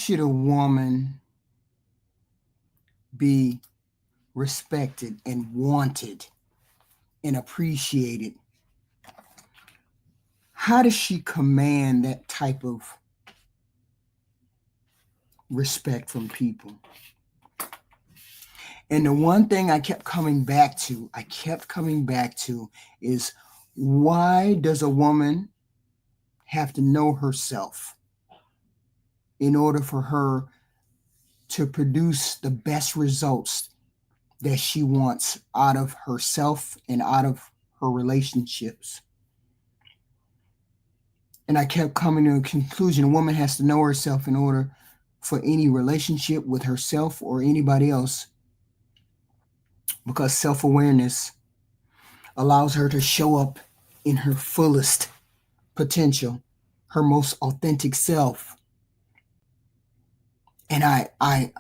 should a woman be respected and wanted and appreciated? How does she command that type of respect from people? And the one thing I kept coming back to is, why does a woman have to know herself in order for her to produce the best results that she wants out of herself and out of her relationships? And I kept coming to a conclusion: a woman has to know herself in order for any relationship with herself or anybody else, because self-awareness allows her to show up in her fullest potential, her most authentic self. And I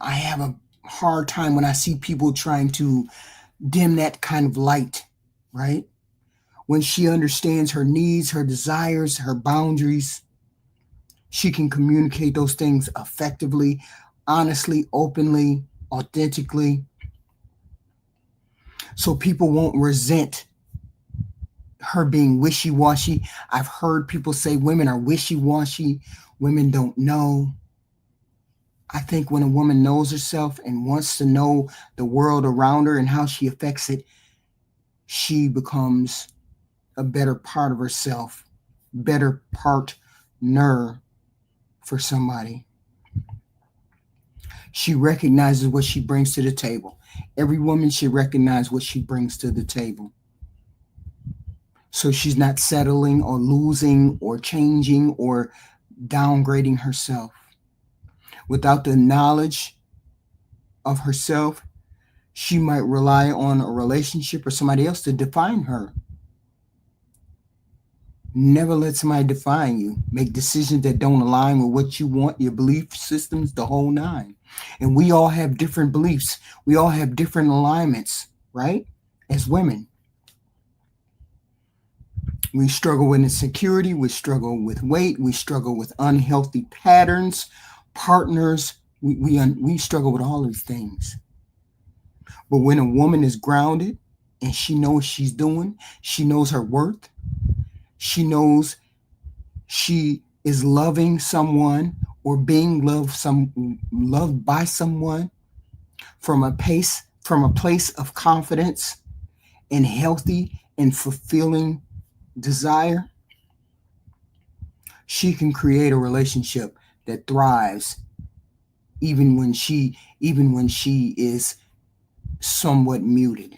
have a hard time when I see people trying to dim that kind of light, right? When she understands her needs, her desires, her boundaries, she can communicate those things effectively, honestly, openly, authentically, so people won't resent her being wishy-washy. I've heard people say women are wishy-washy, women don't know. I think when a woman knows herself and wants to know the world around her and how she affects it, she becomes a better part of herself, better partner for somebody. She recognizes what she brings to the table. Every woman should recognize what she brings to the table, so she's not settling or losing or changing or downgrading herself. Without the knowledge of herself, she might rely on a relationship or somebody else to define her. Never let somebody define you. Make decisions that don't align with what you want, your belief systems, the whole nine. And we all have different beliefs. We all have different alignments, right? As women, we struggle with insecurity. We struggle with weight. We struggle with unhealthy patterns, partners. We struggle with all these things. But when a woman is grounded and she knows what she's doing, she knows her worth, she knows she is loving someone or being loved by someone from a place of confidence and healthy and fulfilling desire, she can create a relationship that thrives even when she is somewhat muted.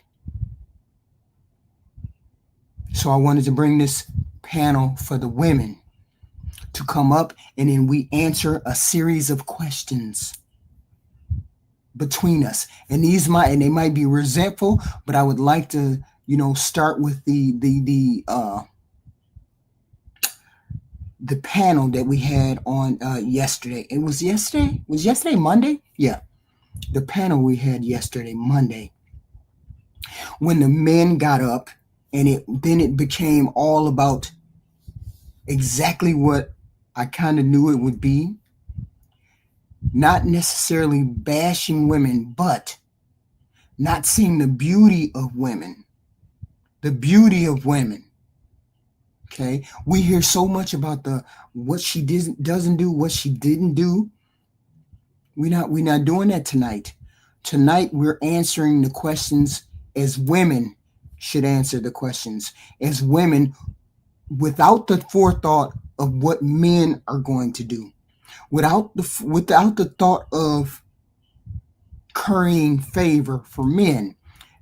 So I wanted to bring this panel for the women to come up, and then we answer a series of questions between us. And they might be resentful, but I would like to, start with the panel that we had on yesterday. It was yesterday? Was yesterday Monday? Yeah. The panel we had yesterday, Monday, when the men got up, and then it became all about exactly what I kind of knew it would be. Not necessarily bashing women, but not seeing the beauty of women. The beauty of women. Okay? We hear so much about what she doesn't do, what she didn't do. We're not doing that tonight. Tonight we're answering the questions as women should answer the questions. As women, without the forethought of what men are going to do. Without the thought of currying favor for men.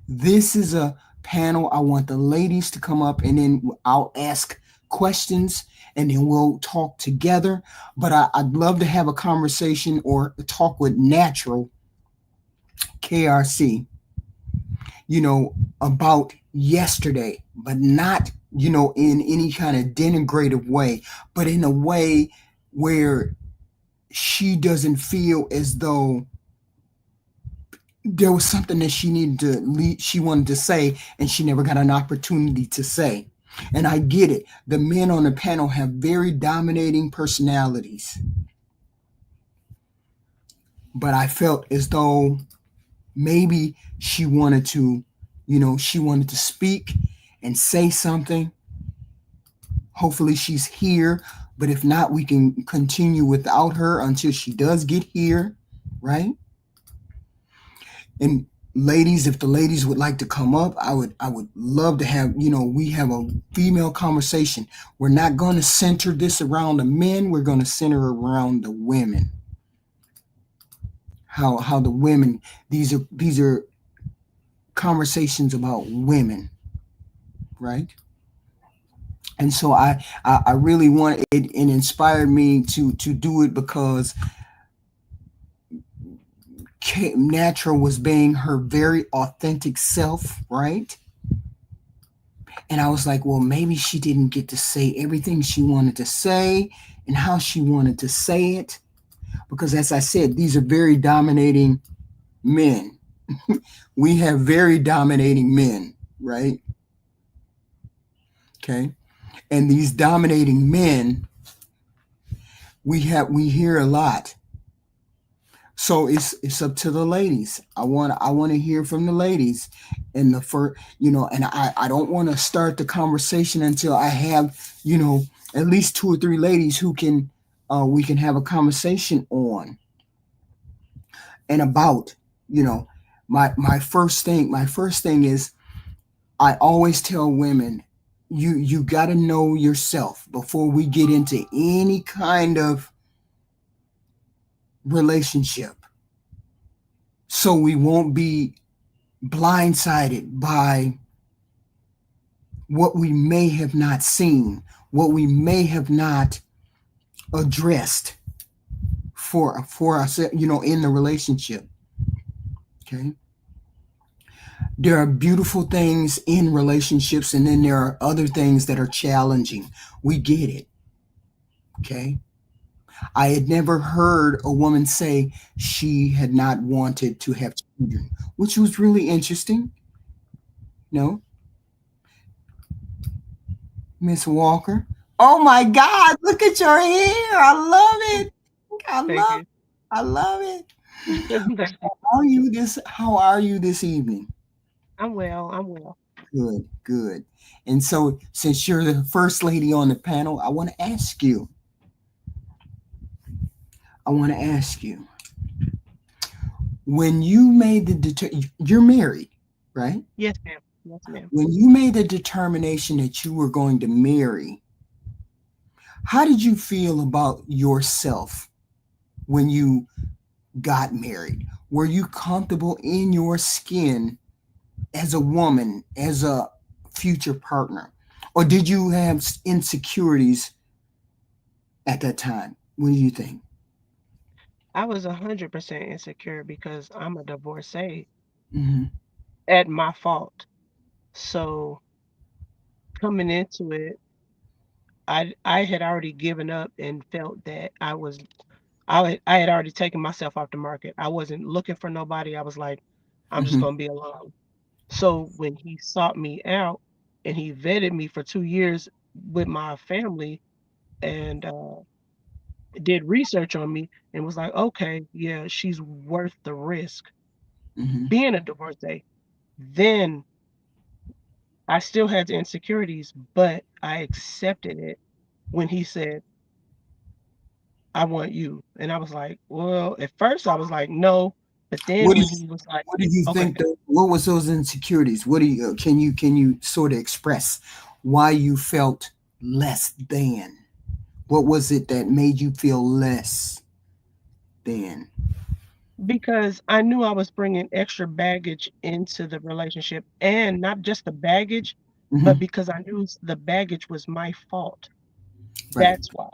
This is a panel. I want the ladies to come up, and then I'll ask questions, and then we'll talk together. But I'd love to have a conversation or talk with Natural KRC, about yesterday, but not, in any kind of denigrative way, but in a way where she doesn't feel as though there was something that she wanted to say, and she never got an opportunity to say. And I get it. The men on the panel have very dominating personalities. but I felt as though maybe she wanted to, she wanted to speak and say something. Hopefully she's here, but if not, we can continue without her until she does get here, right? And ladies, if the ladies would like to come up, I would love to have, we have a female conversation. We're not going to center this around the men, we're going to center around the women. How the women, these are conversations about women, right? And so I really want it, it inspired me to do it because Natural was being her very authentic self, right? And I was like, well, maybe she didn't get to say everything she wanted to say and how she wanted to say it. Because as I said, these are very dominating men. We have very dominating men, right? Okay. And these dominating men, we hear a lot. So it's up to the ladies. I want to hear from the ladies, and the first, and I don't want to start the conversation until I have, at least two or three ladies who can, we can have a conversation on and about, you know, my first thing is I always tell women, you got to know yourself before we get into any kind of relationship, so we won't be blindsided by what we may have not seen, what we may have not addressed for us, in the relationship. Okay. There are beautiful things in relationships, and then there are other things that are challenging. We get it. Okay. I had never heard a woman say she had not wanted to have children, which was really interesting. No, Miss Walker. Oh my God! Look at your hair. I love it. I Thank love. you. I love it. Thank you. How are you this? How are you this evening? I'm well. I'm well. Good, good. And so, since you're the first lady on the panel, I want to ask you. I want to ask you when you made you're married, right? Yes, ma'am. Yes, ma'am. When you made the determination that you were going to marry, how did you feel about yourself when you got married? Were you comfortable in your skin as a woman, as a future partner? Or did you have insecurities at that time? What do you think? I was 100% insecure because I'm a divorcee Hmm. at my fault. So coming into it, I had already given up and felt that I had already taken myself off the market. I wasn't looking for nobody. I was like, I'm just Hmm. gonna be alone. So when he sought me out and he vetted me for 2 years with my family and did research on me and was like, okay, yeah, she's worth the risk Hmm. being a divorcee. Then I still had the insecurities, but I accepted it when he said, I want you. And I was like, well, at first I was like, no. But then What do when you he was like, What do you okay, think? What was those insecurities? What do you can you sort of express why you felt less than? What was it that made you feel less than? because I knew I was bringing extra baggage into the relationship and not just the baggage, but Hmm. because I knew the baggage was my fault. Right. That's why.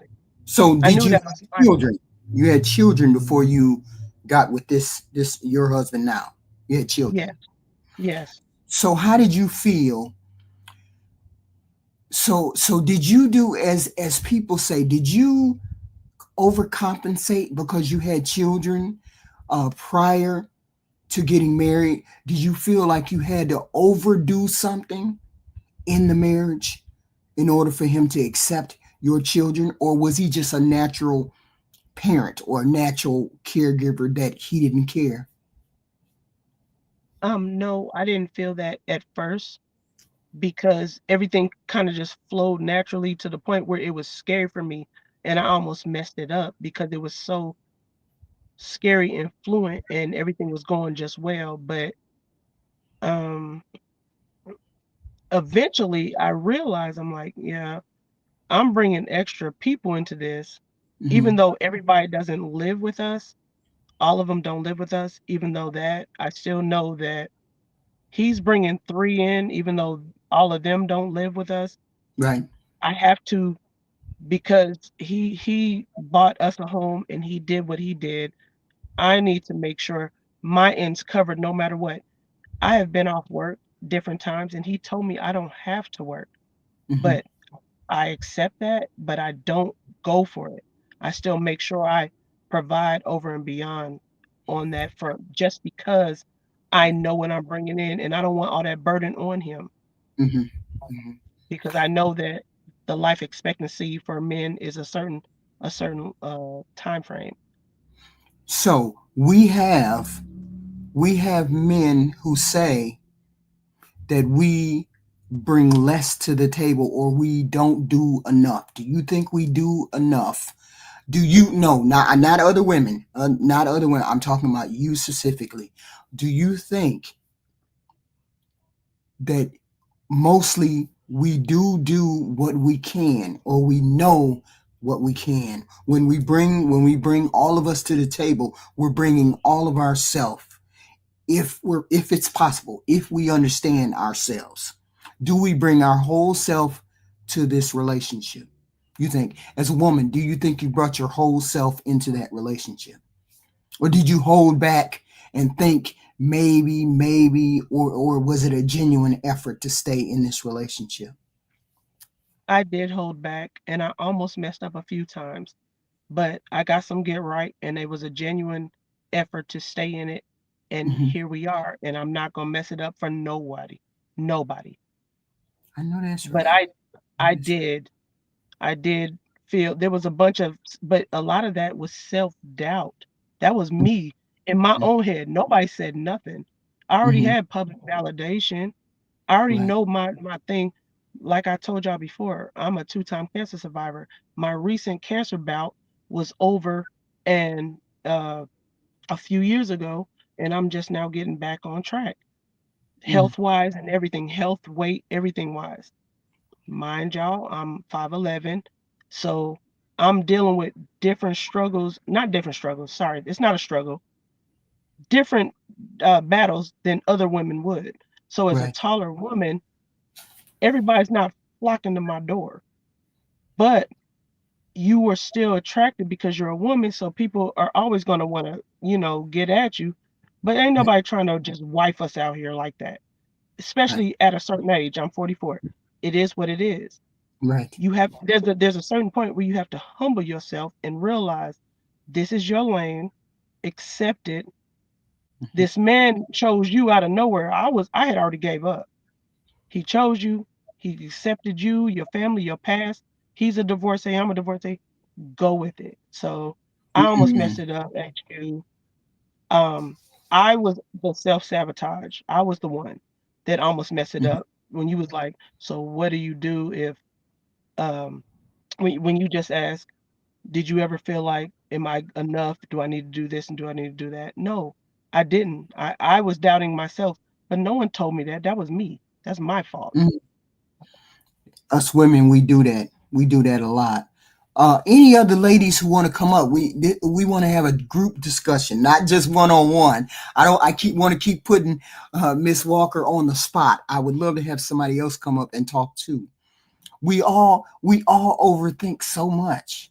So, I did knew you that have was my fault. children? You had children before you got with this your husband now. You had Yes, children. yes. So, how did you feel? So did you do as people say? Did you overcompensate because you had children prior to getting married? Did you feel like you had to overdo something in the marriage in order for him to accept your children, or was he just a natural parent or natural caregiver that he didn't care? No, I didn't feel that at first because everything kind of just flowed naturally to the point where it was scary for me and I almost messed it up because it was so scary and fluent and everything was going just well. But um eventually I realized I'm like, yeah, I'm bringing extra people into this, even Hmm. though everybody doesn't live with us. All of them don't live with us. Even though that, I still know that he's bringing 3 in, even though all of them don't live with us. Right. I have to because he bought us a home and he did what he did. I need to make sure my end's covered no matter what. I have been off work different times, and he told me I don't have to work, Hmm. but I accept that, but I don't go for it. I still make sure I provide over and beyond on that front just because I know what I'm bringing in, and I don't want all that burden on him Hmm. Hmm. because I know that the life expectancy for men is a certain time frame. So we have men who say that we bring less to the table or we don't do enough. Do you think we do enough? Do you no, not other women, not other women. I'm talking about you specifically. Do you think that mostly we do what we can or we know what we can when we bring all of us to the table, we're bringing all of ourselves, if it's possible, if we understand ourselves, do we bring our whole self to this relationship? You think, as a woman, do you think you brought your whole self into that relationship, or did you hold back and think maybe, or was it a genuine effort to stay in this relationship? I did hold back and I almost messed up a few times, but I got some get right and it was a genuine effort to stay in it. And Hmm. here we are. And I'm not gonna mess it up for nobody. Nobody. I know that's But right. I did. I did feel there was a bunch of but a lot of that was self-doubt. That was me in my own head. Nobody said nothing. I already Hmm. had public validation. I already Right. know my thing. Like I told y'all before, I'm a two-time cancer survivor. My recent cancer bout was over and a few years ago, and I'm just now getting back on track, Mm. health-wise and everything, health, weight, everything wise. Mind y'all, I'm 5'11", so I'm dealing with different struggles, not different struggles. Sorry, it's not a struggle. Different battles than other women would. So as a Right. taller woman, everybody's not flocking to my door, but you were still attracted because you're a woman, so people are always gonna wanna, get at you, but ain't Right. nobody trying to just wife us out here like that, Right. especially at a certain age. I'm 44. It is what it is. Right. You have there's a certain point where you have to humble yourself and realize this is your lane, accept it. Hmm. This man chose you out of nowhere. I had already gave up. He chose you, he accepted you, your family, your past. He's a divorcee, I'm a divorcee. Go with it. So I almost messed Mm. it up at you. Um, I was the self-sabotage. I was the one that almost messed it Mhm. up when you was like, so what do you do if um when you just ask, did you ever feel like, am I enough? Do I need to do this and do I need to do that? No, I didn't. I was doubting myself, but no one told me that. That was me. That's my fault. Mm. Us women, we do that. We do that a lot. Any other ladies who want to come up? We want to have a group discussion, not just one on one. I don't. I keep want to keep putting Miss Walker on the spot. I would love to have somebody else come up and talk too. We all overthink so much.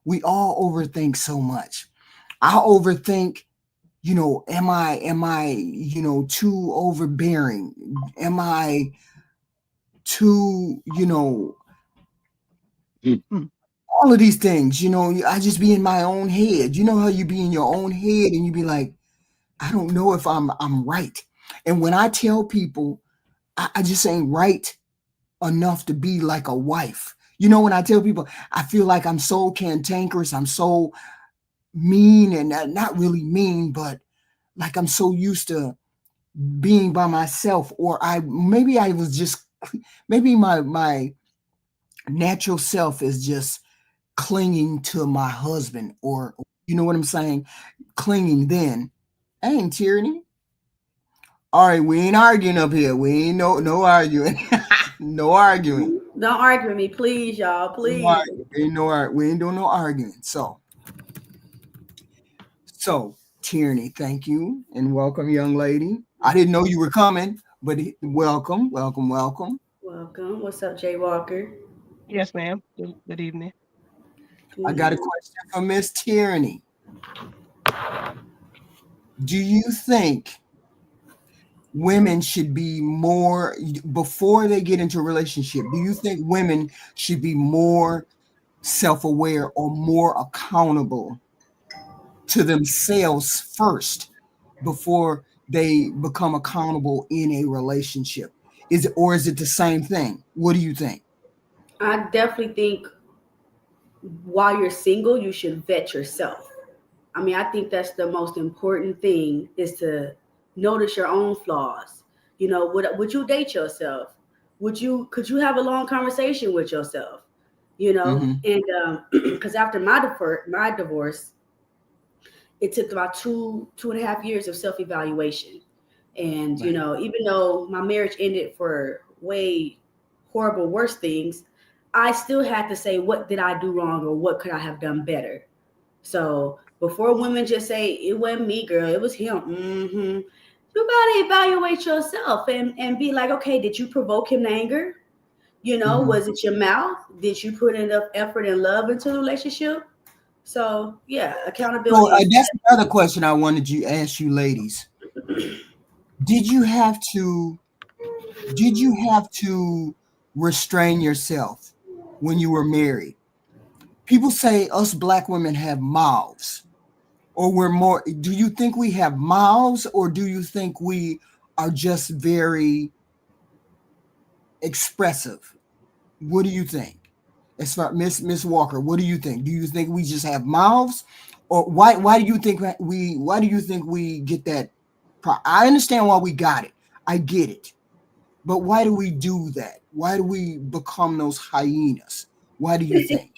We all overthink so much. I overthink. Am I too overbearing? Am I too Mm. all of these things, I just be in my own head. You know how you be in your own head and you be like, I don't know if I'm right. And when I tell people I just ain't right enough to be like a wife. When I tell people I feel like I'm so cantankerous, I'm so mean and not really mean, but like I'm so used to being by myself, or I was just maybe my natural self is just clinging to my husband, or you know what I'm saying, clinging. Then, ain't tyranny. All right, we ain't arguing up here. We ain't no arguing, no arguing. Don't argue with me, please, y'all. No Please. arguing. Ain't we ain't doing no arguing. So tyranny, thank you and welcome, young lady. I didn't know you were coming, but welcome, welcome, welcome. Welcome. What's up, Jay Walker? Yes, ma'am. Good evening. I Good got a evening. question for Miss Tyranny. Do you think women should be more before they get into a relationship? Do you think women should be more self-aware or more accountable to themselves first before they become accountable in a relationship? Is it the same thing? What do you think? I definitely think while you're single, you should vet yourself. I mean, I think that's the most important thing is to notice your own flaws. You know, would you date yourself? Could you have a long conversation with yourself? You know, Hmm. and because after my divorce, it took about 2.5 years of self evaluation, and you Right. know, even though my marriage ended for way horrible, worse things, I still had to say what did I do wrong or what could I have done better. So before women just say it wasn't me, girl, it was him. You gotta evaluate yourself and be like, okay, did you provoke him to anger? You know, Hmm. was it your mouth? Did you put enough effort and love into the relationship? So yeah, So accountability is that's another question I wanted to ask you, ladies. Did you have to? Did you have to restrain yourself when you were married? People say us black women have mouths, or we're more. Do you think we have mouths, or do you think we are just very expressive? What do you think? As far Miss Walker, what do you think? Do you think we just have mouths, or why do you think why do you think we get that? I understand why we got it. I get it. But why do we do that? Why do we become those hyenas? Why do you think?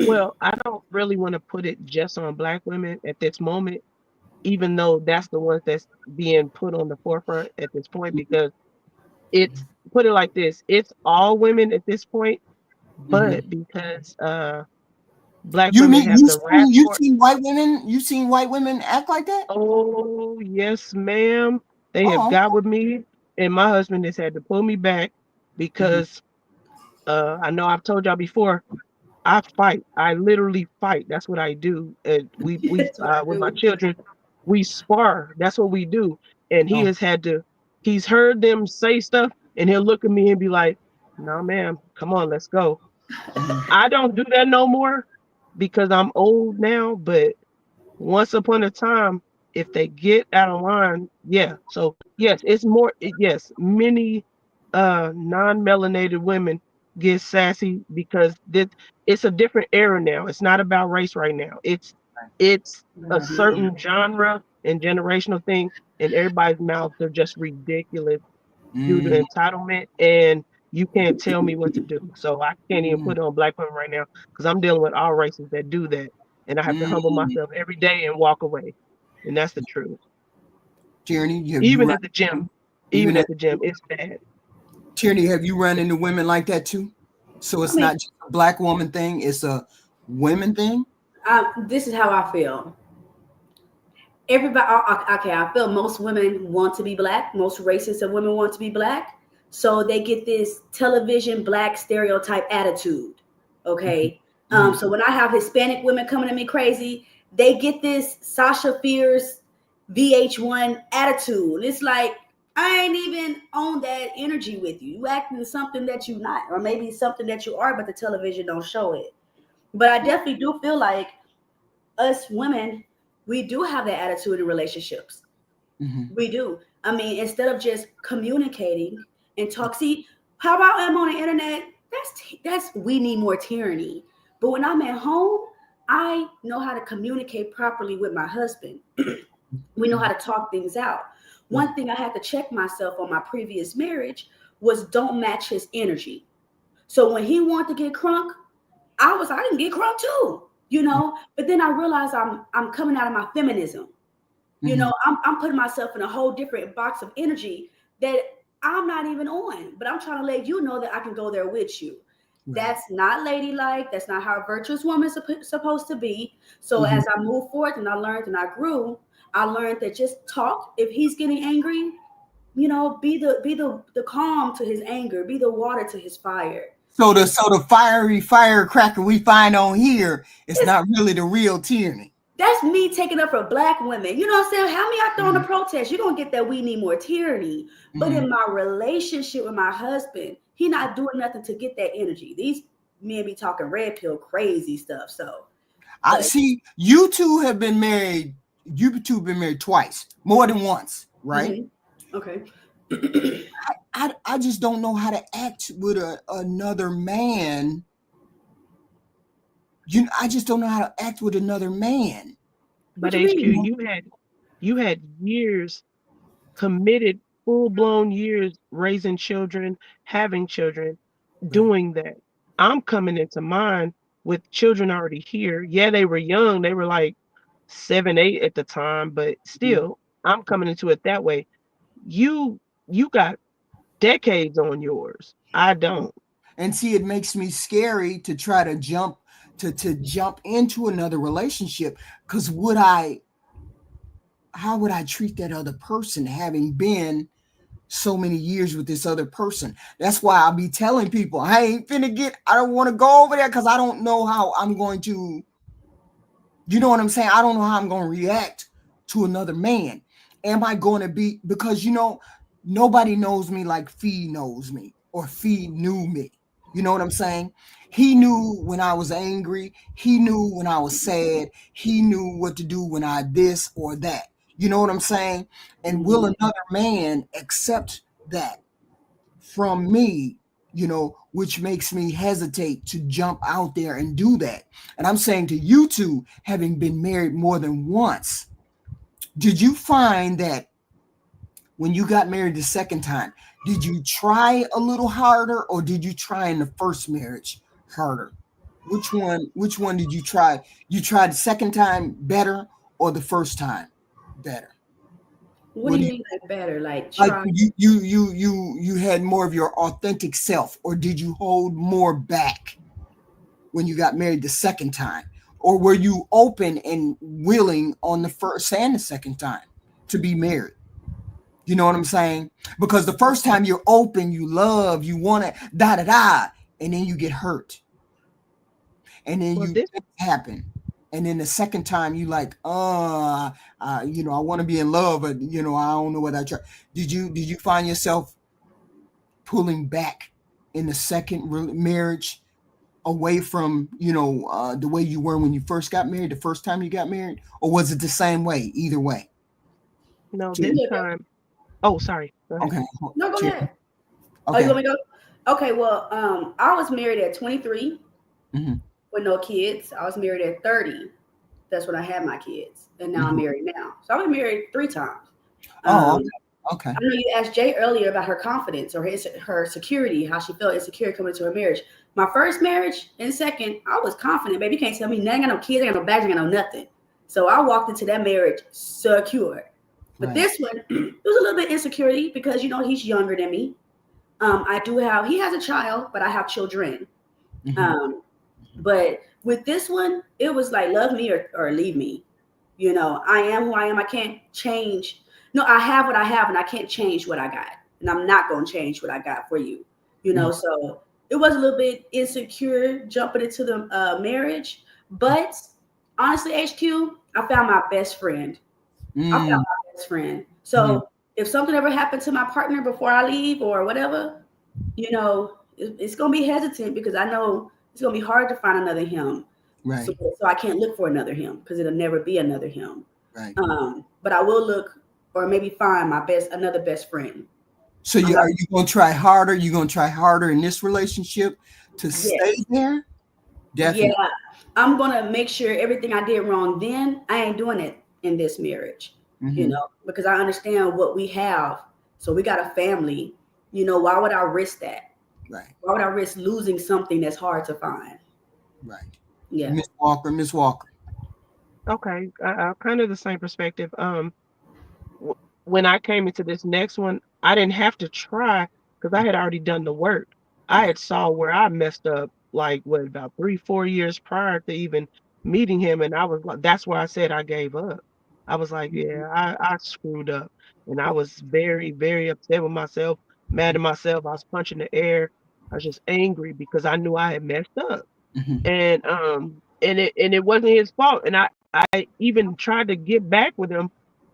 Well, I don't really want to put it just on black women at this moment, even though that's the ones that's being put on the forefront at this point, because it's put it like this, it's all women at this point, Mm-hmm. but because black women have the rascal. you seen white women act like that? Oh, yes, ma'am. They have Oh, got with me, and my husband has had to pull me back mm-hmm. because I know I've told y'all before, I fight. I literally fight. That's what I do. And we that's what I with my do. children, we spar. That's what we do. And he Oh, has had to. He's heard them say stuff, and he'll look at me and be like, "No, ma'am, come on, let's go." mm-hmm. I don't do that no more because I'm old now. But once upon a time, if they get out of line, yeah. So yes, it's more. Yes, many non-melanated women get sassy because it's a different era now. It's not about race right now. It's a certain genre and generational thing, and everybody's mouths are just ridiculous due to Mm-hmm. entitlement, and you can't tell me what to do. So I can't even put it on black women right now because I'm dealing with all races that do that, and I have to humble Mm-hmm. myself every day and walk away, and that's the truth. Tyranny, have you Even run at the gym, even even at at the gym, it's bad. Tyranny, have you run into women like that too? So I it's mean, not just a black woman thing, it's a women thing? this is how I feel. Everybody, okay, I feel most women want to be black. Most races of women want to be black. So they get this television black stereotype attitude. Okay. Mm-hmm. So when I have Hispanic women coming to me crazy, they get this Sasha Fierce VH1 attitude. It's like, I ain't even on that energy with you. You acting something that you not, or maybe something that you are, but the television don't show it. But I definitely do feel like us women, we do have that attitude in relationships. Mm-hmm. We do. I mean, instead of just communicating and talk, see, how about I'm on the internet? That's we need more tyranny. But when I'm at home, I know how to communicate properly with my husband. We know how to talk things out. One thing I had to check myself on my previous marriage was don't match his energy. So when he wanted to get crunk, I didn't get crunk too, you know. But then I realized I'm coming out of my feminism. You know, I'm putting myself in a whole different box of energy that I'm not even on. But I'm trying to let you know that I can go there with you. Right. That's not ladylike. That's not how a virtuous woman is supposed to be. So Mhm. as I moved forward and I learned and I grew, I learned that just talk. If he's getting angry, you know, be the calm to his anger, be the water to his fire. So the fiery firecracker we find on here is It's not really the real tyranny. That's me taking up for black women. You know what I'm saying? How many out there on the Mhm. protest? You're gonna get that we need more tyranny. But Mhm. in my relationship with my husband, he not doing nothing to get that energy. These men be talking red pill crazy stuff. So, I but see you two have been married. You two have been married twice, more than once, right? mhm. Okay. I just don't know how to act with another man. I just don't know how to act with another man. What But you HQ, mean? you had years committed, full blown years raising children, having children, Right. doing that. I'm coming into mine with children already here. Yeah, they were young. They were like 7, 8 at the time, but Mhm. still, I'm coming into it that way. You you got decades on yours. I don't. And see, it makes me scary to try to jump into another relationship because how would I treat that other person having been so many years with this other person? That's why I'll be telling people I don't want to go over there because I don't know how I'm going to, you know what I'm saying? I don't know how I'm going to react to another man. Am I going to be, because nobody knows me like Fee knows me or Fee knew me. You know what I'm saying? He knew when I was angry. He knew when I was sad. He knew what to do when I this or that. You know what I'm saying? And will Mhm. another man accept that from me, which makes me hesitate to jump out there and do that. And I'm saying to you two, having been married more than once, did you find that when you got married the second time, did you try a little harder or did you try in the first marriage harder? Which one did you try? You tried the second time better or the first time better? What do What you do you mean like better? Like like try? you had more of your authentic self, or did you hold more back when you got married the second time? Or were you open and willing on the first and the second time to be married? You know what I'm saying? Because the first time you're open, you love, you want to da da da, and then you get hurt, and then Well, you this things happen, and then the second time you like, I want to be in love, but I don't know what I try. Did you find yourself pulling back in the second marriage away from the way you were when you first got married, the first time you got married, or was it the same way either way? no, You Cheers. this live it. time. Oh, sorry. Go ahead. Okay. No, go Cheers. ahead. Oh, you Okay. want me to go? Okay. Well, I was married at 23 Hmm. with no kids. I was married at 30. That's when I had my kids, and now I'm Hmm. married now. So I've been married 3 times. Oh, Um, okay. I know you asked Jay earlier about her confidence or her security, how she felt insecure coming into her marriage. My first marriage and second, I was confident, baby. You can't tell me nothing. I got no kids, I got no bags, I got no nothing. So I walked into that marriage secure. But Right. this one, it was a little bit insecurity because he's younger than me. He has a child, but I have children. Hmm. Um, but with this one, it was like love me or leave me. I am who I am. I can't change. No, I have what I have, and I can't change what I got. And I'm not going to change what I got for you. So it was a little bit insecure jumping into the marriage. But honestly, HQ, I found my best friend. I found Mm-hmm. my best friend. So if something ever happened to my partner before I leave or whatever, it's going to be hesitant because I know it's going to be hard to find another him. So, Right. so I can't look for another him because it'll never be another him. Right. But I will look or maybe find another best friend. So I'm are not, you going to try harder? You going to try harder in this relationship to stay yes, there? yeah, Definitely. I'm gonna make sure everything I did wrong then, I ain't doing it in this marriage, Mm-hmm. because I understand what we have. So we got a family. Why would I risk that? Right. Why would I risk losing something that's hard to find? Right. Yeah. Miss Walker. Miss Walker. Okay, kind of the same perspective. w- when I came into this next one, I didn't have to try because I had already done the work. I Right. had saw where I messed up, like what about 3, 4 years prior to even meeting him, and I was like, that's why I said I gave up. I was like, Mhm. yeah, I screwed up, and I was very, very upset with myself, mad at myself. I was punching the air. I was just angry because I knew I had messed up, Mm-hmm. and it wasn't his fault, and I even tried to get back with him,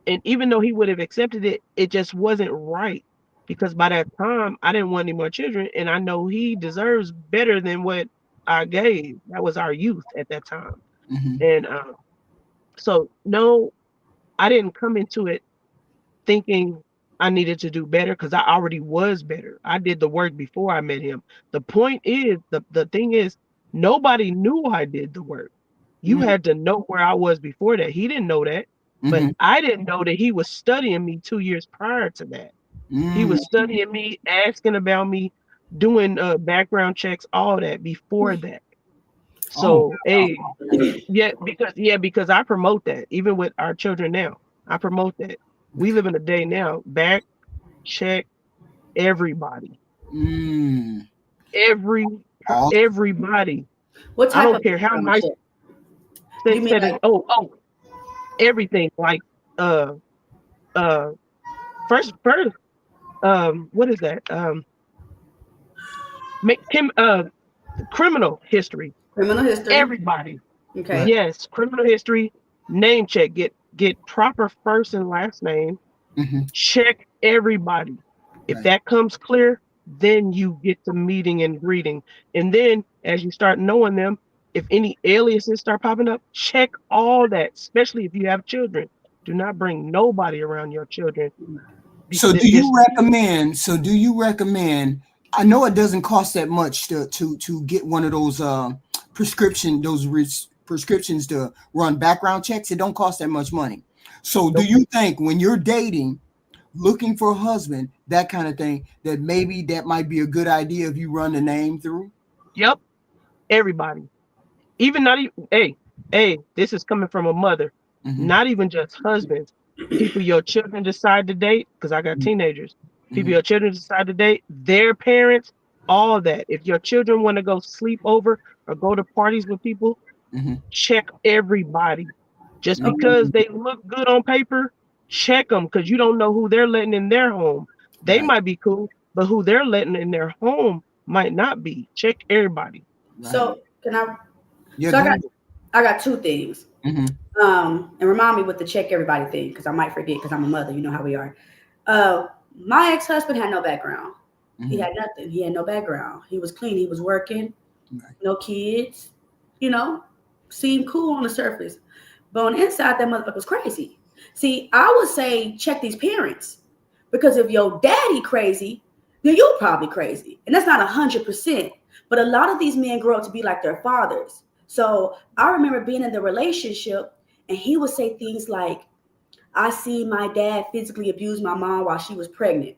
and even though he would have accepted it, it just wasn't right because by that time I didn't want any more children, and I know he deserves better than what I gave. That was our youth at that time, Mm-hmm. and so no, I didn't come into it thinking I needed to do better because I already was better. I did the work before I met him. The point is, the thing is, nobody knew I did the work. You Mm-hmm. had to know where I was before that. He didn't know that, but Mm-hmm. I didn't know that he was studying me 2 years prior to that. He Mm. was studying me, asking about me, doing background checks, all that before that. Oh. So, hey, because I promote that even with our children now. I promote that. We live in a day now. Back check everybody. Mm. Every All. everybody. What I type don't of care how background nice check? You they mean said it. like Oh, everything. Like uh uh first what is that? Make him criminal history. criminal history? Everybody. Right. Okay. Yes, criminal history, name check, get proper first and last name, Mm-hmm. check everybody. If Right. that comes clear, then you get to meeting and greeting. And then as you start knowing them, if any aliases start popping up, check all that, especially if you have children. Do not bring nobody around your children. So Because do you it's recommend? So do you recommend? I know it doesn't cost that much to get one of those prescriptions to run background checks. It don't cost that much money. So do nope. you think when you're dating, looking for a husband, that kind of thing, that maybe that might be a good idea if you run the name through? Yep. Everybody. Even not even hey, this is coming from a mother, Mm-hmm. not even just husbands, people your children decide to date, because I got teenagers, people Mm-hmm. your children decide to date, their parents, all that. If your children want to go sleep over or go to parties with people, Mm-hmm. check everybody. Just Mm-hmm. because they look good on paper, check them, because you don't know who they're letting in their home. They Right. might be cool, but who they're letting in their home might not be. Check everybody. Right. So can I? Yeah. So I Go got ahead. I got two things. Mm-hmm. And remind me with the check everybody thing because I might forget because I'm a mother. You know how we are. Uh, my ex husband had no background. He Mm-hmm. had nothing. He had no background. He was clean. He was working. Right. No kids. You know, seemed cool on the surface, but on the inside, that motherfucker was crazy. See, I would say check these parents because if your daddy crazy, then you're probably crazy, and that's not 100%. But a lot of these men grow up to be like their fathers. So I remember being in the relationship, and he would say things like, "I see my dad physically abuse my mom while she was pregnant."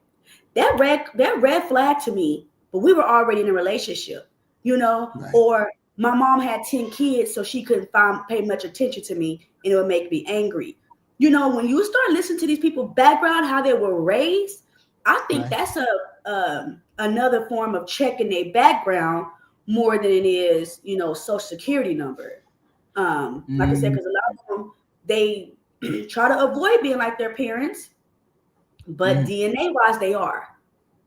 That red flag to me, but we were already in a relationship, Right. or my mom had 10 kids, so she couldn't pay much attention to me, and it would make me angry. When you start listening to these people background, how they were raised, I think Right. that's another form of checking their background more than it is, social security number. Like I said, Mm-hmm. because a lot of them, they try to avoid being like their parents, but Mm-hmm. DNA wise, they are.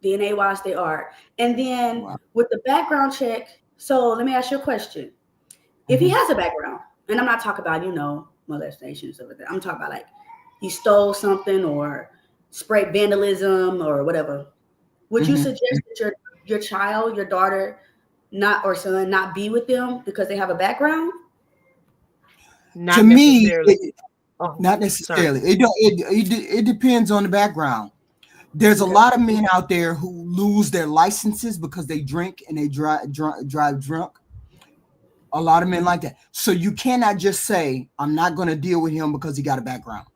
DNA wise, they are. And then Wow. with the background check, so let me ask you a question. If he Mm-hmm. has a background, and I'm not talking about, molestation, stuff like that. I'm talking about like he stole something or sprayed vandalism or whatever. Would you Mm-hmm. suggest that your child, your daughter, not or son, not be with them because they have a background? To Not me, necessarily. Oh, not sorry. necessarily. It depends on the background. There's a Okay. lot of men out there who lose their licenses because they drink and they drive drunk. A lot of men like that. So you cannot just say, I'm not going to deal with him because he got a background.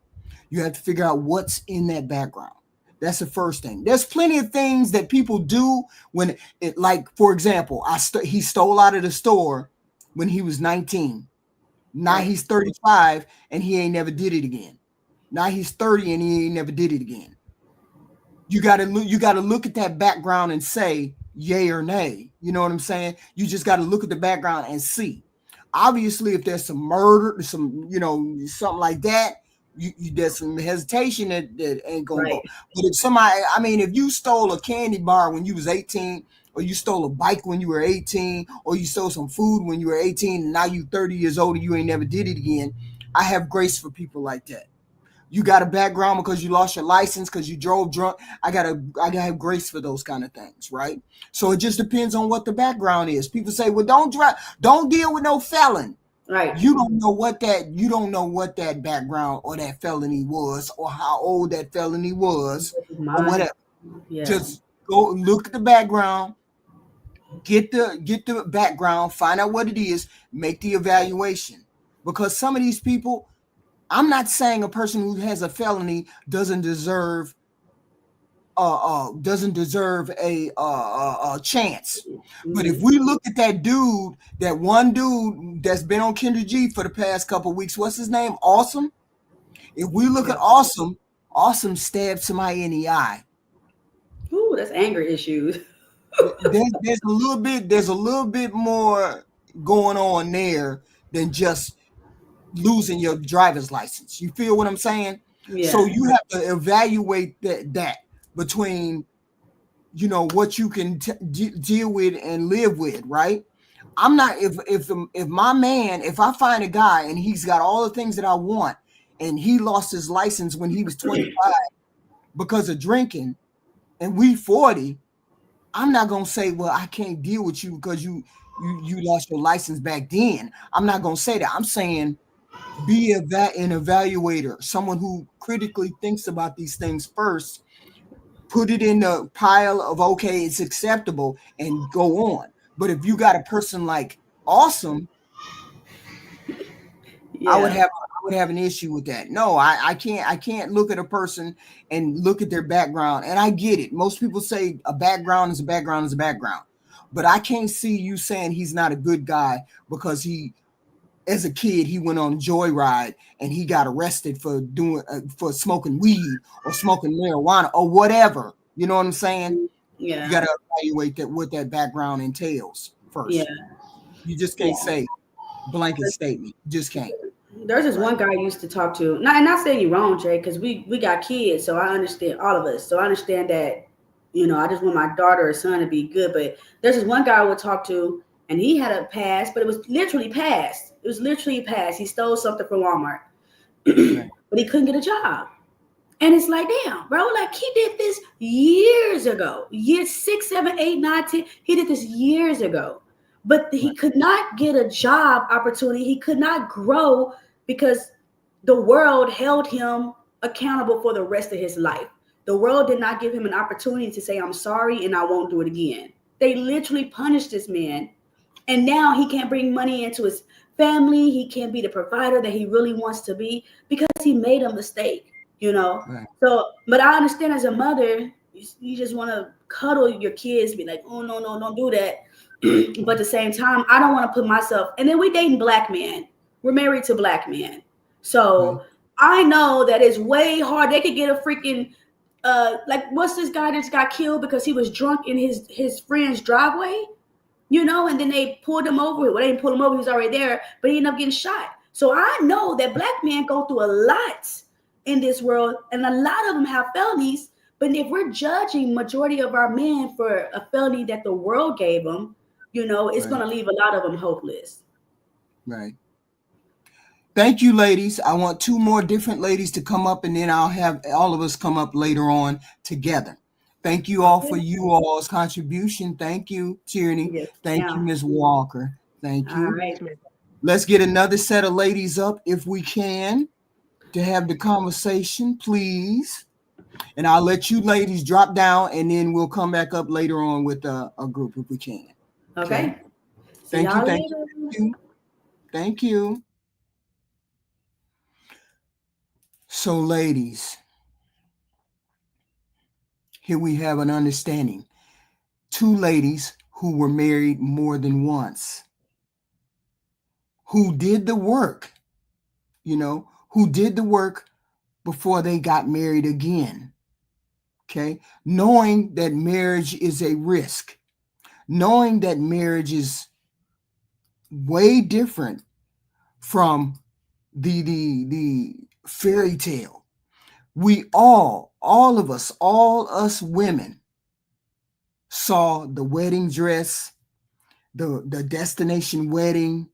You have to figure out what's in that background. That's the first thing. There's plenty of things that people do when it, like, for example, he stole out of the store when he was 19. Now Right. he's 35 and he ain't never did it again. Now he's 30 and he ain't never did it again. You gotta look at that background and say yay or nay. You know what I'm saying? You just got to look at the background and see. Obviously, if there's some murder, some something like that, there's some hesitation that ain't gonna Right. go. But if somebody, I mean, if you stole a candy bar when you was 18, or you stole a bike when you were 18, or you stole some food when you were 18, and now you 30 years old and you ain't never did it again, I have grace for people like that. You got a background because you lost your license because you drove drunk. I gotta have grace for those kind of things, right? So it just depends on what the background is. People say, well, don't deal with no felon. Right. You don't know what that background or that felony was, or how old that felony was, or Mine. whatever. Yeah. Just go look at the background, get the background, find out what it is, make the evaluation. Because some of these people, I'm not saying a person who has a felony doesn't deserve a chance. But if Mhm. we look at that one dude that's been on Kendra G for the past couple of weeks, what's his name? Awesome. If we look Yeah. at Awesome stabbed somebody in the eye. Ooh, that's anger issues. There's a little bit more going on there than just losing your driver's license. You feel what I'm saying? So Yeah. you have to evaluate that between what you can deal with and live with, right? I'm not if my man, if I find a guy and he's got all the things that I want and he lost his license when he was 25 because of drinking and we 40, I'm not gonna say, well, I can't deal with you because you lost your license back then. I'm not gonna say that. I'm saying be an evaluator, someone who critically thinks about these things first, put it in the pile of okay, it's acceptable, and go on. But if you got a person like Awesome, Yeah. I would have an issue with that. No, I can't look at a person and look at their background. And I get it. Most people say a background is a background is a background. But I can't see you saying he's not a good guy because he as a kid he went on a joyride and he got arrested for doing for smoking weed or smoking marijuana or whatever. You know what I'm saying? You Yeah. got to evaluate that what that background entails Yeah. first. You just can't Yeah. say blanket statement. You just can't. There's this Right. one guy I used to talk to. Not saying you're wrong, Jay, because we got kids, so I understand all of us. So I understand that, I just want my daughter or son to be good. But there's this one guy I would talk to, and he had a pass, but it was literally passed. It was literally passed. He stole something from Walmart, Right. but he couldn't get a job. And it's like, damn, bro, like he did this years ago. Years 6, 7, 8, 9, 10. He did this years ago. But Right. he could not get a job opportunity. He could not grow because the world held him accountable for the rest of his life. The world did not give him an opportunity to say, I'm sorry and I won't do it again. They literally punished this man. And now he can't bring money into his family. He can't be the provider that he really wants to be because he made a mistake. Right. So, but I understand as a mother, you just want to cuddle your kids, be like, oh, no, no, don't do that. But at the same time, I don't want to put myself, and then we dating black men. We're married to black men. Right. So I know that it's way hard. They could get a freaking, like, what's this guy that just got killed because he was drunk in his friend's driveway? And then they pulled him over. Well, they didn't pull him over, he was already there, but he ended up getting shot. So I know that black men go through a lot in this world, and a lot of them have felonies. But if we're judging majority of our men for a felony that the world gave them, it's Right. going to leave a lot of them hopeless. Right. Thank you, ladies. I want two more different ladies to come up, and then I'll have all of us come up later on together. Thank you all for Okay. you all's contribution. Thank you, Tierney. Yes. Thank you, Now. Ms. Walker. Thank All you. right. Yes, ma'am. Let's get another set of ladies up if we can to have the conversation, please. And I'll let you ladies drop down, and then we'll come back up later on with a group if we can. Okay. Okay. See Thank you. y'all Thank you. later. Thank you. Thank you. So, ladies, here we have an understanding. Two ladies who were married more than once, who did the work, who did the work before they got married again. Okay. Knowing that marriage is a risk, knowing that marriage is way different from the fairy tale. We all of us, all us women saw the wedding dress, the destination wedding,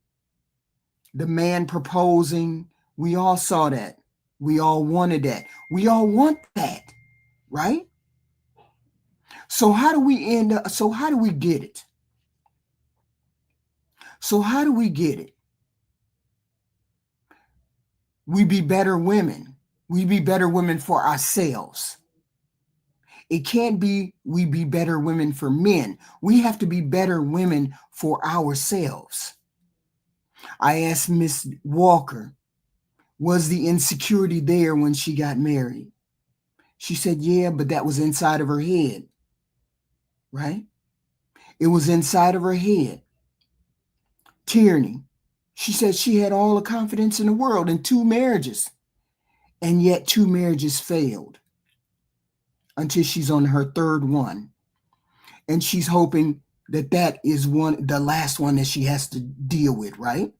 the man proposing. We all saw that. We all wanted that. We all want that, right? So how do we end up? So how do we get it? So how do we get it? We be better women. We be better women for ourselves. It can't be we be better women for men. We have to be better women for ourselves. I asked Miss Walker, was the insecurity there when she got married? She said, yeah, but that was inside of her head, right? It was inside of her head. Tyranny. She said she had all the confidence in the world in 2 marriages, and yet 2 marriages failed until she's on her 3rd one. And she's hoping that that is the last one that she has to deal with, right?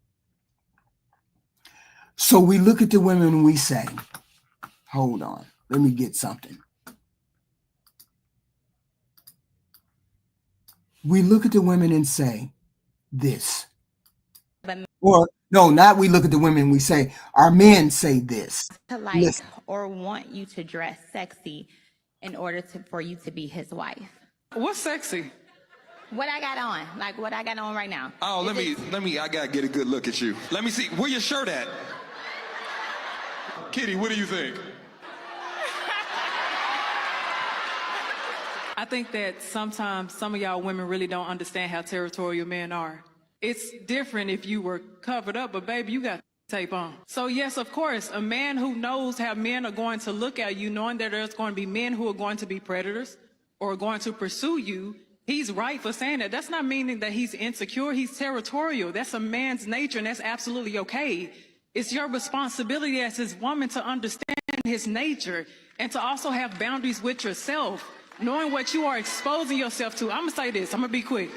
So we look at the women and we say, hold on, let me get something. We look at the women and say this. Or no, not we look at the women, we say, our men say this. To like Listen. or want you to dress sexy in order for you to be his wife. What's sexy? What I got on, like what I got on right now. Oh, let me, I gotta get a good look at you. Let me see, where your shirt at? Kitty, what do you think? I think that sometimes some of y'all women really don't understand how territorial men are. It's different if you were covered up, but baby, you got tape on. So yes, of course, a man who knows how men are going to look at you, knowing that there's going to be men who are going to be predators or going to pursue you, he's right for saying that. That's not meaning that he's insecure. He's territorial. That's a man's nature, and that's absolutely okay. It's your responsibility as his woman to understand his nature and to also have boundaries with yourself, knowing what you are exposing yourself to. I'm going to say this. I'm going to be quick.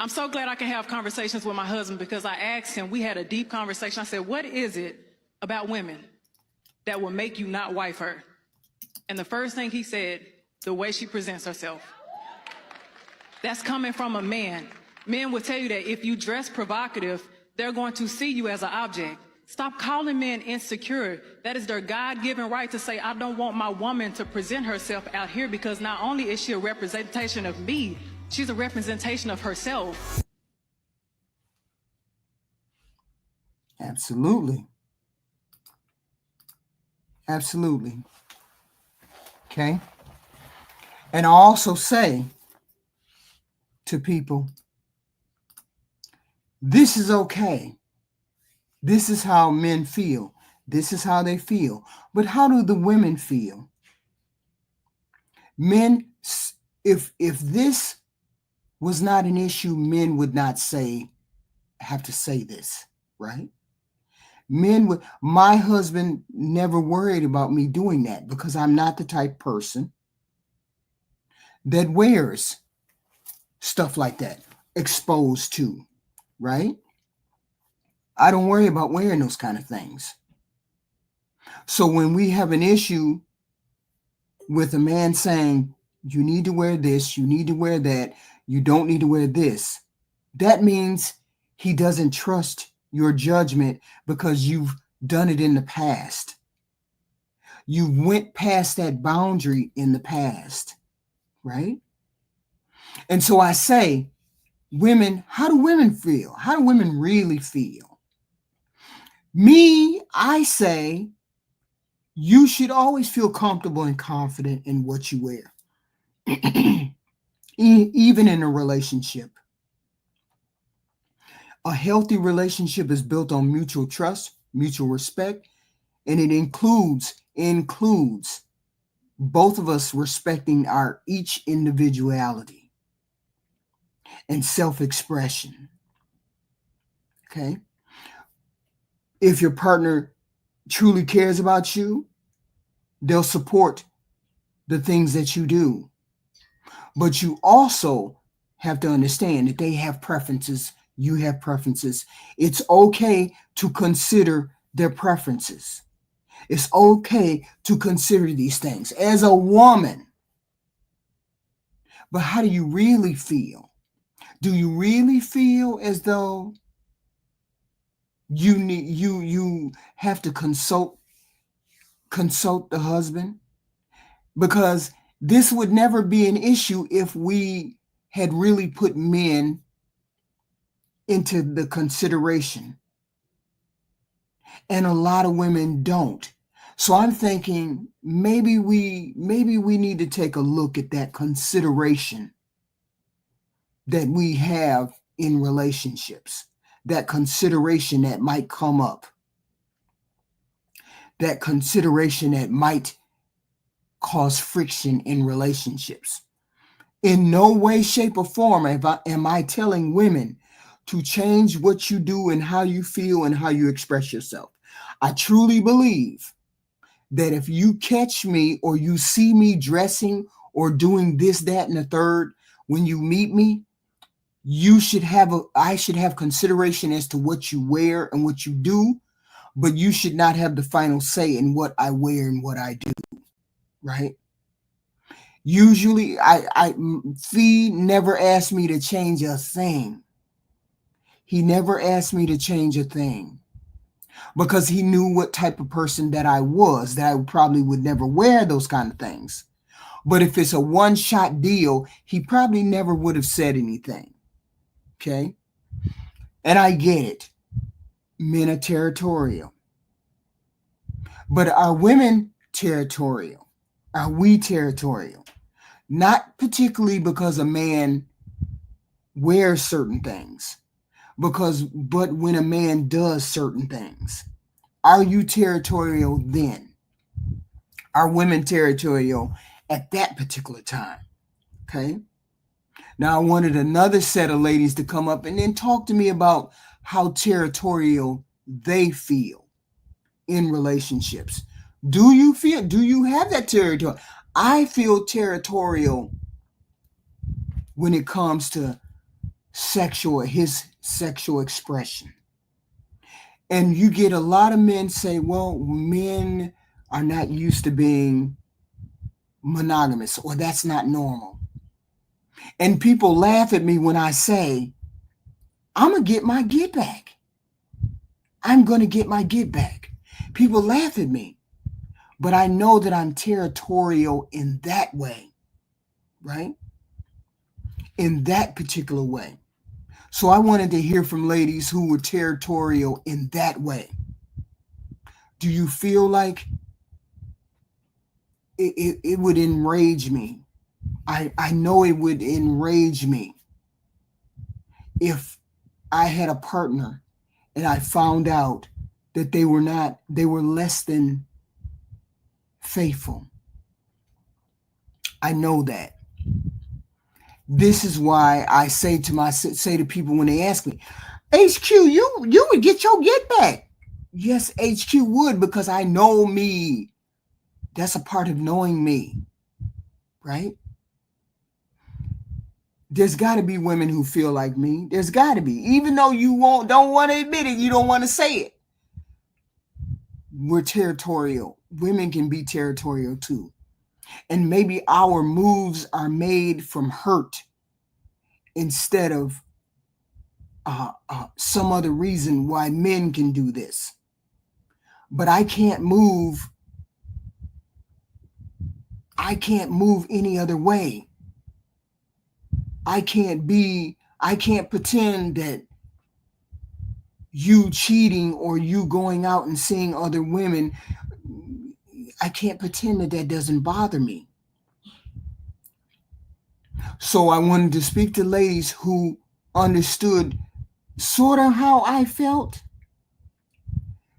I'm so glad I can have conversations with my husband because I asked him, we had a deep conversation. I said, what is it about women that will make you not wife her? And the first thing he said, the way she presents herself. That's coming from a man. Men will tell you that if you dress provocative, they're going to see you as an object. Stop calling men insecure. That is their God-given right to say, I don't want my woman to present herself out here because not only is she a representation of me, she's a representation of herself. Absolutely. Absolutely. Okay. And I also say to people, this is okay. This is how men feel. This is how they feel. But how do the women feel? Men, if this was not an issue, men would not have to say this, right? Men would, my husband never worried about me doing that because I'm not the type person that wears stuff like that, exposed to, right? I don't worry about wearing those kind of things. So when we have an issue with a man saying, you need to wear this, you need to wear that, you don't need to wear this, that means he doesn't trust your judgment because you've done it in the past. You went past that boundary in the past, right? And so I say, women, how do women feel? How do women really feel? Me, I say, you should always feel comfortable and confident in what you wear, even in a relationship. A healthy relationship is built on mutual trust, mutual respect, and it includes both of us respecting our each individuality and self-expression. Okay? If your partner truly cares about you, they'll support the things that you do. But you also have to understand that they have preferences, you have preferences. It's okay to consider their preferences. It's okay to consider these things as a woman. But how do you really feel? Do you really feel as though you have to consult the husband? Because this would never be an issue if we had really put men into the consideration. And a lot of women don't. So I'm thinking maybe we need to take a look at that consideration that we have in relationships, that consideration that might come up, that consideration that might cause friction in relationships. In no way, shape, or form am I telling women to change what you do and how you feel and how you express yourself. I truly believe that if you catch me or you see me dressing or doing this, that, and the third, when you meet me, I should have consideration as to what you wear and what you do, but you should not have the final say in what I wear and what I do, right? Usually, Fee never asked me to change a thing. He never asked me to change a thing because he knew what type of person that I was, that I probably would never wear those kind of things. But if it's a one-shot deal, he probably never would have said anything. Okay? And I get it. Men are territorial. But are women territorial? Are we territorial? Not particularly because a man wears certain things, but when a man does certain things. Are you territorial then? Are women territorial at that particular time? Okay. Now I wanted another set of ladies to come up and then talk to me about how territorial they feel in relationships. Do you have that territory? I feel territorial when it comes to his sexual expression. And you get a lot of men say, well, men are not used to being monogamous, or that's not normal. And people laugh at me when I say, I'm going to get my get back. I'm going to get my get back. People laugh at me, but I know that I'm territorial in that way, right? In that particular way. So I wanted to hear from ladies who were territorial in that way. Do you feel like it would enrage me? I know it would enrage me if I had a partner and I found out that they were less than faithful. I know that. This is why I say to people when they ask me, HQ, you would get your get back. Yes, HQ would, because I know me. That's a part of knowing me, right? There's got to be women who feel like me. There's got to be, even though you don't want to admit it, you don't want to say it. We're territorial. Women can be territorial too. And maybe our moves are made from hurt instead of some other reason why men can do this. But I can't move any other way. I can't pretend that you cheating or you going out and seeing other women, I can't pretend that doesn't bother me. So I wanted to speak to ladies who understood sort of how I felt,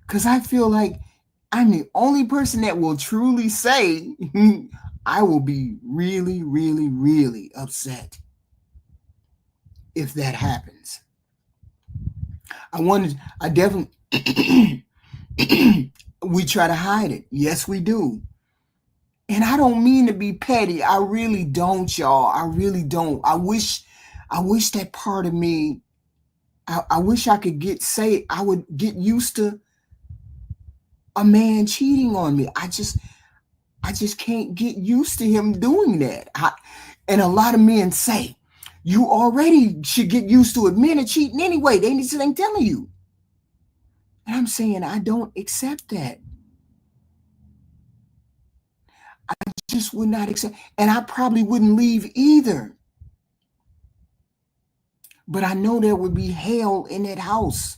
because I feel like I'm the only person that will truly say I will be really, really, really upset if that happens. I definitely, we try to hide it. Yes, we do. And I don't mean to be petty. I really don't, y'all. I really don't. I wish that part of me, I wish I could I would get used to a man cheating on me. I just can't get used to him doing that. And a lot of men say, you already should get used to it. Men are cheating anyway. They ain't telling you. And I'm saying, I don't accept that. I just would not accept. And I probably wouldn't leave either. But I know there would be hell in that house.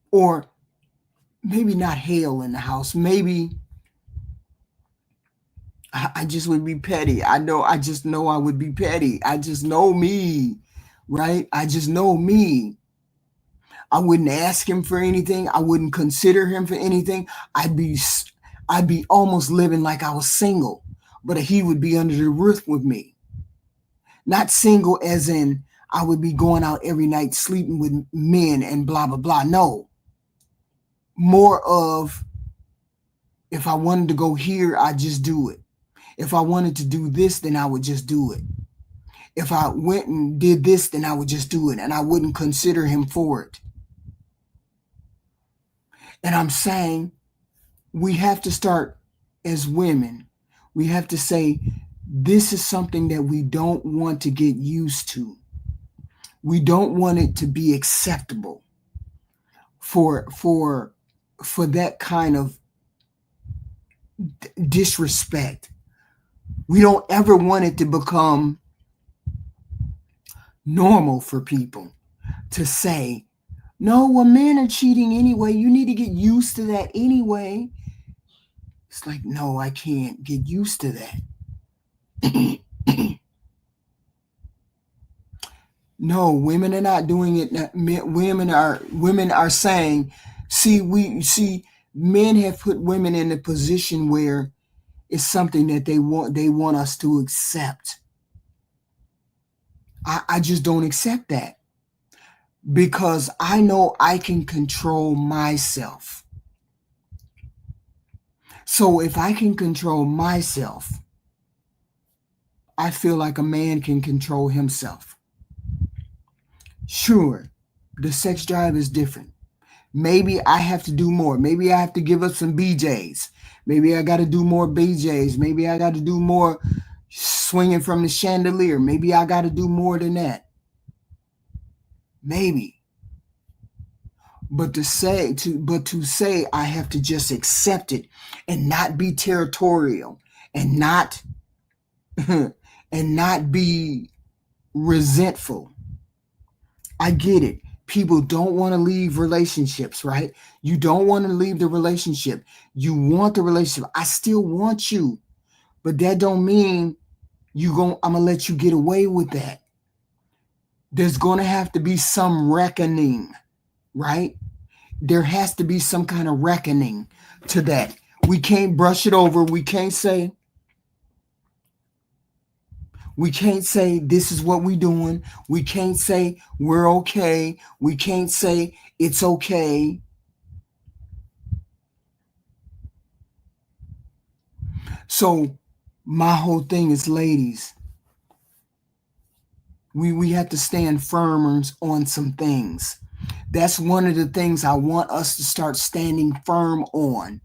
Or maybe not hell in the house. Maybe I just would be petty. I just know I would be petty. I just know me, right? I just know me. I wouldn't ask him for anything. I wouldn't consider him for anything. I'd be almost living like I was single, but he would be under the roof with me. Not single as in I would be going out every night sleeping with men and blah, blah, blah. No. More of if I wanted to go here, I'd just do it. If I wanted to do this, then I would just do it. If I went and did this, then I would just do it. And I wouldn't consider him for it. And I'm saying we have to start as women. We have to say, this is something that we don't want to get used to. We don't want it to be acceptable for that kind of disrespect. We don't ever want it to become normal for people to say, no, well, men are cheating anyway. You need to get used to that anyway. It's like, no, I can't get used to that. No, women are not doing it. Women are saying, men have put women in a position where it's something that they want us to accept. I just don't accept that because I know I can control myself. So if I can control myself, I feel like a man can control himself. Sure, the sex drive is different. Maybe I have to do more. Maybe I have to give up some BJs. Maybe I got to do more BJs. Maybe I got to do more swinging from the chandelier. Maybe I got to do more than that. Maybe. But to say I have to just accept it and not be territorial and not and not be resentful. I get it. People don't want to leave relationships, right? You don't want to leave the relationship. You want the relationship. I still want you, but that don't mean I'm gonna let you get away with that. There's gonna have to be some reckoning, right? There has to be some kind of reckoning to that. We can't brush it over. We can't say this is what we're doing. We can't say we're okay. We can't say it's okay. So my whole thing is, ladies, we have to stand firm on some things. That's one of the things I want us to start standing firm on.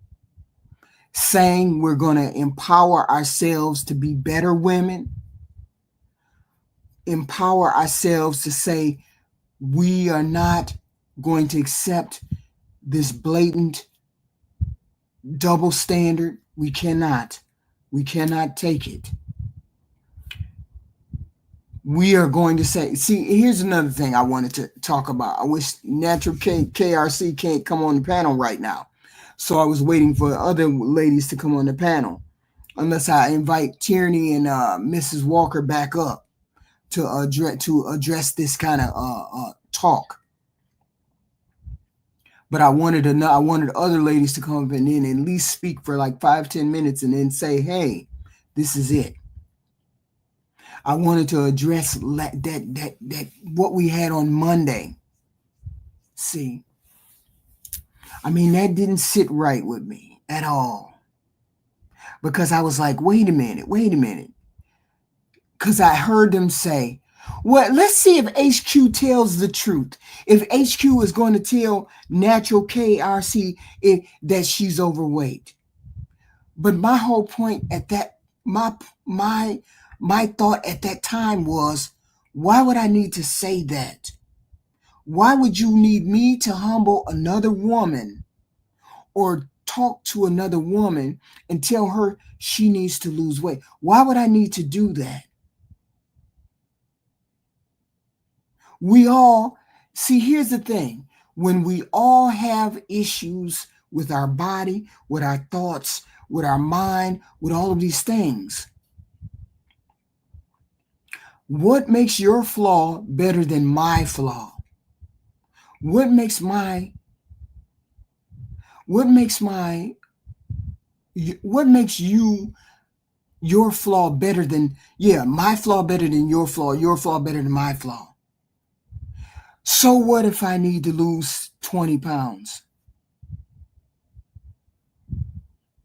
Saying we're going to empower ourselves to be better women. Empower ourselves to say we are not going to accept this blatant double standard. We cannot take it. We are going to say, see, here's another thing I wanted to talk about. I wish Natural KRC can't come on the panel right now. So I was waiting for other ladies to come on the panel, unless I invite Tierney and Mrs. Walker back up. to address this kind of talk. But I wanted other ladies to come up and then at least speak for like 5-10 minutes and then say, hey, this is it. I wanted to address that what we had on Monday. See, I mean, that didn't sit right with me at all. Because I was like, wait a minute. Because I heard them say, well, let's see if HQ tells the truth. If HQ is going to tell Natural KRC that she's overweight. But my whole point at that, my thought at that time was, why would I need to say that? Why would you need me to humble another woman or talk to another woman and tell her she needs to lose weight? Why would I need to do that? We all, see, here's the thing. When we all have issues with our body, with our thoughts, with our mind, with all of these things, what makes your flaw better than my flaw? What makes you your flaw better than, my flaw better than your flaw better than my flaw? So what if I need to lose 20 pounds?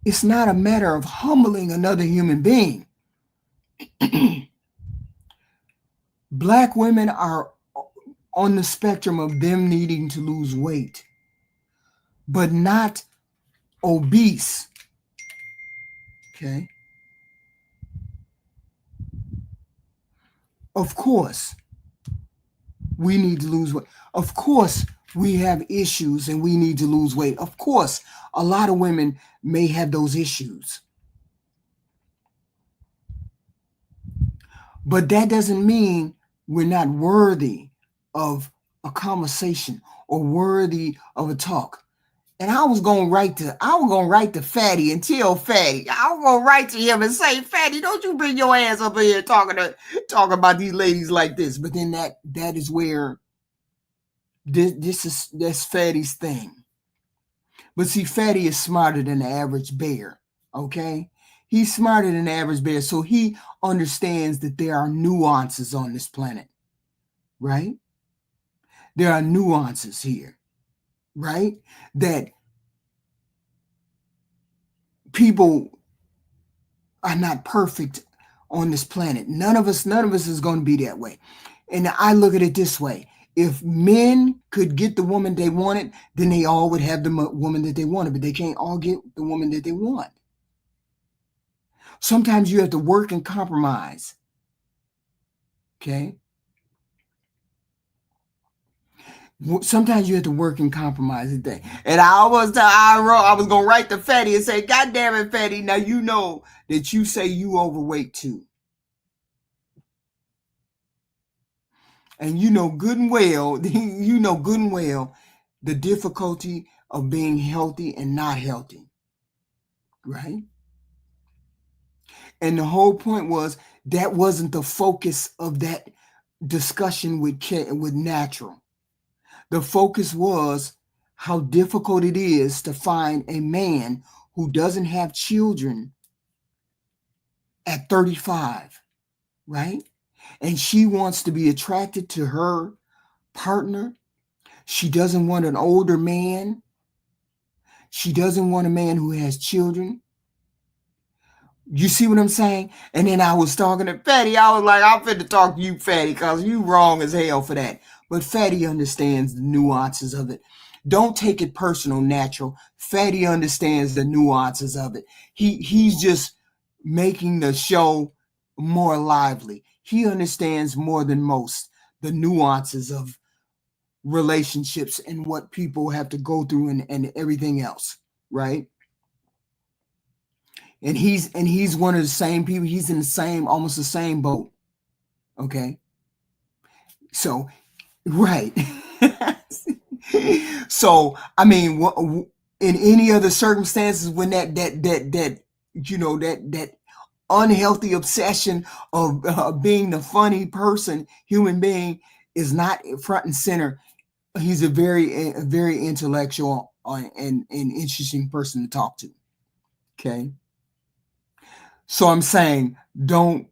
It's not a matter of humbling another human being. Black women are on the spectrum of them needing to lose weight, but not obese. Okay. Of course, we need to lose weight. Of course, we have issues and we need to lose weight. Of course, a lot of women may have those issues. But that doesn't mean we're not worthy of a conversation or worthy of a talk. And I was gonna write to Fatty and tell Fatty. I was gonna write to him and say, Fatty, don't you bring your ass up here talking about these ladies like this. But then that is where that's Fatty's thing. But see, Fatty is smarter than the average bear. Okay? He's smarter than the average bear, so he understands that there are nuances on this planet, right? There are nuances here, right? That people are not perfect on this planet. None of us is going to be that way. And I look at it this way. If men could get the woman they wanted, then they all would have the woman that they wanted, but they can't all get the woman that they want. Sometimes you have to work and compromise. Okay? Sometimes you have to work and compromise. And I was going to write to Fatty and say, God damn it, Fatty, now you know that you say you overweight too. And you know good and well the difficulty of being healthy and not healthy. Right? And the whole point was that wasn't the focus of that discussion with Natural. The focus was how difficult it is to find a man who doesn't have children at 35, right? And she wants to be attracted to her partner. She doesn't want an older man. She doesn't want a man who has children. You see what I'm saying? And then I was talking to Fatty. I was like, I'm finna talk to you, Fatty, because you wrong as hell for that. But Fatty understands the nuances of it. Don't take it personal, Natural. Fatty understands the nuances of it. He's just making the show more lively. He understands more than most the nuances of relationships and what people have to go through and everything else, right? And he's one of the same people. He's in almost the same boat. Okay. So, right. So, I mean, in any other circumstances when that unhealthy obsession of being the funny person, human being, is not front and center. He's a very intellectual and interesting person to talk to. Okay. So I'm saying, don't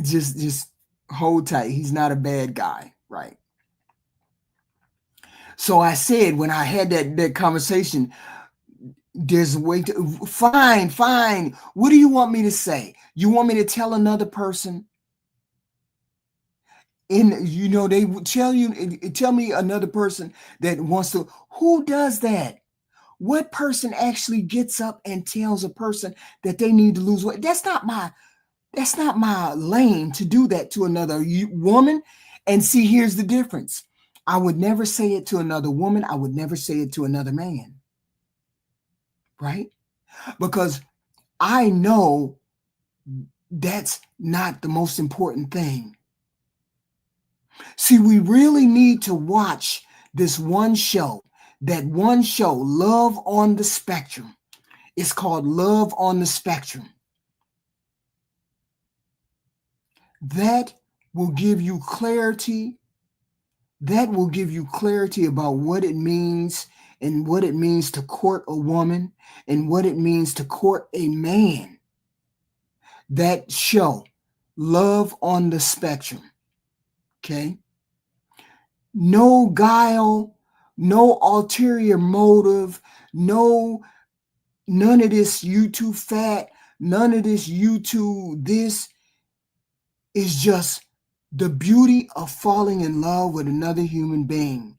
just hold tight. He's not a bad guy, right? So I said, when I had that conversation, there's a way to fine. What do you want me to say? You want me to tell another person? They would tell me another person that wants to. Who does that? What person actually gets up and tells a person that they need to lose weight? That's not my lane to do that to another woman. And see, here's the difference. I would never say it to another woman. I would never say it to another man. Right? Because I know that's not the most important thing. See, we really need to watch this one show. That one show, Love on the Spectrum. It's called Love on the Spectrum. That will give you clarity. That will give you clarity about what it means, and what it means to court a woman, and what it means to court a man. That show, Love on the Spectrum. Okay? No guile, no ulterior motive, none of this you too fat, none of this you too this. Is just the beauty of falling in love with another human being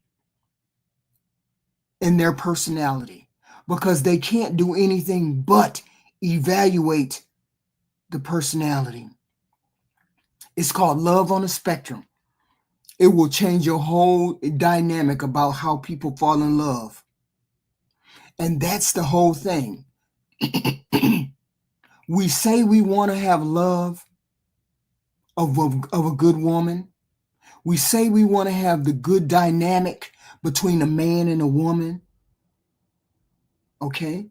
and their personality, because they can't do anything but evaluate the personality. It's called Love on a Spectrum. It will change your whole dynamic about how people fall in love. And that's the whole thing. We say we want to have love of a good woman. We say we want to have the good dynamic between a man and a woman. Okay?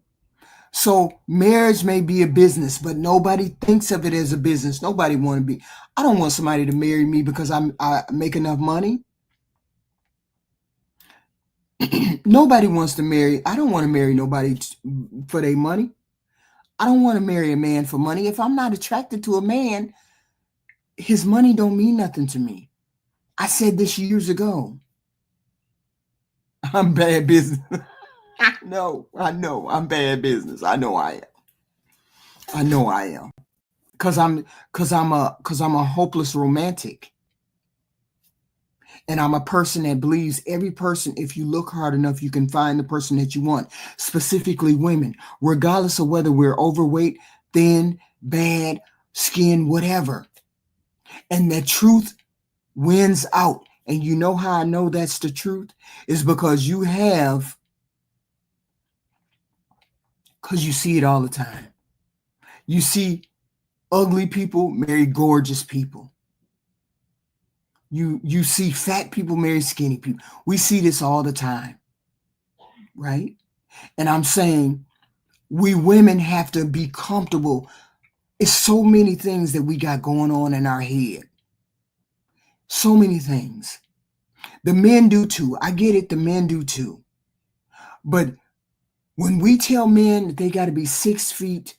So marriage may be a business, but nobody thinks of it as a business. Nobody want to be. I don't want somebody to marry me because I make enough money. Nobody wants to marry. I don't want to marry nobody for their money. I don't want to marry a man for money. If I'm not attracted to a man, his money don't mean nothing to me. I said this years ago. I'm bad business. No, I know I'm bad business. I know I am. Cause I'm a hopeless romantic. And I'm a person that believes every person, if you look hard enough, you can find the person that you want, specifically women, regardless of whether we're overweight, thin, bad, skin, whatever. And the truth wins out. And you know how I know that's the truth? Is because you see it all the time. You see ugly people marry gorgeous people. You see fat people marry skinny people. We see this all the time, right? And I'm saying we women have to be comfortable. It's so many things that we got going on in our head. So many things. The men do too. I get it. The men do too. But when we tell men that they got to be 6 feet,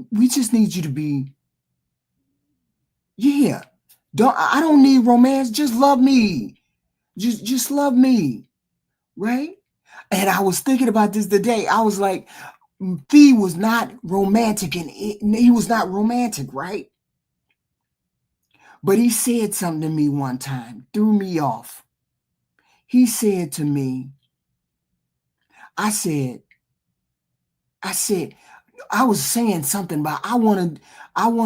we just need you to be, yeah. I don't need romance. Just love me. Just love me. Right? And I was thinking about this today. I was like, Fee was not romantic, and he was not romantic, right? But he said something to me one time, threw me off. He said to me, I was saying something about I want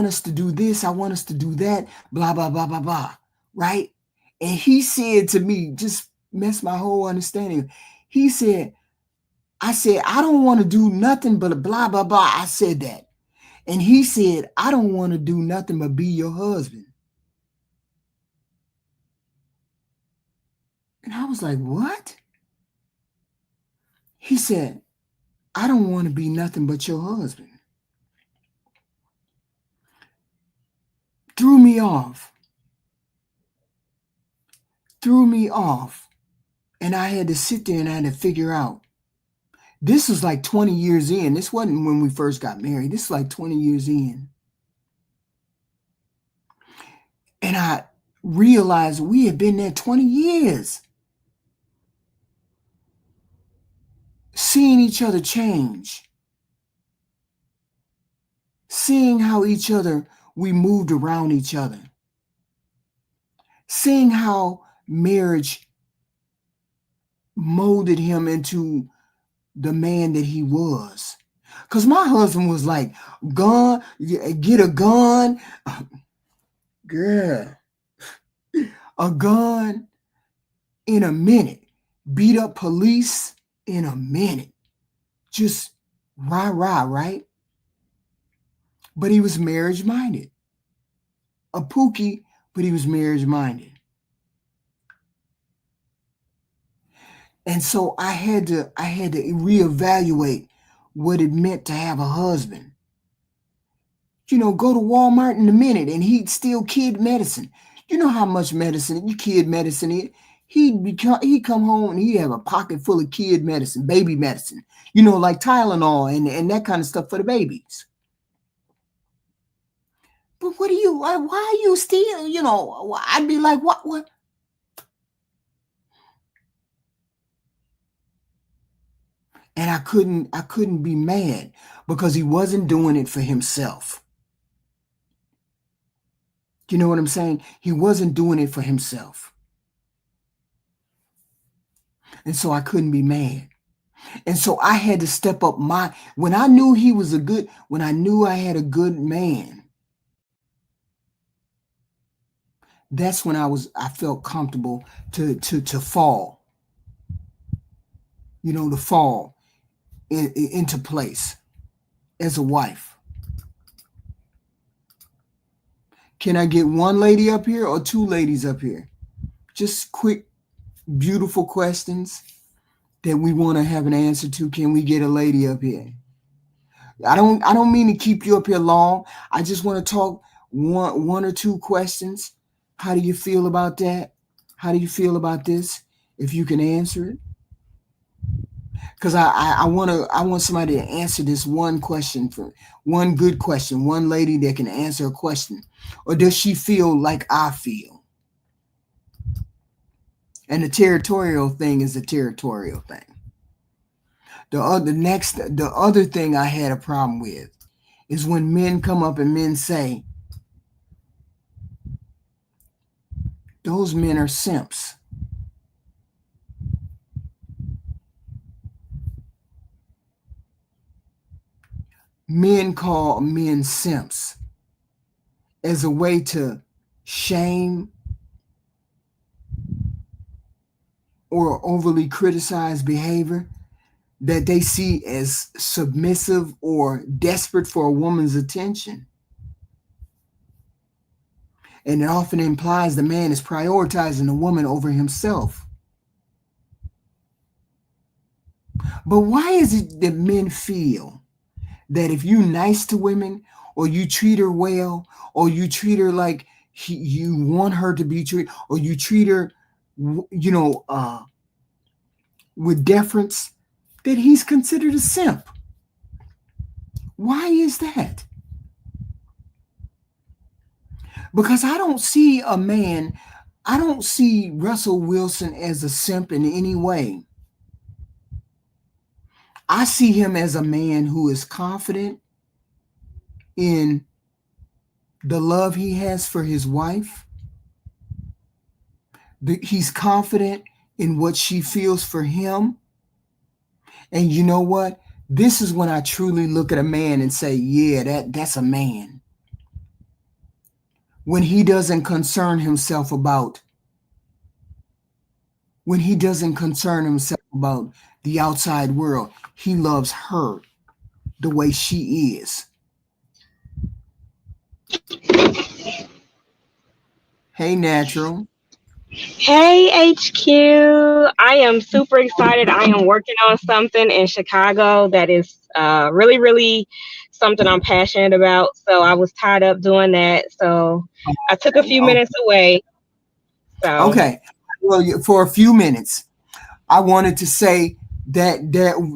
us to do this, I want us to do that, blah, blah, blah, blah, blah, right? And he said to me, just messed my whole understanding. He said, I said, I don't want to do nothing but blah, blah, blah. I said that. And he said, I don't want to do nothing but be your husband. And I was like, what? He said, I don't want to be nothing but your husband. threw me off. Threw me off. And I had to sit there and I had to figure out. This was like 20 years in. This wasn't when we first got married. This is like 20 years in. And I realized we had been there 20 years. Seeing each other change. Seeing how we moved around each other. Seeing how marriage molded him into the man that he was. Because my husband was like, gun, get a gun. Girl, a gun in a minute. Beat up police in a minute. Just rah, right? But he was marriage minded. A pookie, but he was marriage minded. And so I had to reevaluate what it meant to have a husband. You know, go to Walmart in a minute and he'd steal kid medicine. You know how much medicine, kid medicine is. He'd come home and he'd have a pocket full of kid medicine, baby medicine, you know, like Tylenol and that kind of stuff for the babies. But why are you stealing? You know, I'd be like, what? And I couldn't be mad because he wasn't doing it for himself. You know what I'm saying? He wasn't doing it for himself. And so I couldn't be mad. And so I had to step up when I knew when I knew I had a good man, that's when I felt comfortable to fall. You know, to fall into place as a wife. Can I get one lady up here or two ladies up here? Just quick, beautiful questions that we want to have an answer to. Can we get a lady up here? I don't mean to keep you up here long. I just want to talk one or two questions. How do you feel about that? How do you feel about this? If you can answer it. Because I want somebody to answer this one question, for one good question, one lady that can answer a question. Or does she feel like I feel? And the territorial thing is the territorial thing. The other thing I had a problem with is when men come up and men say, those men are simps. Men call men simps as a way to shame or overly criticize behavior that they see as submissive or desperate for a woman's attention. And it often implies the man is prioritizing the woman over himself. But why is it that men feel that if you're nice to women, or you treat her well, or you treat her like you want her to be treated, or you treat her, you know, with deference, that he's considered a simp? Why is that? Because I don't see Russell Wilson as a simp in any way. I see him as a man who is confident in the love he has for his wife. He's confident in what she feels for him. And you know what? This is when I truly look at a man and say, yeah, that's a man. When he doesn't concern himself about the outside world. He loves her the way she is. Hey, Natural. Hey, HQ. I am super excited. I am working on something in Chicago that is really, really something I'm passionate about. So I was tied up doing that. So I took a few minutes away. So Okay. Well, for a few minutes, I wanted to say that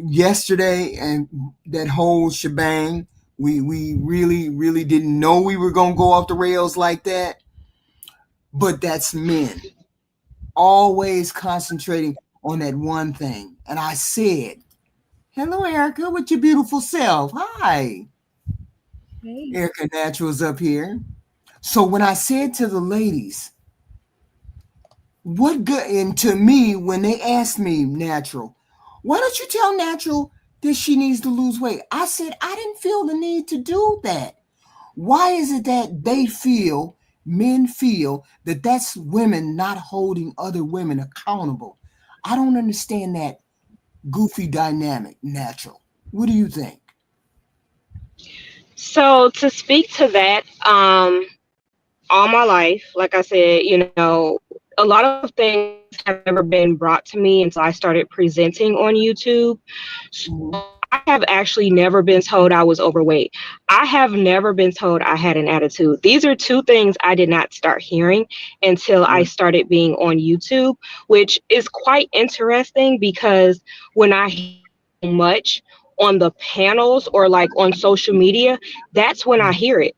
yesterday and that whole shebang, we really didn't know we were gonna go off the rails like that. But that's men always concentrating on that one thing. And I said, "Hello, Erica, with your beautiful self. Hi, Hey. Erica Naturals up here." So when I said to the ladies, what good, and to me, when they asked me, Natural, why don't you tell Natural that she needs to lose weight? I said, I didn't feel the need to do that. Why is it that men feel that that's women not holding other women accountable? I don't understand that goofy dynamic, Natural. What do you think? so to speak to that, all my life, like I said, a lot of things have never been brought to me until I started presenting on YouTube. Mm-hmm. So I have actually never been told I was overweight. I have never been told I had an attitude. These are two things I did not start hearing until I Right. started being on YouTube, which is quite interesting because when I hear much on the panels or like on social media, that's when I hear it.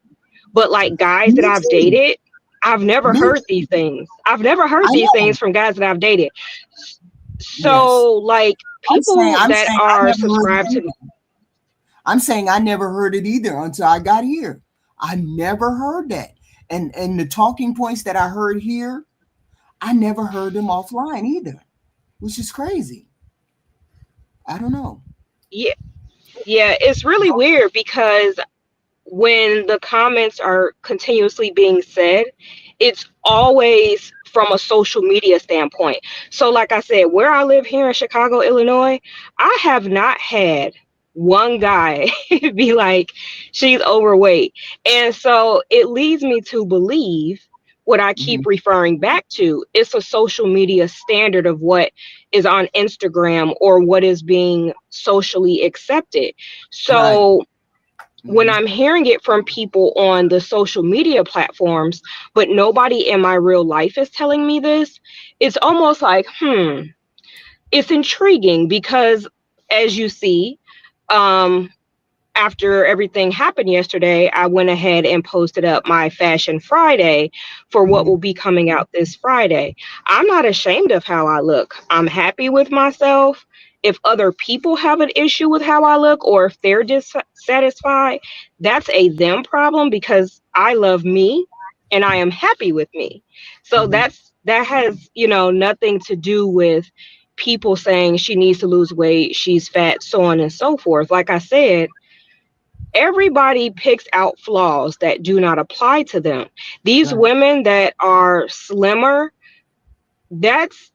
But like guys that Me I've too. dated, I've never Me heard too. these things. I've never heard I these know. things from guys that I've dated. Yes. So like people I'm that saying I are never heard subscribed it to, either. I'm saying I never heard it either until I got here. I never heard that. And the talking points that I heard here, I never heard them offline either, which is crazy. I don't know. yeah, yeah, it's really weird because when the comments are continuously being said, it's always from a social media standpoint. So, like I said, where I live here in Chicago, Illinois, I have not had one guy be like, she's overweight. And so it leads me to believe what I keep Mhm. referring back to. It's a social media standard of what is on Instagram or what is being socially accepted. Right. So, when Mhm. I'm hearing it from people on the social media platforms, but nobody in my real life is telling me this, it's almost like, it's intriguing because as you see, um, after everything happened yesterday, I went ahead and posted up my Fashion Friday for what Mhm. will be coming out this Friday. I'm not ashamed of how I look. I'm happy with myself. If other people have an issue with how I look or if they're dissatisfied, that's a them problem because I love me and I am happy with me. So Mhm. that has, nothing to do with people saying she needs to lose weight, she's fat, so on and so forth. Like I said, everybody picks out flaws that do not apply to them. These Right. women that are slimmer, that's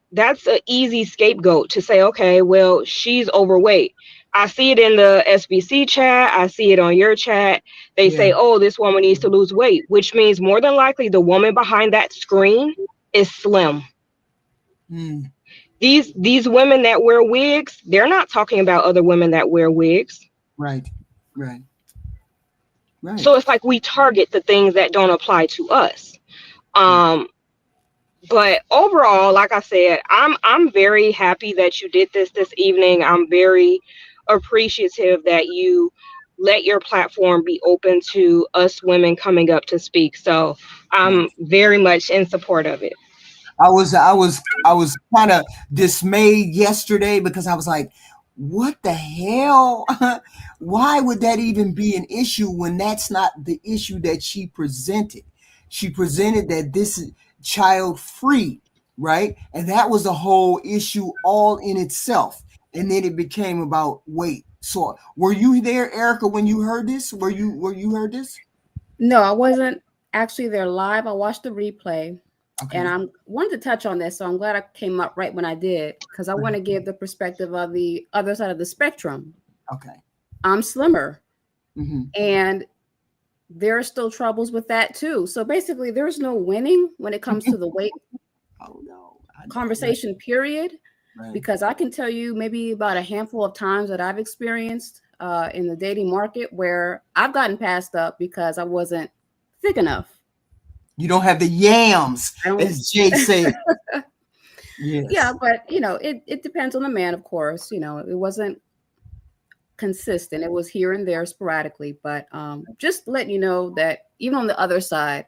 an easy scapegoat to say, okay, well, she's overweight. I see it in the SBC chat, I see it on your chat. They say, Yeah. oh, this woman needs to lose weight, which means more than likely the woman behind that screen is slim. Mm. These women that wear wigs, they're not talking about other women that wear wigs. Right. Right. Right. So it's like we target the things that don't apply to us. Right. Um, but overall, like I said, I'm very happy that you did this evening. I'm very appreciative that you let your platform be open to us women coming up to speak. So I'm Right. very much in support of it. I was kind of dismayed yesterday because I was like, what the hell? Why would that even be an issue when that's not the issue that she presented? She presented that this is child free, right? And that was a whole issue all in itself. And then it became about weight. So were you there, Erica, when you heard this? Were you heard this? No, I wasn't actually there live. I watched the replay, and Okay. I'm wanted to touch on this, so I'm glad I came up right when I did because I want to give the perspective of the other side of the spectrum. Okay. I'm slimmer, Hmm. and there are still troubles with that too. So basically, there's no winning when it comes to the weight Oh no, I know, right? conversation, period. Right. Because I can tell you maybe about a handful of times that I've experienced in the dating market where I've gotten passed up because I wasn't thick enough. You don't have the yams, I don't. as Jay said. Yeah, Yes. but it depends on the man, of course. It wasn't consistent. It was here and there sporadically, but just letting you know that even on the other side,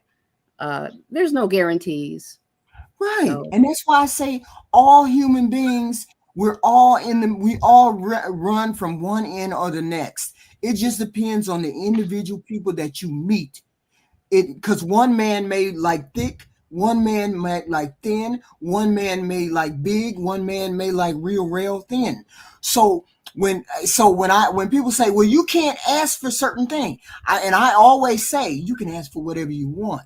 there's no guarantees. Right. So And that's why I say all human beings, we all run from one end or the next. It just depends on the individual people that you meet. Because one man may like thick, one man may like thin, one man may like big, one man may like real thin. So when people say, well, you can't ask for certain things, I always say you can ask for whatever you want,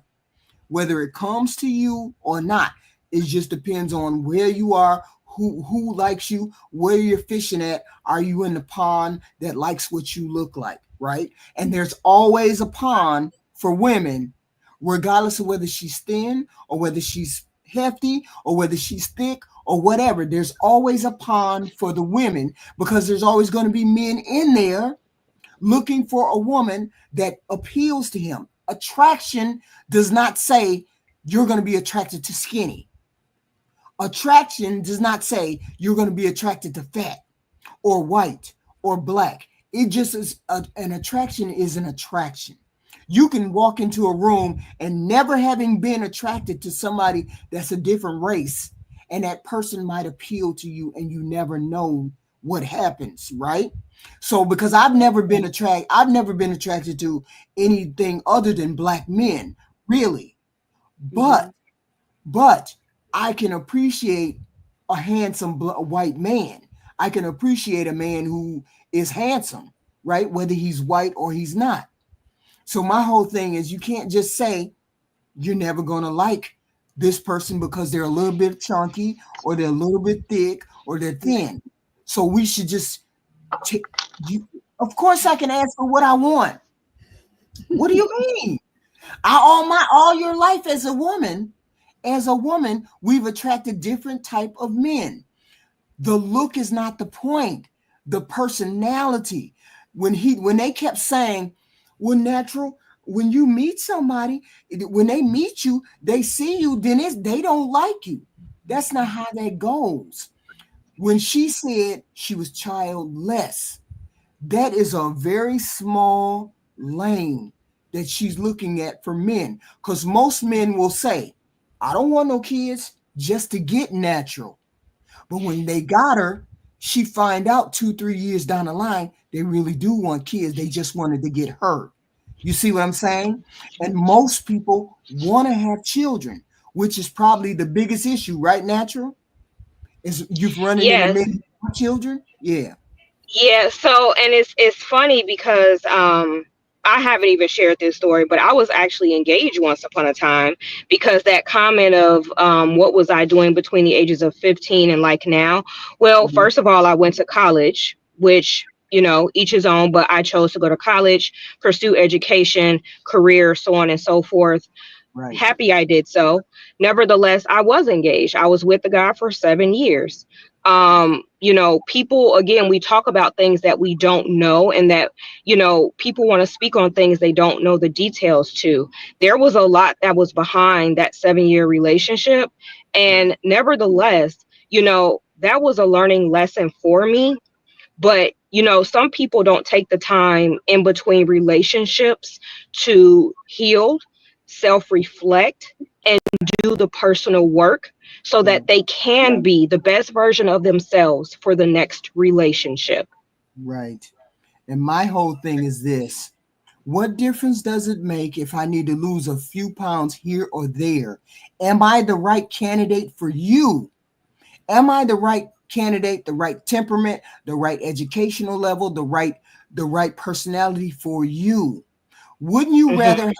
whether it comes to you or not. It just depends on where you are, who likes you, where you're fishing at. Are you in the pond that likes what you look like, right? And there's always a pond for women, regardless of whether she's thin or whether she's hefty or whether she's thick or whatever. There's always a pond for the women because there's always going to be men in there looking for a woman that appeals to him. Attraction does not say you're going to be attracted to skinny. Attraction does not say you're going to be attracted to fat or white or black. It just is an attraction is an attraction. You can walk into a room and never having been attracted to somebody that's a different race, and that person might appeal to you and you never know what happens, right? So because I've never been attracted to anything other than black men, really. But but I can appreciate a handsome white man. I can appreciate a man who is handsome, right? Whether he's white or he's not. So my whole thing is you can't just say you're never going to like this person because they're a little bit chunky or they're a little bit thick or they're thin. So we should just you. Of course I can ask for what I want. What do you mean? All your life as a woman, we've attracted different type of men. The look is not the point. The personality. When they kept saying, well, natural, when you meet somebody, when they meet you, they see you, then they don't like you. That's not how that goes. When she said she was childless, that is a very small lane that she's looking at for men. Because most men will say, I don't want no kids just to get natural. But when they got her, she find out 2-3 years down the line, they really do want kids. They just wanted to get her. You see what I'm saying? And most people want to have children, which is probably the biggest issue, right? Natural is you've running into Yes. many children. Yeah. Yeah, so and it's funny because I haven't even shared this story, but I was actually engaged once upon a time because that comment of what was I doing between the ages of 15 and like now? Well, Mhm. first of all, I went to college, which each his own, but I chose to go to college, pursue education, career, so on and so forth. Right. Happy I did so. Nevertheless, I was engaged. I was with the guy for 7 years. People, again, we talk about things that we don't know, and that, people want to speak on things they don't know the details to. There was a lot that was behind that 7-year relationship. And nevertheless, that was a learning lesson for me. But, some people don't take the time in between relationships to heal, self-reflect, and do the personal work so that they can be the best version of themselves for the next relationship. Right. And my whole thing is this. What difference does it make if I need to lose a few pounds here or there? Am I the right candidate for you? Am I the right candidate, the right temperament, the right educational level, the right personality for you? Wouldn't you Mhm. rather have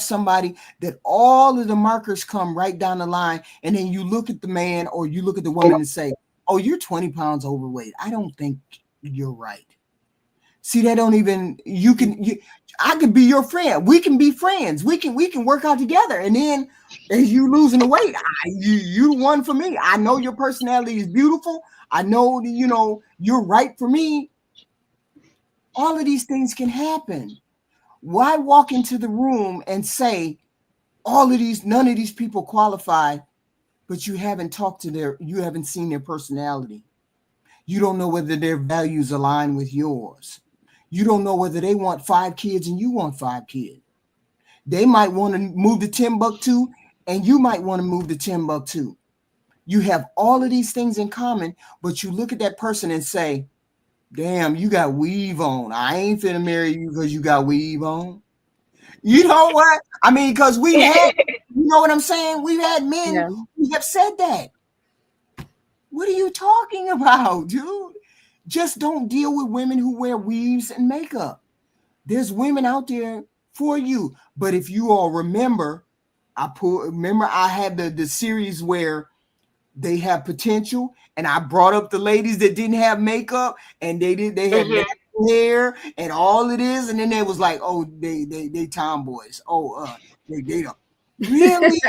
somebody that all of the markers come right down the line, and then you look at the man or you look at the woman and say, oh, you're 20 pounds overweight. I don't think you're right. See, they don't even I could be your friend. We can be friends. We can work out together. And then as you losing the weight, you one for me. I know your personality is beautiful. I know that, you're right for me. All of these things can happen. Why walk into the room and say none of these people qualify, but you haven't you haven't seen their personality. You don't know whether their values align with yours. You don't know whether they want 5 kids and you want 5 kids. They might want to move to Timbuktu and you might want to move to Timbuktu. You have all of these things in common, but you look at that person and say, damn, you got weave on. I ain't finna marry you because you got weave on. You know what? I mean, because we've had, you know what I'm saying? We've had men who have said that. What are you talking about, dude? Just don't deal with women who wear weaves and makeup. There's women out there for you. But if you all remember, I had the series where they have potential, and I brought up the ladies that didn't have makeup and they had natural hair and all it is, and then they was like, oh, they tomboys. Oh, they don't really.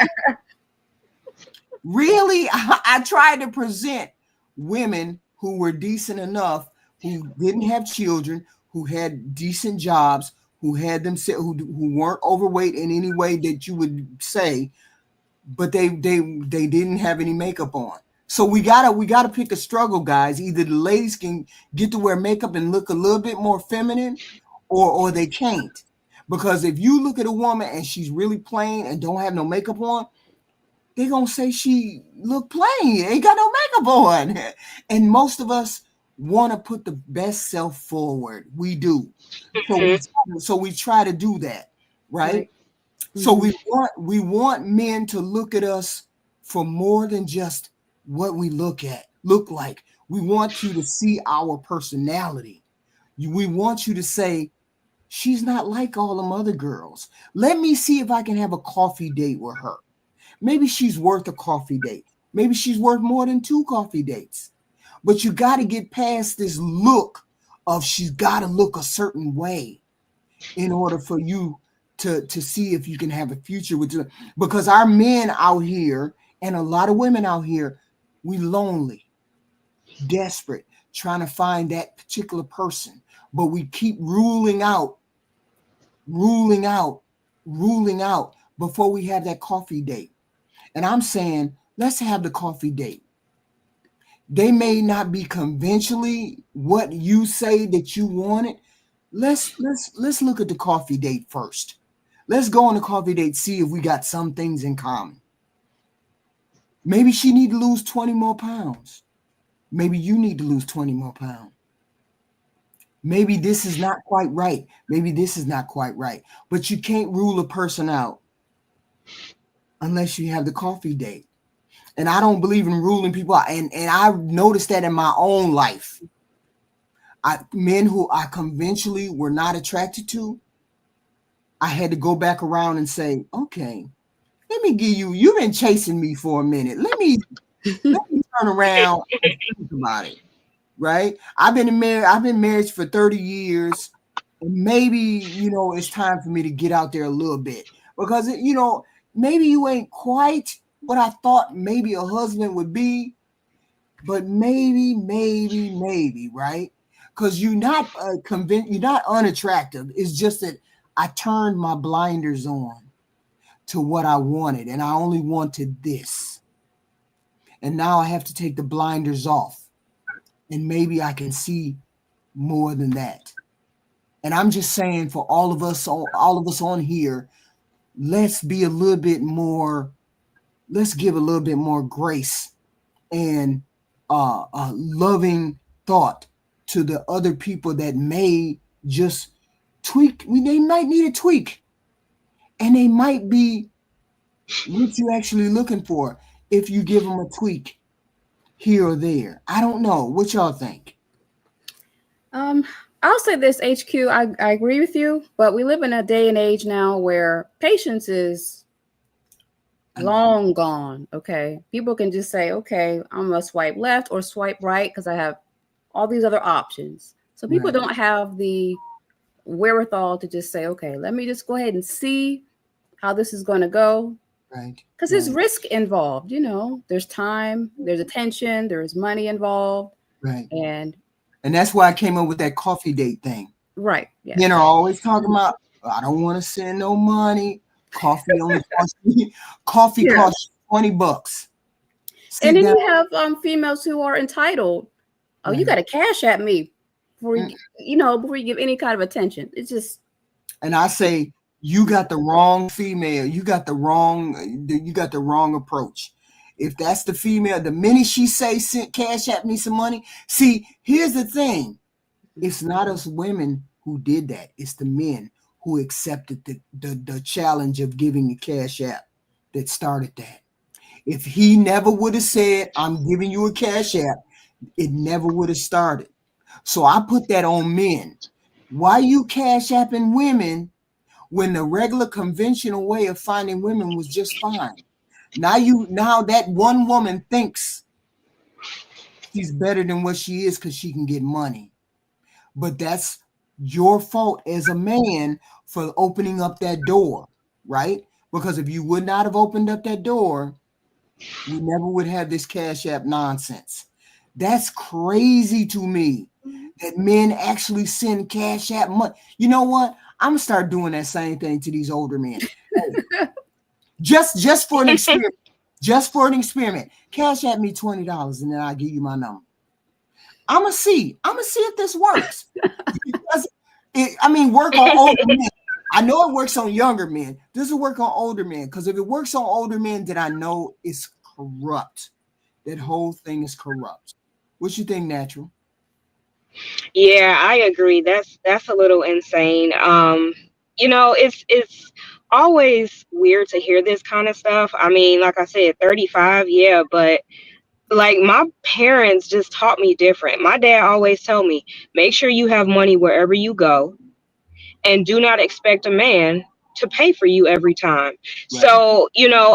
Really, I tried to present women who were decent enough, who didn't have children, who had decent jobs, who had them who weren't overweight in any way that you would say, but they didn't have any makeup on. So we gotta pick a struggle, guys. Either the ladies can get to wear makeup and look a little bit more feminine, or they can't. Because if you look at a woman and she's really plain and don't have no makeup on, they're gonna say she look plain, ain't got no makeup on. And most of us want to put the best self forward. We do. So we try to do that, right? So we want men to look at us for more than just what we look like. We want you to see our personality. We want you to say, she's not like all them other girls. Let me see if I can have a coffee date with her. Maybe she's worth a coffee date. Maybe she's worth more than 2 coffee dates. But you got to get past this look of she's got to look a certain way in order for you to see if you can have a future with her. Because our men out here and a lot of women out here, we lonely, desperate, trying to find that particular person. But we keep ruling out before we have that coffee date. And I'm saying, let's have the coffee date. They may not be conventionally what you say that you wanted. Let's look at the coffee date first. Let's go on the coffee date, see if we got some things in common. Maybe she need to lose 20 more pounds. Maybe you need to lose 20 more pounds. Maybe this is not quite right. Maybe this is not quite right. But you can't rule a person out unless you have the coffee date. And I don't believe in ruling people out. And I've noticed that in my own life. Men who I conventionally were not attracted to, I had to go back around and say, okay, let me give you've been chasing me for a minute. Let me turn around and think about it. Right? I've been married for 30 years. And maybe, it's time for me to get out there a little bit. Because, maybe you ain't quite what I thought maybe a husband would be, but maybe, right? Because you're not you're not unattractive. It's just that I turned my blinders on to what I wanted, and I only wanted this. And now I have to take the blinders off, and maybe I can see more than that. And I'm just saying, for all of us on here, let's be a little bit more. Let's give a little bit more grace and loving thought to the other people that may just tweak. They might need a tweak, and they might be what you're actually looking for if you give them a tweak here or there. I don't know. What y'all think? I'll say this, HQ. I agree with you, but we live in a day and age now where patience is long gone. Okay. People can just say, okay, I'm going to swipe left or swipe right because I have all these other options. So people don't have the wherewithal to just say, okay, let me just go ahead and see how this is going to go. Right. Because there's risk involved, there's time, there's attention, there's money involved. Right. And that's why I came up with that coffee date thing. Right. Yes. Men are always talking about, I don't want to send no money. Coffee only costs me. Coffee costs $20. And then you have females who are entitled. Oh, you got to cash at me before you give any kind of attention. It's just. And I say, you got the wrong female. You got the wrong approach. If that's the female, the minute she say cash at me some money. See, here's the thing. It's not us women who did that. It's the men who accepted the challenge of giving the cash app that started that. If he never would have said, I'm giving you a cash app, it never would have started. So I put that on men. Why you cash apping women when the regular conventional way of finding women was just fine? Now that one woman thinks she's better than what she is because she can get money. But that's your fault as a man for opening up that door, right? Because if you would not have opened up that door, we never would have this cash app nonsense. That's crazy to me that men actually send cash app money. You know what? I'm gonna start doing that same thing to these older men. Hey, just for an experiment. Just for an experiment. Cash at me $20 and then I'll give you my number. I'm gonna see if this works. Because work on older men. I know it works on younger men. Does it work on older men? Because if it works on older men, then I know it's corrupt. That whole thing is corrupt. What you think, Natural? Yeah, I agree. That's a little insane. It's always weird to hear this kind of stuff. I mean, like I said, 35, yeah, but like my parents just taught me different. My dad always told me, make sure you have money wherever you go and do not expect a man to pay for you every time. Right. So,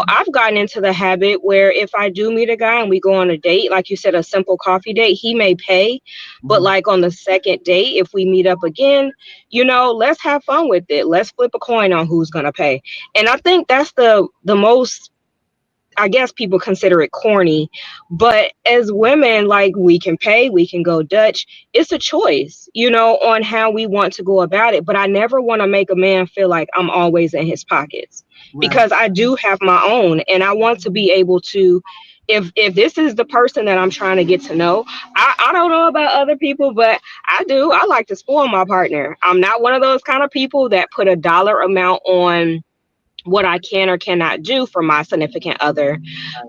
I've gotten into the habit where if I do meet a guy and we go on a date, like you said, a simple coffee date, he may pay, but like on the second date, if we meet up again, let's have fun with it. Let's flip a coin on who's going to pay. And I think that's the most, I guess people consider it corny, but as women, like we can pay, we can go Dutch. It's a choice, on how we want to go about it. But I never want to make a man feel like I'm always in his pockets, because I do have my own, and I want to be able to, if this is the person that I'm trying to get to know, I don't know about other people, but I like to spoil my partner. I'm not one of those kind of people that put a dollar amount on what I can or cannot do for my significant other.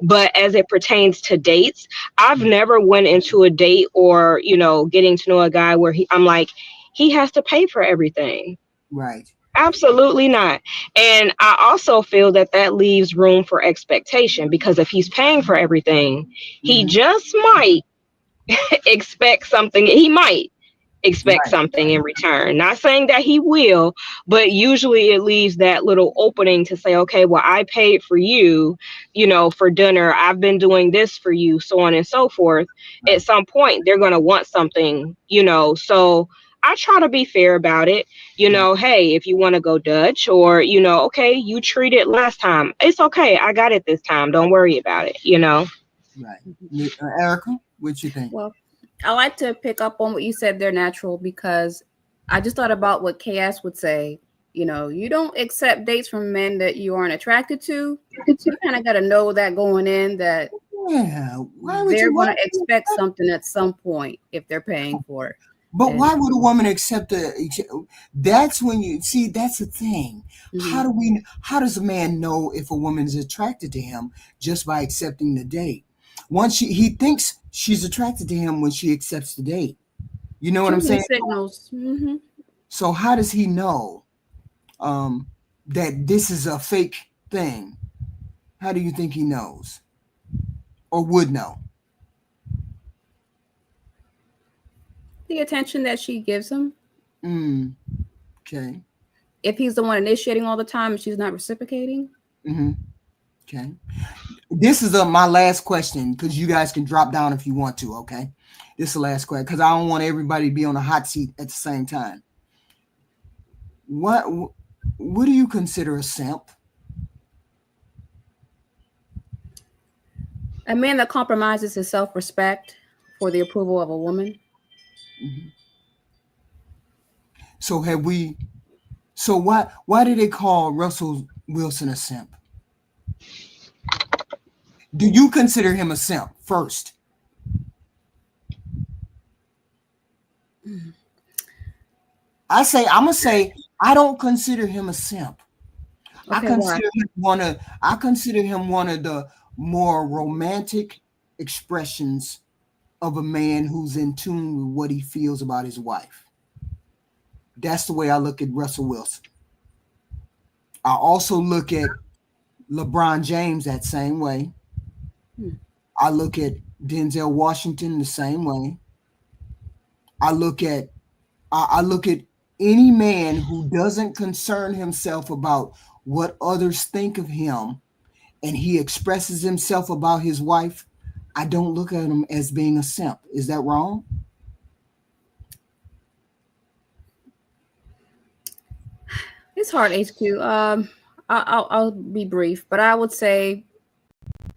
But as it pertains to dates, I've never went into a date or, getting to know a guy where I'm like, he has to pay for everything. Right. Absolutely not. And I also feel that leaves room for expectation, because if he's paying for everything, he just might expect something. He might expect something in return. Not saying that he will, but usually it leaves that little opening to say, okay, well, I paid for you, for dinner. I've been doing this for you, so on and so forth. At some point, they're going to want something, so I try to be fair about it. Hey, if you want to go Dutch or, okay, you treated last time. It's okay. I got it this time. Don't worry about it, Right. Erica, what you think? Well, I like to pick up on what you said there, Natural, because I just thought about what KS would say. You don't accept dates from men that you aren't attracted to. You kind of got to know that going in, that they're going to expect something at some point if they're paying for it. But why would a woman accept that's when you see, that's the thing. Mm-hmm. How does a man know if a woman is attracted to him just by accepting the date? Once he thinks she's attracted to him when she accepts the date. You know what I'm saying? Signals. Mm-hmm. So how does he know that this is a fake thing? How do you think he knows or would know? The attention that she gives him. Okay. If he's the one initiating all the time and she's not reciprocating. Mm-hmm. Okay. This is my last question, because you guys can drop down if you want to, okay? This is the last question, because I don't want everybody to be on a hot seat at the same time. What do you consider a simp? A man that compromises his self-respect for the approval of a woman. Mhm. So have we? So why did they call Russell Wilson a simp? Do you consider him a simp first? I'm gonna say I don't consider him a simp. Okay, why? I consider him one of the more romantic expressions of a man who's in tune with what he feels about his wife. That's the way I look at Russell Wilson. I also look at LeBron James that same way. Hmm. I look at Denzel Washington the same way. I look at I look at any man who doesn't concern himself about what others think of him and he expresses himself about his wife. I don't look at him as being a simp. Is that wrong? It's hard, HQ. I'll be brief, but I would say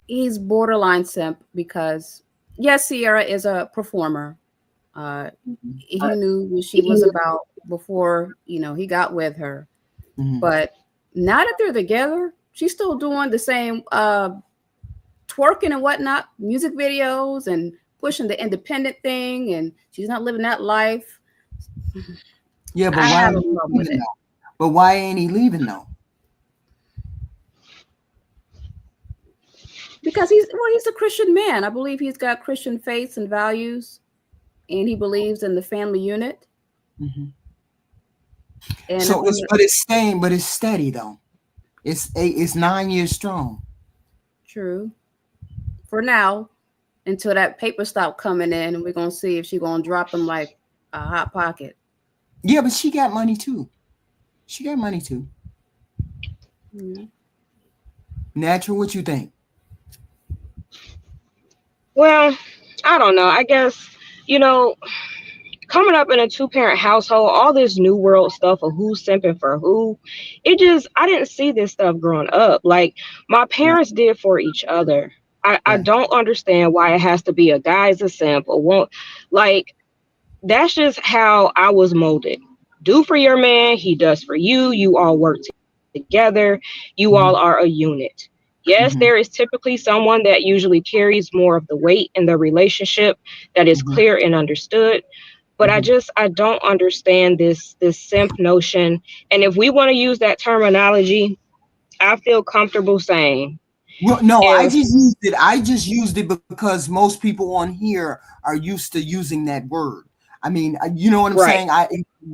he's borderline simp because yes, Sierra is a performer. Mhm. He knew what she was about before he got with her. Mhm. But now that they're together, she's still doing the same twerking and whatnot, music videos, and pushing the independent thing, and she's not living that life. Yeah, but I why have ain't a he problem with leaving it though? But why ain't he leaving though? because he's a Christian man. I believe he's got Christian faiths and values, and he believes in the family unit. Mhm. And So it's but it's staying, but it's steady though. It's 9 years strong. true for now until that paper stop coming in, and we're gonna see if she's gonna drop him like a hot pocket. Yeah, but she got money too. She got money too. Mhm. Natural, what you think? Well, I don't know. I guess, you know, coming up in a two-parent household, all this new world stuff of who's simping for who, I didn't see this stuff growing up. Like my Right, parents did for each other. I right. don't understand why it has to be a guy's a simp or won't. Like that's just how I was molded. Do for your man, he does for you. You all work together. You all Mm-hmm, are a unit. Yes, there mm-hmm, is typically someone that usually carries more of the weight in the relationship that is mm-hmm, clear and understood. But mm-hmm. I don't understand this simp notion. And if we want to use that terminology, I feel comfortable saying Well, no, I if just used it. I just used it because most people on here are used to using that word. I mean, you know what I'm right. saying? I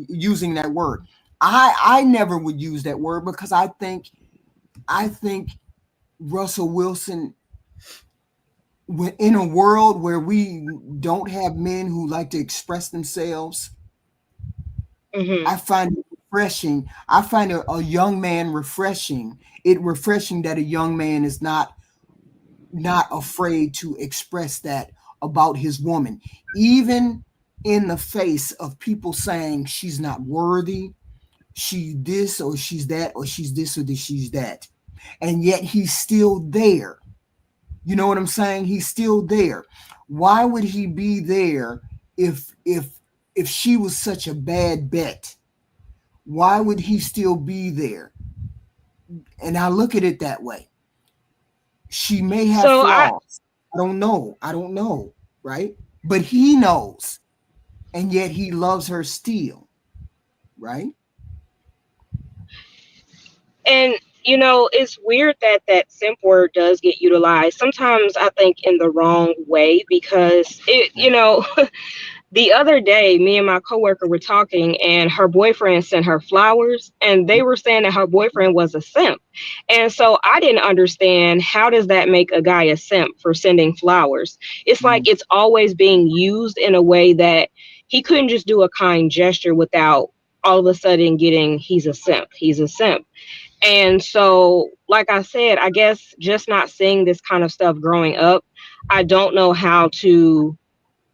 using that word. I never would use that word because I think Russell Wilson in a world where we don't have men who like to express themselves, Hmm. I find it refreshing. I find a young man refreshing. It refreshing that a young man is not afraid to express that about his woman, even in the face of people saying she's not worthy, she this or she's that, or she's this or she's that. And yet he's still there. You know what I'm saying? He's still there. Why would he be there if she was such a bad bet? Why would he still be there? And I look at it that way. She may have So I flaws. I don't know. I don't know, right? But he knows, and yet he loves her still, right? and it's weird that that simp word does get utilized. Sometimes I think in the wrong way because the other day, me and my coworker were talking, and her boyfriend sent her flowers, and they were saying that her boyfriend was a simp. And so I didn't understand, how does that make a guy a simp for sending flowers? It's like Mhm. it's always being used in a way that he couldn't just do a kind gesture without all of a sudden getting he's a simp. He's a simp. And so, like I said, I guess just not seeing this kind of stuff growing up, I don't know how to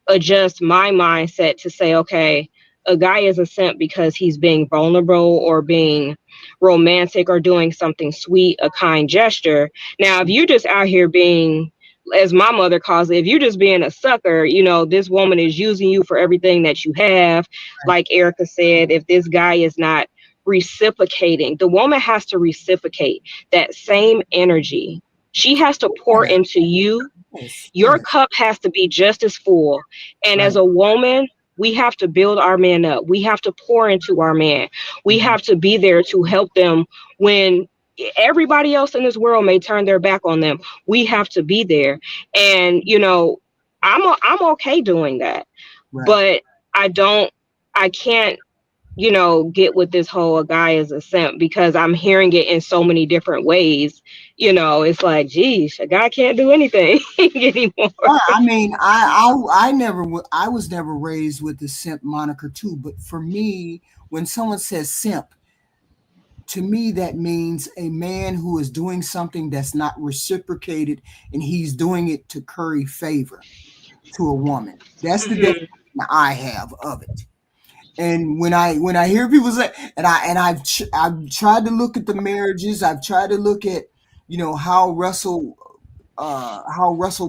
adjust my mindset to say, okay, a guy is a simp because he's being vulnerable or being romantic or doing something sweet, a kind gesture. Now, if you're just out here being as my mother calls it, if you're just being a sucker, this woman is using you for everything that you have. Like Erica said, if this guy is not reciprocating, the woman has to reciprocate that same energy. She has to pour Yeah. into you. Yes. Your Yes. cup has to be just as full. And as Right. a woman, we have to build our man up. We have to pour into our man. We Mhm. have to be there to help them when everybody else in this world may turn their back on them. We have to be there. And I'm okay doing that. Right. But I can't get with this whole a guy is a simp, because I'm hearing it in so many different ways. It's like, geez, a guy can't do anything anymore. I mean, I never I was never raised with the simp moniker too. But for me, when someone says simp, to me that means a man who is doing something that's not reciprocated, and he's doing it to curry favor to a woman. That's the definition Mhm. I have of it. And when I hear people say, I've tried to look at the marriages, I've tried to look at how Russell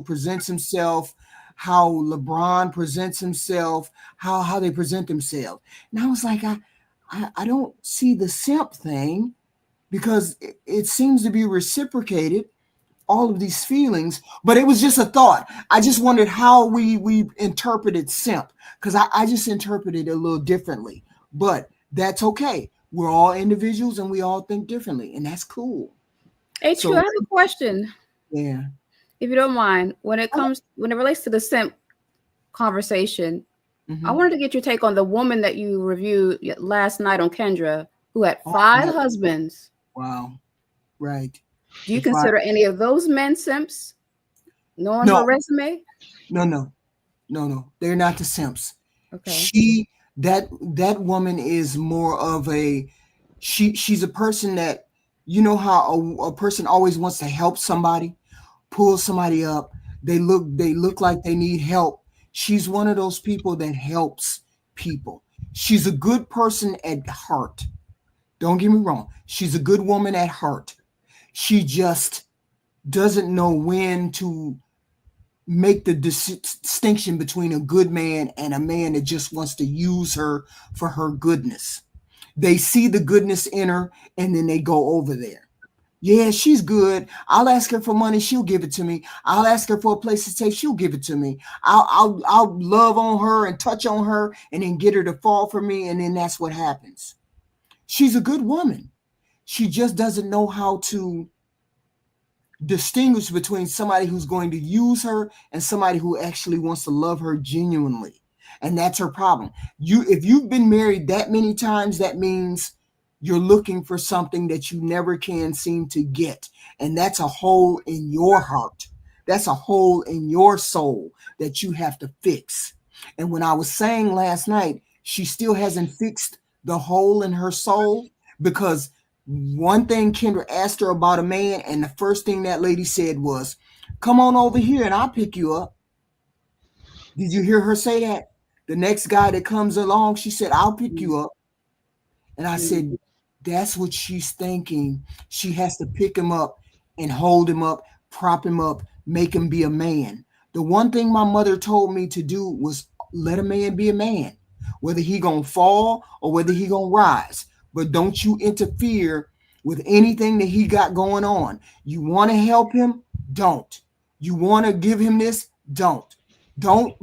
presents himself, how LeBron presents himself, how they present themselves. And I was like, I don't see the simp thing, because it seems to be reciprocated, all of these feelings, but it was just a thought. I just wondered how we interpreted simp, because I just interpreted it a little differently. But that's okay. We're all individuals and we all think differently, and that's cool. Hey, True, I So have a question, yeah. if you don't mind. When it relates to the simp conversation, I Mm-hmm. wanted to get your take on the woman that you reviewed last night on Kendra, who had Oh, 5 husbands. wow. Right. Do you If I consider any of those men simps, knowing No, her resume? no. No. They're not the simps. Okay. She that woman is more of a she's a person that, how a person always wants to help somebody, pull somebody up. They look like they need help. She's one of those people that helps people. She's a good person at heart. Don't get me wrong. She's a good woman at heart. She just doesn't know when to make the distinction between a good man and a man that just wants to use her for her goodness. They see the goodness in her and then they go over there. Yeah, she's good. I'll ask her for money, she'll give it to me. I'll ask her for a place to stay, she'll give it to me. I'll love on her and touch on her and then get her to fall for me, and then that's what happens. She's a good woman. She just doesn't know how to distinguish between somebody who's going to use her and somebody who actually wants to love her genuinely. And that's her problem. If you've been married that many times, that means you're looking for something that you never can seem to get. And that's a hole in your heart. That's a hole in your soul that you have to fix. And when I was saying last night, she still hasn't fixed the hole in her soul, because one thing Kendra asked her about a man, and the first thing that lady said was, "Come on over here and I'll pick you up." Did you hear her say that? The next guy that comes along, she said, "I'll pick you up." And I said, that's what she's thinking. She has to pick him up and hold him up, prop him up, make him be a man. The one thing my mother told me to do was let a man be a man, whether he gonna fall or whether he gonna rise. But don't you interfere with anything that he got going on. You want to help him? Don't. You want to give him this? Don't. Don't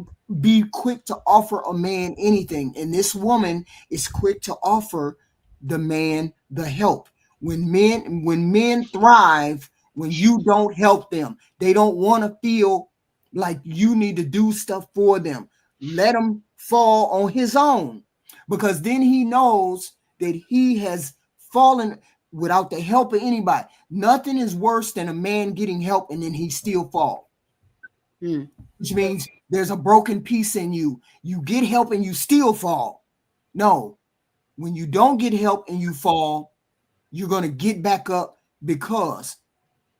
be quick to offer a man anything. And this woman is quick to offer the man the help. When men thrive, when you don't help them, they don't want to feel like you need to do stuff for them. Let him fall on his own, because then he knows that he has fallen without the help of anybody. Nothing is worse than a man getting help and then he still fall, Hmm. which means there's a broken piece in you. You get help and you still fall. No, when you don't get help and you fall, you're going to get back up, because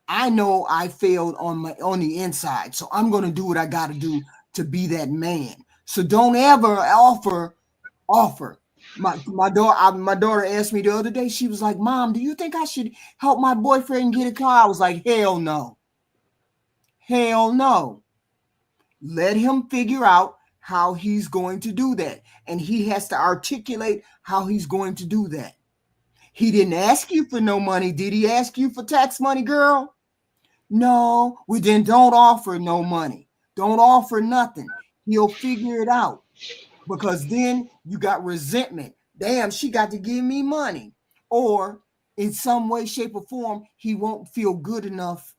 I know I failed on the inside. So I'm going to do what I got to do to be that man. So don't ever offer. My daughter asked me the other day. She was like, "Mom, do you think I should help my boyfriend get a car?" I was like, "Hell no. Hell no. Let him figure out how he's going to do that. And he has to articulate how he's going to do that. He didn't ask you for no money. Did he ask you for tax money, girl? No. Well, then don't offer no money. Don't offer nothing. He'll figure it out, because then you got resentment. Damn, she got to give me money. Or in some way, shape, or form, he won't feel good enough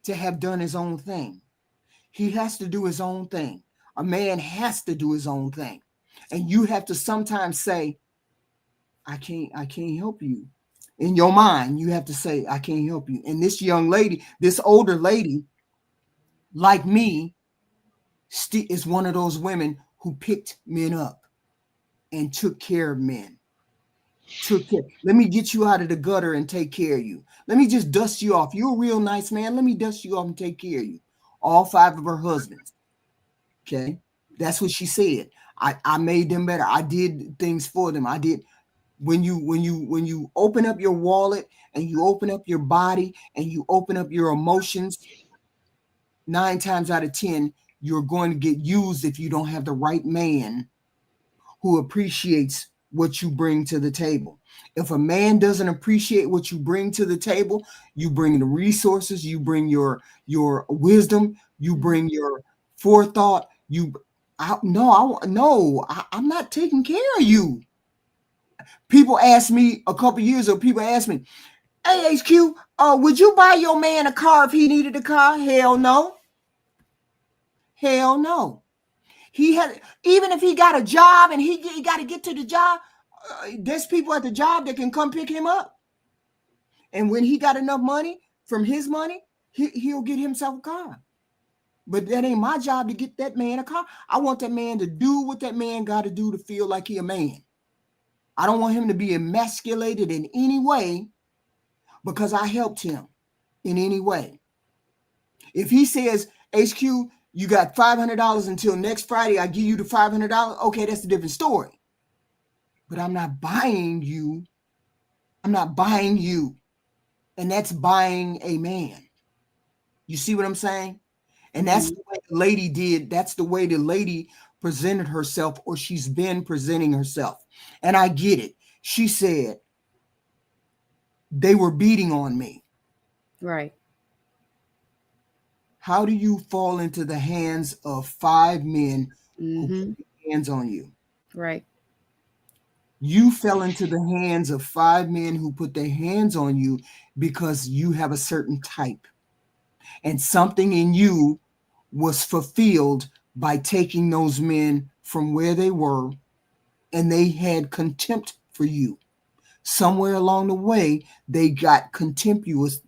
to have done his own thing. He has to do his own thing. A man has to do his own thing. And you have to sometimes say, I can't help you. In your mind, you have to say, I can't help you. And this young lady, this older lady, like me, is one of those women who picked men up and took care of men. Took care. Let me get you out of the gutter and take care of you. Let me just dust you off. You're a real nice man. Let me dust you off and take care of you. All 5 of her husbands. Okay. That's what she said. I made them better. I did things for them. I did. When you open up your wallet and you open up your body and you open up your emotions, 9 times out of 10, you're going to get used if you don't have the right man who appreciates what you bring to the table. If a man doesn't appreciate what you bring to the table, you bring the resources, you bring your wisdom, you bring your forethought. I'm not taking care of you. People asked me a couple years ago, people asked me, hey, HQ, would you buy your man a car if he needed a car? Hell no. Hell no. He had, even if he got a job and he got to get to the job, there's people at the job that can come pick him up. And when he got enough money from his money, he'll get himself a car. But that ain't my job to get that man a car. I want that man to do what that man got to do to feel like he a man. I don't want him to be emasculated in any way because I helped him in any way. If he says, HQ, you got $500 until next Friday, I give you the $500, okay, that's a different story. But I'm not buying you. I'm not buying you. And that's buying a man. You see what I'm saying? And that's the way the lady did. That's the way the lady presented herself, or she's been presenting herself. And I get it. She said, they were beating on me. Right. How do you fall into the hands of 5 men who put their hands on you? Right. You fell into the hands of 5 men who put their hands on you because you have a certain type. And something in you was fulfilled by taking those men from where they were, and they had contempt for you. Somewhere along the way, they got contemptuous.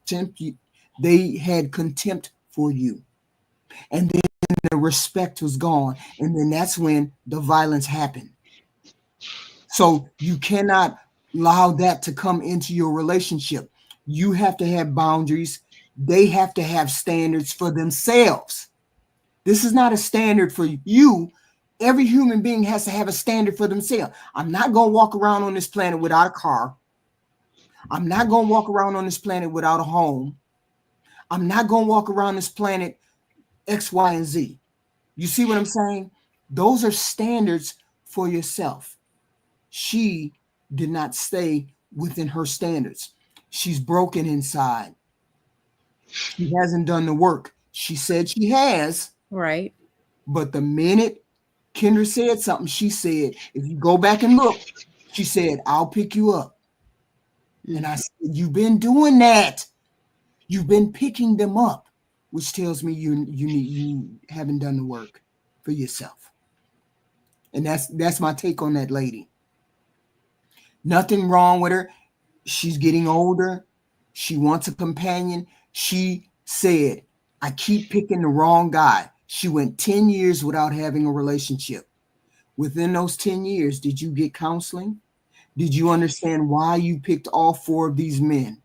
They had contempt for you. And then the respect was gone. And then that's when the violence happened. So you cannot allow that to come into your relationship. You have to have boundaries. They have to have standards for themselves. This is not a standard for you. Every human being has to have a standard for themselves. I'm not going to walk around on this planet without a car. I'm not going to walk around on this planet without a home. I'm not going to walk around this planet X, Y, and Z. You see what I'm saying? Those are standards for yourself. She did not stay within her standards. She's broken inside. She hasn't done the work. She said she has. Right. But the minute Kendra said something, she said, if you go back and look, she said, I'll pick you up. And I said, you've been doing that. You've been picking them up, which tells me you haven't done the work for yourself. And that's my take on that lady. Nothing wrong with her. She's getting older. She wants a companion. She said, I keep picking the wrong guy. She went 10 years without having a relationship. Within those 10 years, did you get counseling? Did you understand why you picked all 4 of these men?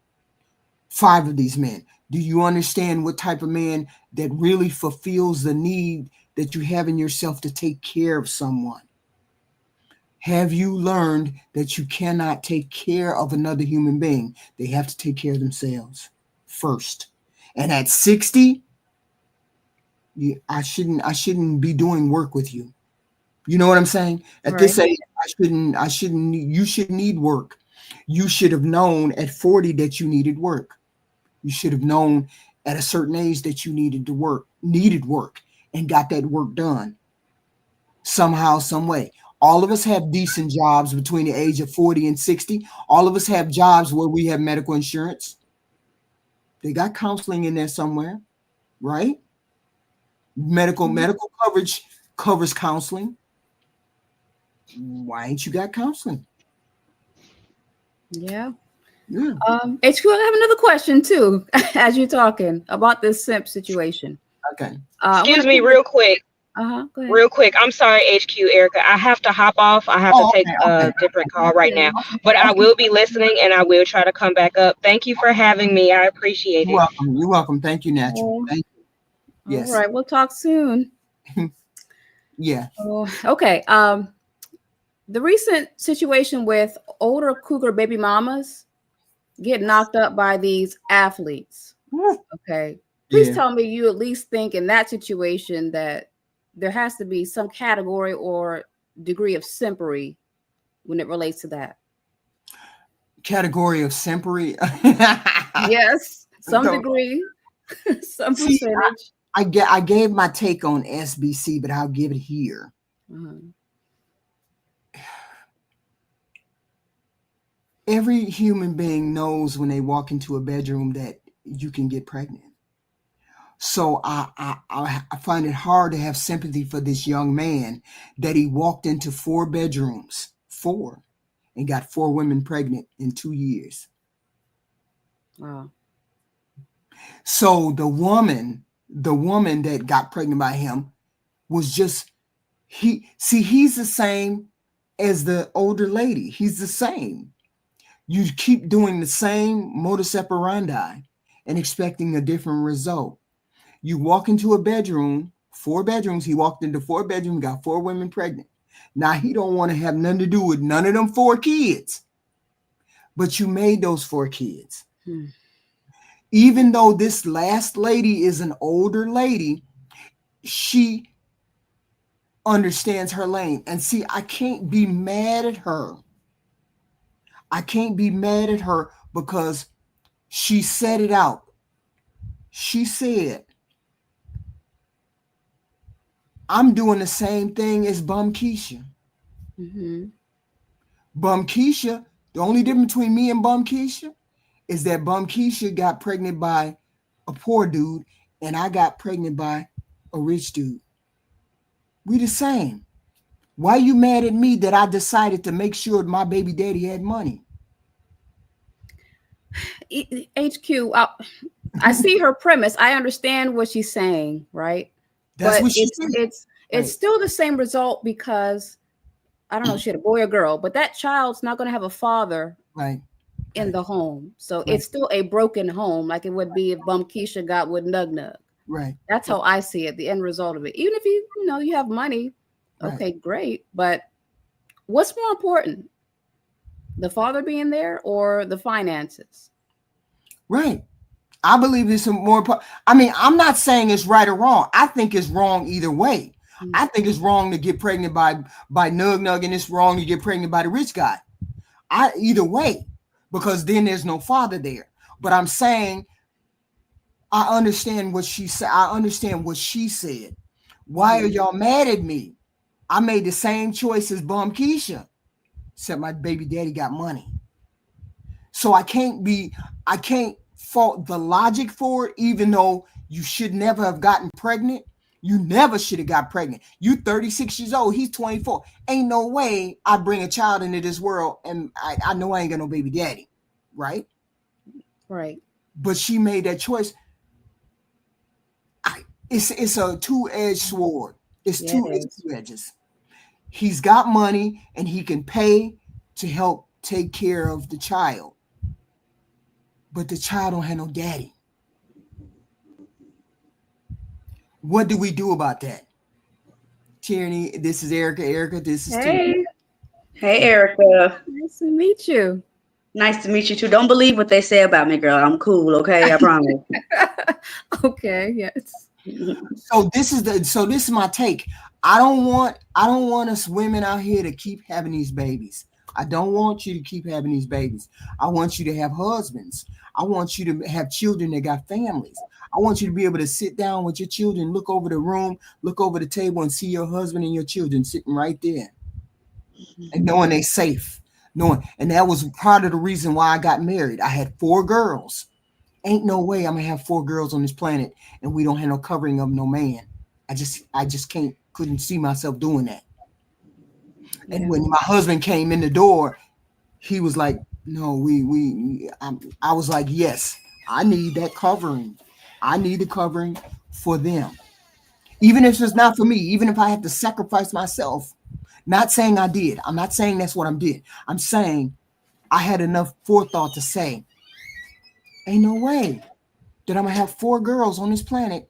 5 of these men? Do you understand what type of man that really fulfills the need that you have in yourself to take care of someone? Have you learned that you cannot take care of another human being? They have to take care of themselves first. And at 60, I shouldn't be doing work with you. You know what I'm saying? At Right. this age, I shouldn't, you should need work. You should have known at 40 that you needed work. You should have known at a certain age that you needed work and got that work done somehow, some way. All of us have decent jobs between the age of 40 and 60. All of us have jobs where we have medical insurance. They got counseling in there somewhere, right? Medical coverage covers counseling. Why ain't you got counseling? Yeah. Yeah. HQ, I have another question too, as you're talking about this simp situation. Okay. Excuse me, real quick. Go ahead. Real quick. I'm sorry, HQ Erica. I have to hop off. I have to take a different call right now. But I will be listening and I will try to come back up. Thank you for having me. I appreciate it. You're welcome. Thank you, Natural. Thank you. Yes. All right. We'll talk soon. Yeah. Okay. The recent situation with older cougar baby mamas get knocked up by these athletes. Okay. Please tell me you at least think in that situation that there has to be some category or degree of simpery when it relates to that. Category of simpery? Yes, some degree, some percentage. I gave my take on SBC, but I'll give it here. Every human being knows when they walk into a bedroom that you can get pregnant. So I find it hard to have sympathy for this young man that he walked into 4 bedrooms, and got 4 women pregnant in 2 years. Wow. So the woman that got pregnant by him was just, he's the same as the older lady. He's the same. You keep doing the same modus operandi and expecting a different result. You walk into a bedroom, 4 bedrooms. He walked into 4 bedrooms, got 4 women pregnant. Now he don't want to have nothing to do with none of them 4 kids. But you made those 4 kids. Even though this last lady is an older lady, she understands her lane. And see, I can't be mad at her. I can't be mad at her because she said it out. She said, I'm doing the same thing as Bum Keisha. Bum Keisha, the only difference between me and Bum Keisha is that Bum Keisha got pregnant by a poor dude and I got pregnant by a rich dude. We the same. Why you mad at me that I decided to make sure my baby daddy had money? HQ, I see her premise. I understand what she's saying, right? That's what she's saying. It's still the same result because I don't know if she had a boy or girl, but that child's not going to have a father in the home. So it's still a broken home, like it would be if Bum Keisha got with Nug Nug. Right. That's how I see it, the end result of it. Even if you have money, okay, great. But what's more important? The father being there or the finances? Right. I believe it's more. I mean, I'm not saying it's right or wrong. I think it's wrong either way. I think it's wrong to get pregnant by Nug Nug, and it's wrong to get pregnant by the rich guy. Either way, because then there's no father there. But I'm saying I understand what she said. I understand what she said. Why are y'all mad at me? I made the same choice as Bum Keisha, except my baby daddy got money. So I can't fault the logic for it, even though you should never have gotten pregnant. You never should have got pregnant. You 36 years old. He's 24. Ain't no way I bring a child into this world and I know I ain't got no baby daddy. Right? Right. But she made that choice. It's a two-edged sword. It's two edges. He's got money and he can pay to help take care of the child. But the child don't have no daddy. What do we do about that? Tierney, this is Erica. Erica, this is Tierney. Hey, Erica. Nice to meet you. Nice to meet you too. Don't believe what they say about me, girl. I'm cool, okay? I promise. Okay, yes. So this is my take. I don't want us women out here to keep having these babies. I don't want you to keep having these babies. I want you to have husbands. I want you to have children that got families. I want you to be able to sit down with your children, look over the room, look over the table, and see your husband and your children sitting right there, and knowing they safe. Knowing, and that was part of the reason why I got married. I had 4 girls. Ain't no way I'm gonna have 4 girls on this planet and we don't have no covering of no man. I just couldn't see myself doing that. And when my husband came in the door, he was like, "No, I was like, yes, I need that covering. I need the covering for them, even if it's not for me. Even if I have to sacrifice myself. Not saying I did. I'm not saying that's what I did. I'm saying I had enough forethought to say, ain't no way that I'm gonna have 4 girls on this planet.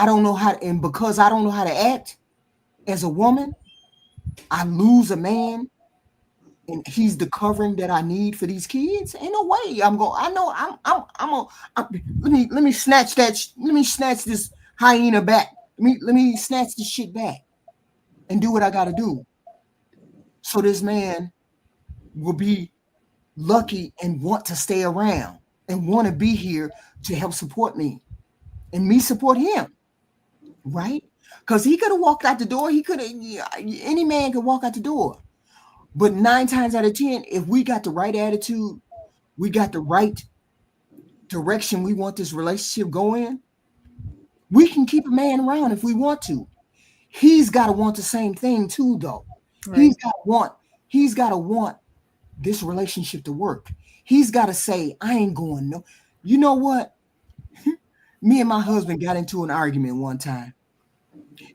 I don't know how, and because I don't know how to act as a woman, I lose a man, and he's the covering that I need for these kids. Ain't no way I'm going. I know let me snatch that. Let me snatch this hyena back. Let me snatch this shit back, and do what I got to do, so this man will be lucky and want to stay around and want to be here to help support me, and me support him. Right? Because he could have walked out the door. He could have, any man could walk out the door. But 9 times out of 10, if we got the right attitude, we got the right direction we want this relationship going, we can keep a man around if we want to. He's got to want the same thing too, though. Right. He's got to want this relationship to work. He's got to say, I ain't going no. You know what? Me and my husband got into an argument one time,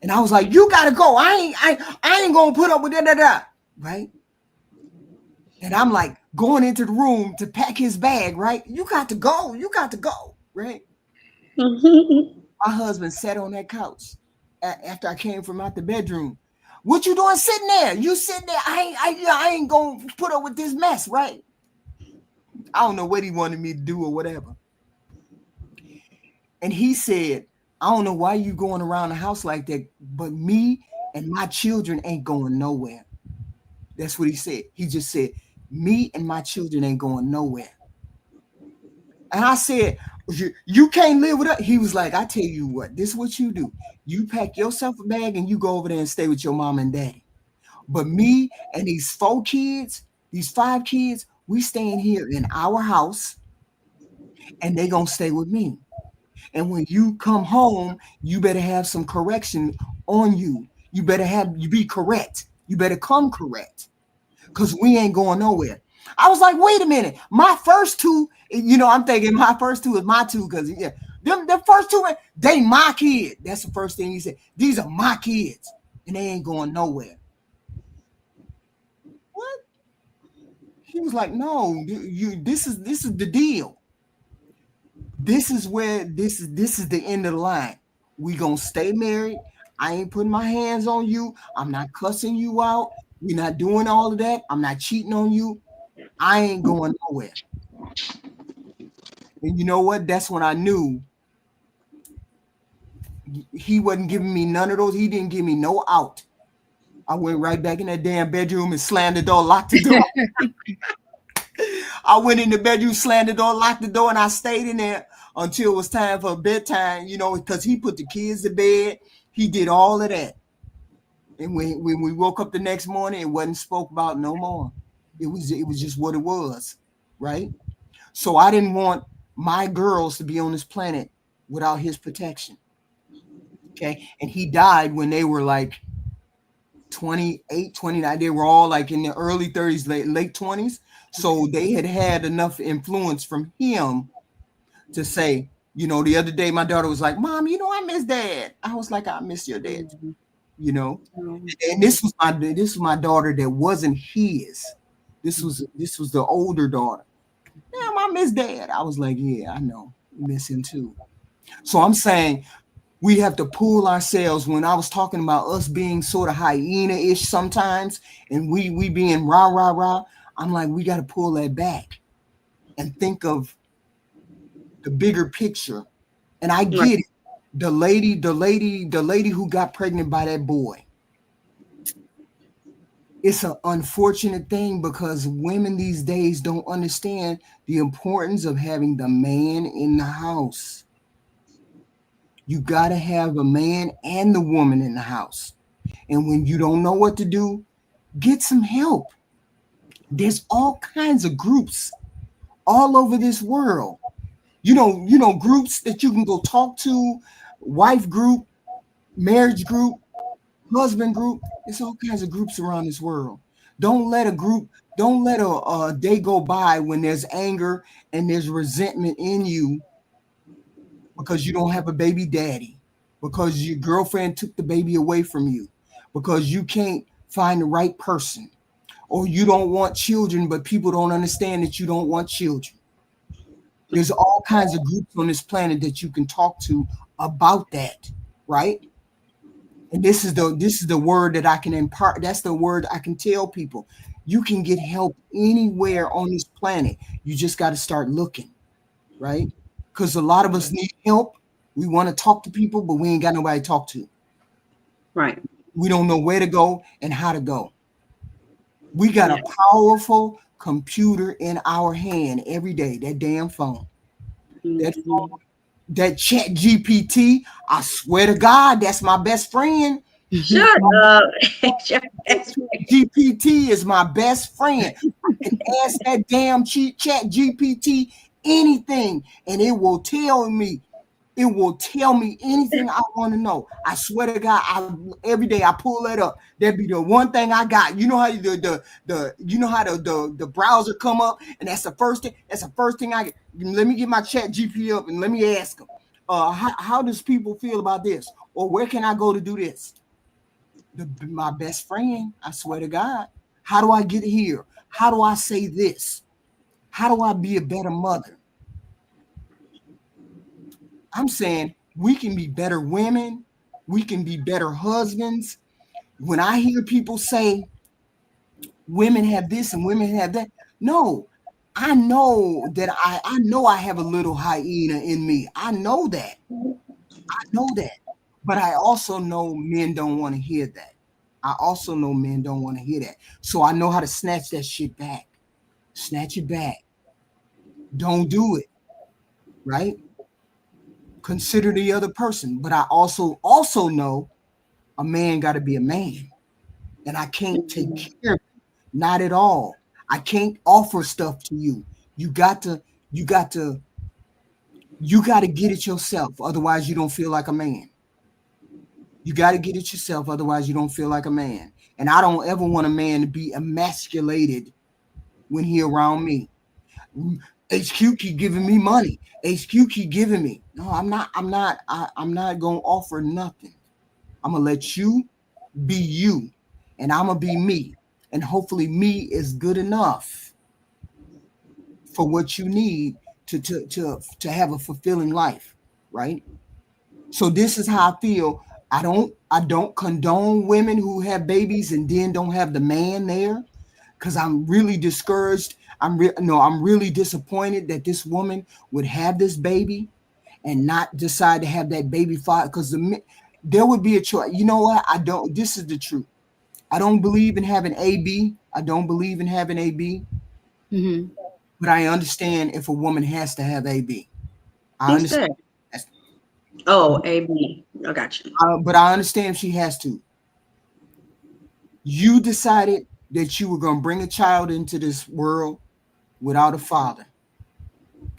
and I was like, "You gotta go. I ain't gonna put up with that, right?" And I'm like going into the room to pack his bag, right? You got to go. You got to go, right? My husband sat on that couch after I came from out the bedroom. What you doing sitting there? You sitting there? I ain't gonna put up with this mess, right? I don't know what he wanted me to do or whatever. And he said, I don't know why you going around the house like that, but me and my children ain't going nowhere. That's what he said. He just said, me and my children ain't going nowhere. And I said, you can't live with us. He was like, I tell you what, this is what you do. You pack yourself a bag and you go over there and stay with your mom and daddy. But me and these 4 kids, these 5 kids, we staying here in our house, and they gonna stay with me. And when you come home, you better have some correction on you. You be correct. You better come correct, because we ain't going nowhere. I was like, wait a minute. My first 2, I'm thinking my first 2 is my 2, because the first 2, they my kid. That's the first thing he said. These are my kids, and they ain't going nowhere. What? He was like, no, this is the deal. This is the end of the line. We gonna stay married. I ain't putting my hands on you. I'm not cussing you out. We're not doing all of that. I'm not cheating on you. I ain't going nowhere. And you know what? That's when I knew he wasn't giving me none of those. He didn't give me no out. I went right back in that damn bedroom and slammed the door, locked the door. I went in the bedroom, slammed the door, locked the door, and I stayed in there until it was time for bedtime, because he put the kids to bed. He did all of that. And when we woke up the next morning, it wasn't spoke about no more. It was just what it was, right? So I didn't want my girls to be on this planet without his protection. Okay. And he died when they were like 28, 29. They were all like in the early 30s, late 20s. So they had enough influence from him to say, the other day my daughter was like, Mom, I miss Dad. I was like, I miss your dad, And this was my daughter that wasn't his. This was the older daughter. Damn, I miss Dad. I was like, yeah, I know. I miss him too. So I'm saying we have to pull ourselves. When I was talking about us being sort of hyena-ish sometimes, and we being rah, rah, rah, I'm like, we got to pull that back and think of the bigger picture. And I get it. the lady who got pregnant by that boy. It's an unfortunate thing because women these days don't understand the importance of having the man in the house. You got to have a man and the woman in the house. And when you don't know what to do, get some help. There's all kinds of groups all over this world. Groups that you can go talk to, wife group, marriage group, husband group. It's all kinds of groups around this world. Don't let a day go by when there's anger and there's resentment in you because you don't have a baby daddy, because your girlfriend took the baby away from you, because you can't find the right person, or you don't want children, but people don't understand that you don't want children. There's all kinds of groups on this planet that you can talk to about that, right? And this is the word that I can impart. That's the word I can tell people. You can get help anywhere on this planet. You just got to start looking, right? Because a lot of us need help. We want to talk to people, but we ain't got nobody to talk to. Right. We don't know where to go and how to go. We got Yeah. a powerful computer in our hand every day. That damn phone. That Mhm. that chat GPT, I swear to God, that's my best friend. Shut up. Shut GPT is my best friend. I can ask that damn chat GPT anything, and it will tell me anything I want to know. I swear to God, every day I pull that up. That'd be the one thing I got. You know how the browser come up, and that's the first thing. That's the first thing I get. Let me get my chat GPT up and let me ask them. How does people feel about this, or where can I go to do this? My best friend, I swear to God. How do I get here? How do I say this? How do I be a better mother? I'm saying we can be better women. We can be better husbands. When I hear people say women have this and women have that, no, I know that I know I have a little hyena in me. I know that. I know that. But I also know men don't want to hear that. I also know men don't want to hear that. So I know how to snatch that shit back. Snatch it back. Don't do it. Right? Consider the other person. But I also know a man got to be a man. And I can't take care of you. Not at all. I can't offer stuff to you. You got to, you got to, you got to get it yourself. Otherwise, you don't feel like a man. You got to get it yourself. Otherwise, you don't feel like a man. And I don't ever want a man to be emasculated when he around me. HQ keep giving me money. HQ keep giving me. No, I'm not. I'm not gonna offer nothing. I'm gonna let you be you, and I'm gonna be me. And hopefully, me is good enough for what you need to have a fulfilling life, right? So this is how I feel. I don't condone women who have babies and then don't have the man there, because I'm really discouraged. I'm really disappointed that this woman would have this baby and not decide to have that baby father, because there would be a choice. You know what? I don't. This is the truth. I don't believe in having AB. I don't believe in having AB, Mhm. but I understand if a woman has to have AB. I Who's understand. that? Oh, AB. I got you. But I understand if she has to. You decided that you were going to bring a child into this world without a father.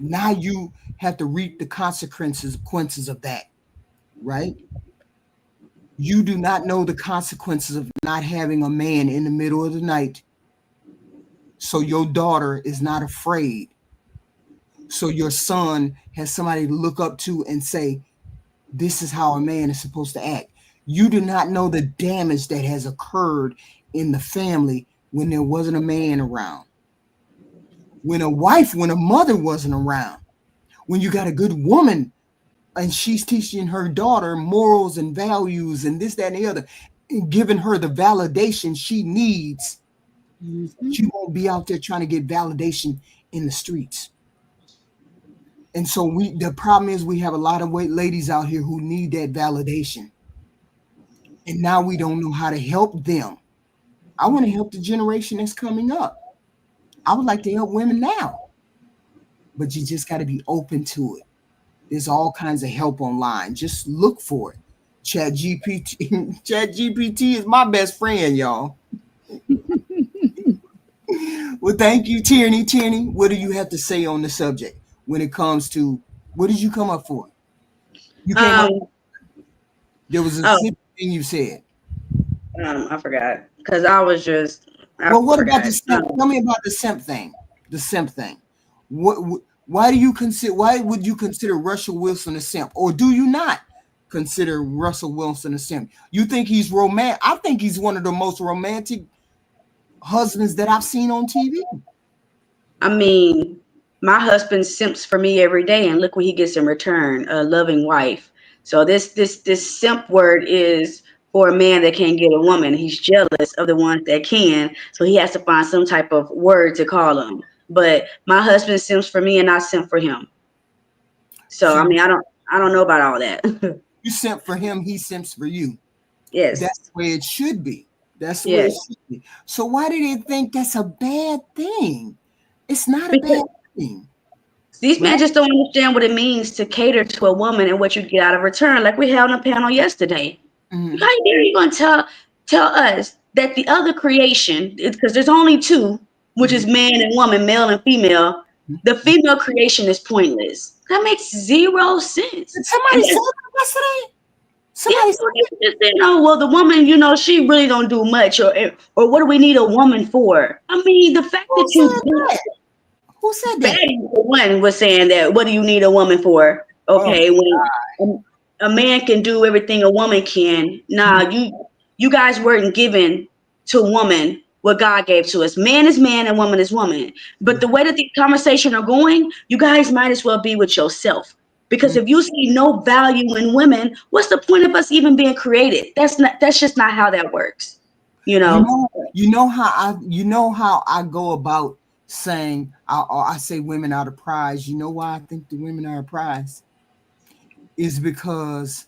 Now you have to reap the consequences of that, right? You do not know the consequences of not having a man in the middle of the night. So your daughter is not afraid. So your son has somebody to look up to and say, this is how a man is supposed to act. You do not know the damage that has occurred in the family when there wasn't a man around. When a mother wasn't around. When you got a good woman and she's teaching her daughter morals and values and this, that, and the other, and giving her the validation she needs, Mhm. she won't be out there trying to get validation in the streets. And so the problem is we have a lot of ladies out here who need that validation. And now we don't know how to help them. I want to help the generation that's coming up. I would like to help women now. But you just got to be open to it. There's all kinds of help online. Just look for it. Chat GPT. Chat GPT is my best friend, y'all. Well, thank you, Tierney. Tierney, what do you have to say on the subject when it comes to what did you come up for? You came up. Um, There was a oh, simple thing you said. I forgot because I was just I Well, what about forgot. the simp? Tell me about the simp thing. The simp thing. What? Why do you consider? Why would you consider Russell Wilson a simp, or do you not consider Russell Wilson a simp? You think he's romantic? I think he's one of the most romantic husbands that I've seen on TV. I mean, my husband simps for me every day, and look what he gets in return, a loving wife. So this simp word is for a man that can't get a woman. He's jealous of the ones that can, so he has to find some type of word to call them. But my husband simps for me, and I simp for him. So So I mean, I don't know about all that. you simp for him, he simps for you. That's Yes, the way it should be. That's the way it yes. should be. So why do they think that's a bad thing? It's not a bad Because thing, these men right? just don't understand what it means to cater to a woman and what you get out of return. Like we had on a panel yesterday. How Mhm. dare you gonna tell us that the other creation, because there's only two, which Mhm. is man and woman, male and female. The Mhm. female creation is pointless. That makes zero Did sense. somebody And say then, that yesterday? yeah, Somebody said that? well, the woman, she really don't do much, or what do we need a woman for? I mean, the fact Who that you said do that? Who said that? Fatty, for one, was saying that what do you need a woman for? Oh, Okay, when a man can do everything a woman can. Nah, you guys weren't given to woman what God gave to us. Man is man and woman is woman. But the way that these conversations are going, you guys might as well be with yourself. Because mhm. if you see no value in women, what's the point of us even being created? That's just not how that works. You You know? know, you know how I go about saying I say women are the prize. You know why I think the women are a prize is because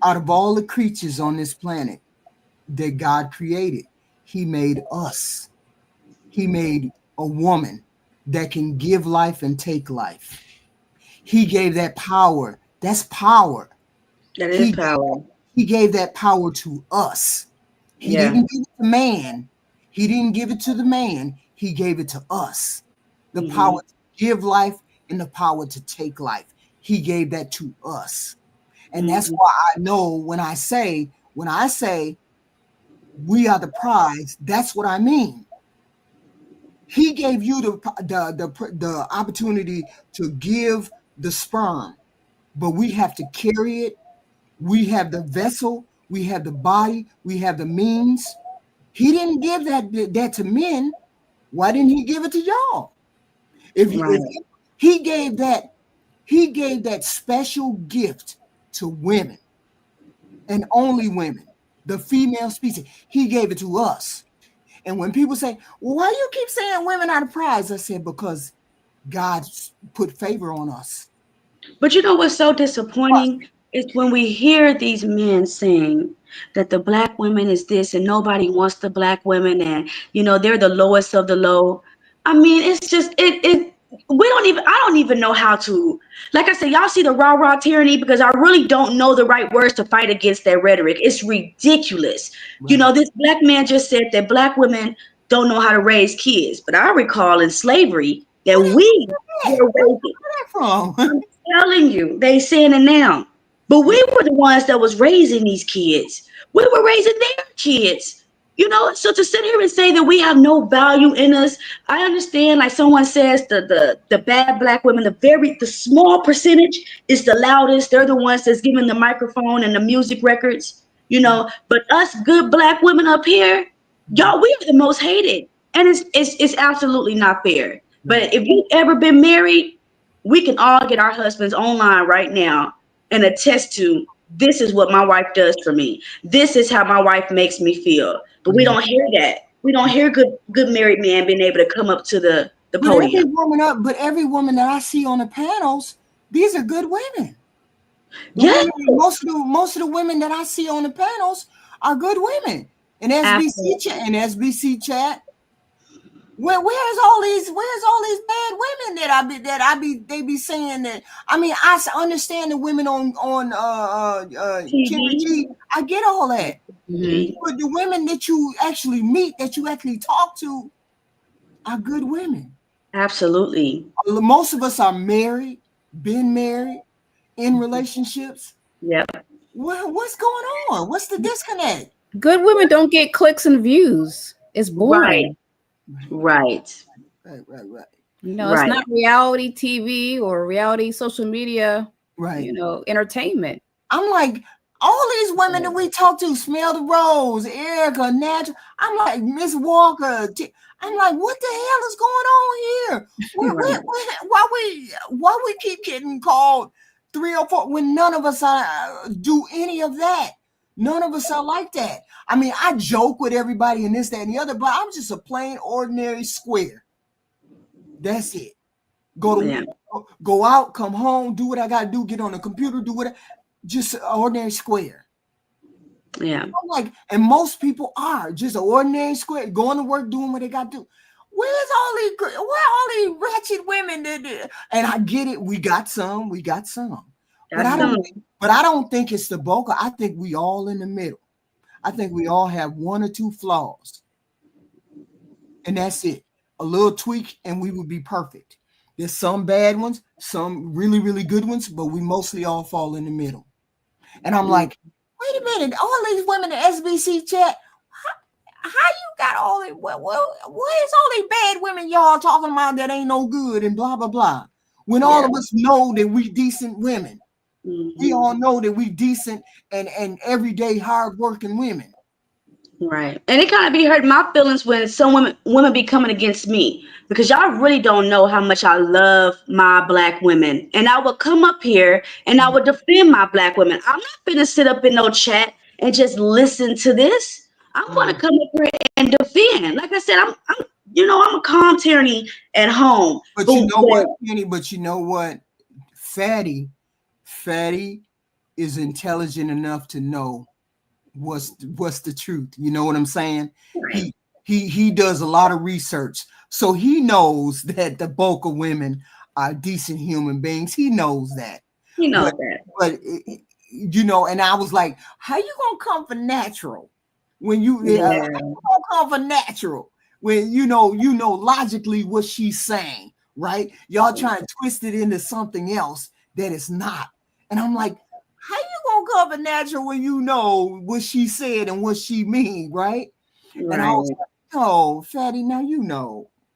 out of all the creatures on this planet that God created, He made us. He made a woman that can give life and take life. He gave that power. That's power. That is He power. He gave that power to us. He Yeah. didn't give it to man. He didn't give it to the man. He gave it to us. The power Hmm. to give life and the power to take life. He gave that to us. And that's Hmm. why I know when I say we are the prize, that's what I mean. He gave you the opportunity to give the sperm, but we have to carry it. We have the vessel, we have the body, we have the means. He didn't give that to men. Why didn't he give it to y'all? If Right. he gave that special gift to women and only women, the female species. He gave it to us. And when people say, "Well, why you keep saying women are the prize?" I said because God put favor on us. But you know what's so disappointing is when we hear these men saying that the black women is this and nobody wants the black women and they're the lowest of the low. I mean, it's just it we don't even I don't even know how to, like I said, y'all see the rah tyranny because I really don't know the right words to fight against that rhetoric. It's ridiculous. Right. This black man just said that black women don't know how to raise kids. But I recall in slavery that Where did we you get that? were Where did raising. you get that from? I'm telling you, they saying it now. But we were the ones that was raising these kids. We were raising their kids. So to sit here and say that we have no value in us, I understand. Like someone says, the bad black women, the small percentage is the loudest. They're the ones that's giving the microphone and the music records. But us good black women up here, y'all, we are the most hated, and it's absolutely not fair. Right. But if you've ever been married, we can all get our husbands online right now and attest to this is what my wife does for me. This is how my wife makes me feel. But we Mhm. don't hear that. We don't hear good married men being able to come up to the the But every podium. woman but every woman that I see on the panels, these are good women. Yes, Most of the women that I see on the panels are good women. And SBC chat. Where's all these bad women they be saying that? I mean, I understand the women on Kenny TV. G. I get all that. Mhm. But the women that you actually meet, that you actually talk to, are good women. Absolutely. Most of us are married, been married, in relationships. Yep. What's going on? What's the disconnect? Good women don't get clicks and views. It's Right. boring. Right. Right. It's Right. not reality TV or reality social media, Right. entertainment. I'm like, all these women that we talk to, Smell the Rose, Erica, Natural. I'm like, Miss Walker. I'm like, what the hell is going on here? Right. Why we keep getting called 3 or 4 when none of us do any of that? None of us are like that. I mean, I joke with everybody and this, that, and the other, but I'm just a plain ordinary square. That's it. Go out, come home, do what I gotta do, get on the computer, do what just an ordinary square. Yeah. I'm like, and most people are just an ordinary square, going to work, doing what they got to do. Where are all these wretched women that and I get it, we got some. But I don't think it's the bulk. I think we all in the middle. I think we all have 1 or 2 flaws. And that's it. A little tweak and we would be perfect. There's some bad ones, some really, really good ones, but we mostly all fall in the middle. And I'm like, wait a minute, all these women in SBC chat, how you got all these, where's all these bad women y'all talking about that ain't no good and blah, blah, blah. When all of us know that we decent women. Mhm. We all know that we decent and everyday hardworking women. Right. And it kind of be hurting my feelings when some women be coming against me, because y'all really don't know how much I love my black women. And I would come up here and I would defend my black women. I'm not gonna sit up in no chat and just listen to this. I'm gonna come up here and defend. Like I said, I'm a calm tyranny at home. But you know what, Kenny? But you know what? Fatty is intelligent enough to know what's the truth. You know what I'm saying? He does a lot of research, so he knows that the bulk of women are decent human beings. He knows that. You know but and I was like, how you gonna come for natural when you how you gonna come for natural when you know logically what she's saying, right? Y'all trying to twist it into something else that it's not. And I'm like, how you gonna cover natural when you know what she said and what she mean, right? And I was like, oh, Fatty, now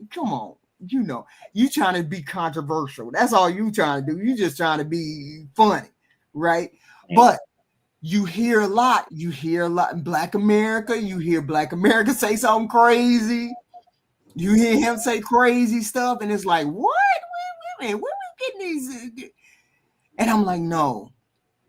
come on, you trying to be controversial. That's all you trying to do. You just trying to be funny, right? But you hear a lot in Black America. You hear Black America say something crazy. You hear him say crazy stuff, and it's like, what? Where we getting these? And I'm like, no.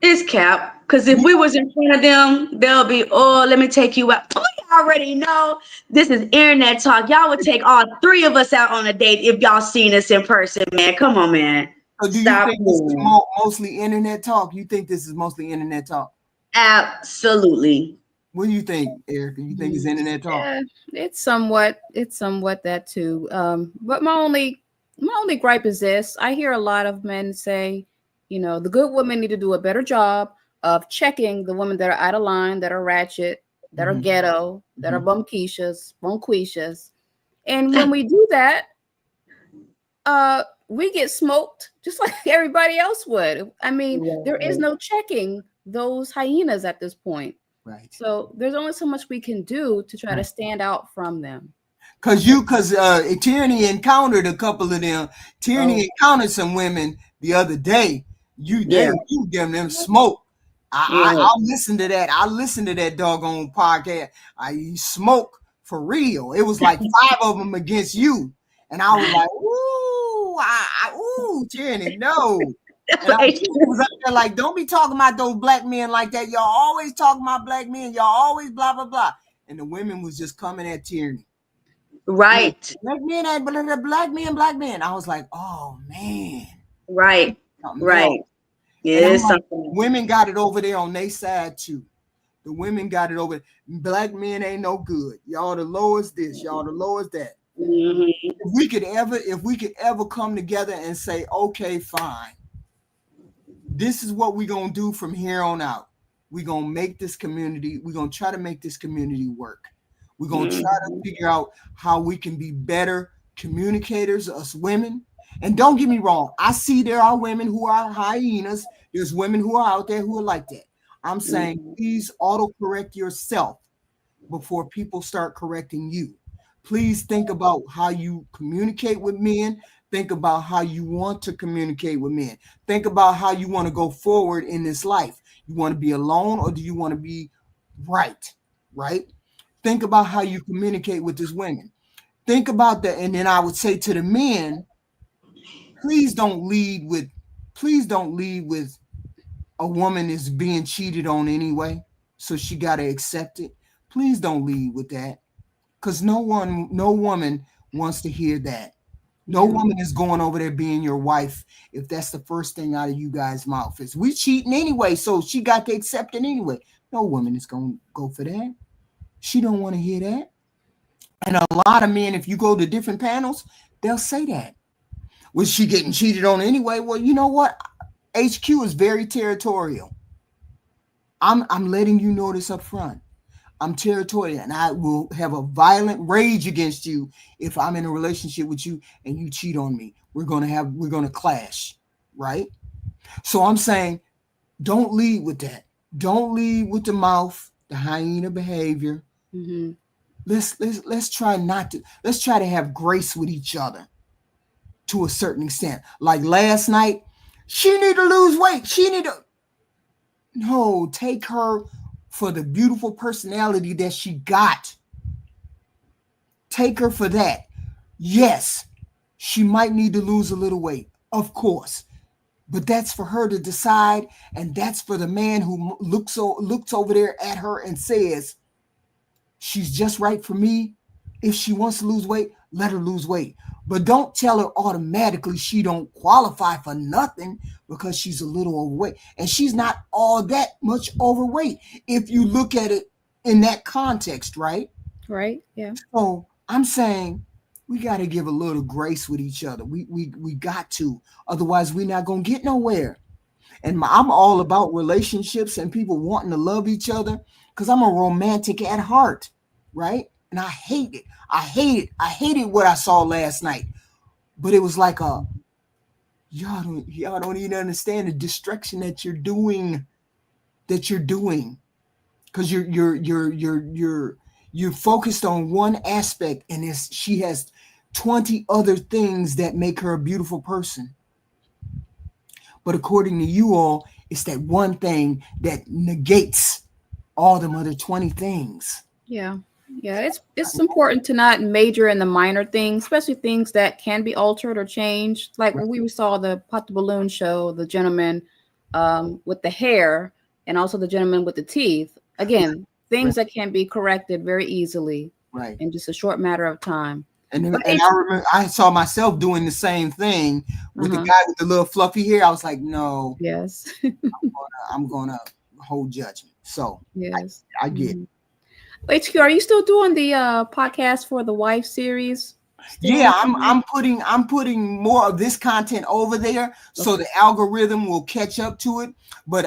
It's cap, because if we was in front of them, they'll be, oh, let me take you out. We already know this is internet talk. Y'all would take all 3 of us out on a date if y'all seen us in person, man. Come on, man. So do you think this is mostly internet talk? You think this is mostly internet talk? Absolutely. What do you think, Erica? You think it's internet talk? Yeah, it's somewhat that too. But my only gripe is this: I hear a lot of men say, the good women need to do a better job of checking the women that are out of line, that are ratchet, that are ghetto, that are bonquishas. And when we do that, we get smoked just like everybody else would. I mean, there is no checking those hyenas at this point. Right. So there's only so much we can do to try to stand out from them. Because Tyranny encountered a couple of them. Tyranny encountered some women the other day. You give them smoke. I listened to that. I listened to that doggone podcast. I smoke for real. It was like 5 of them against you, and I was like, ooh, Tyranny, no. And I was out there like, don't be talking about those black men like that. Y'all always talking about black men. Y'all always blah blah blah. And the women was just coming at Tyranny. Right. Black men ain't black men. I was like, oh man, Right. something else. Right. It And I'm is like, something. women got it over there on their side too. The women got it over. Black men ain't no good. Y'all the lowest this, y'all the lowest that. Mhm. If we could ever come together and say, okay, fine, this is what we're gonna do from here on out. We're gonna make this community, we're gonna try to make this community work. We're gonna try to Mhm. figure out how we can be better communicators, us women. And don't get me wrong, I see there are women who are hyenas. There's women who are out there who are like that. I'm saying, Mhm. please autocorrect yourself before people start correcting you. Please think about how you communicate with men. Think about how you want to communicate with men. Think about how you want to go forward in this life. You want to be alone or do you want to be right? Right? Think about how you communicate with these women. Think about that. And then I would say to the men, please don't lead with, please don't lead with a woman is being cheated on anyway. So she got to accept it. Please don't lead with that because no woman wants to hear that. No Yeah. woman is going over there being your wife if that's the first thing out of you guys' mouth is we cheating anyway, so she got to accept it anyway. No woman is going to go for that. She don't want to hear that. And a lot of men, if you go to different panels, they'll say that. Was she getting cheated on anyway? Well, you know what? HQ is very territorial. I'm letting you know this up front. I'm territorial and I will have a violent rage against you if I'm in a relationship with you and you cheat on me. We're gonna clash, right? So I'm saying don't lead with that. Don't lead with the mouth, the hyena behavior. Mm-hmm. Let's try not to let's try to have grace with each other to a certain extent. Like last night, she need to lose weight. She need to no, take her for the beautiful personality that she got. Take her for that. Yes, she might need to lose a little weight, of course, but that's for her to decide, and that's for the man who looks over there at her and says she's just right for me. If she wants to lose weight, let her lose weight. But don't tell her automatically she don't qualify for nothing because she's a little overweight. And she's not all that much overweight if you look at it in that context, right? Right. Yeah. So I'm saying we got to give a little grace with each other. We got to. Otherwise, we're not going to get nowhere. And I'm all about relationships and people wanting to love each other because I'm a romantic at heart, right? And I hate it. I hate it. I hated what I saw last night. But it was like a y'all don't even understand the destruction that you're doing. Because you're focused on one aspect, and she has 20 other things that make her a beautiful person. But according to you all, it's that one thing that negates all them other 20 things. Yeah. Yeah. It's important to not major in the minor things, especially things that can be altered or changed. Like when we saw the Pop the Balloon show, the gentleman with the hair and also the gentleman with the teeth. Again, things that can be corrected very easily Right. in just a short matter of time. And But I remember I saw myself doing the same thing with the guy with the little fluffy hair. I was like, no, yes. I'm gonna hold judgment. So Yes. I get it. HQ, are you still doing the podcast for the wife series? Yeah, I'm putting more of this content over there so the algorithm will catch up to it. But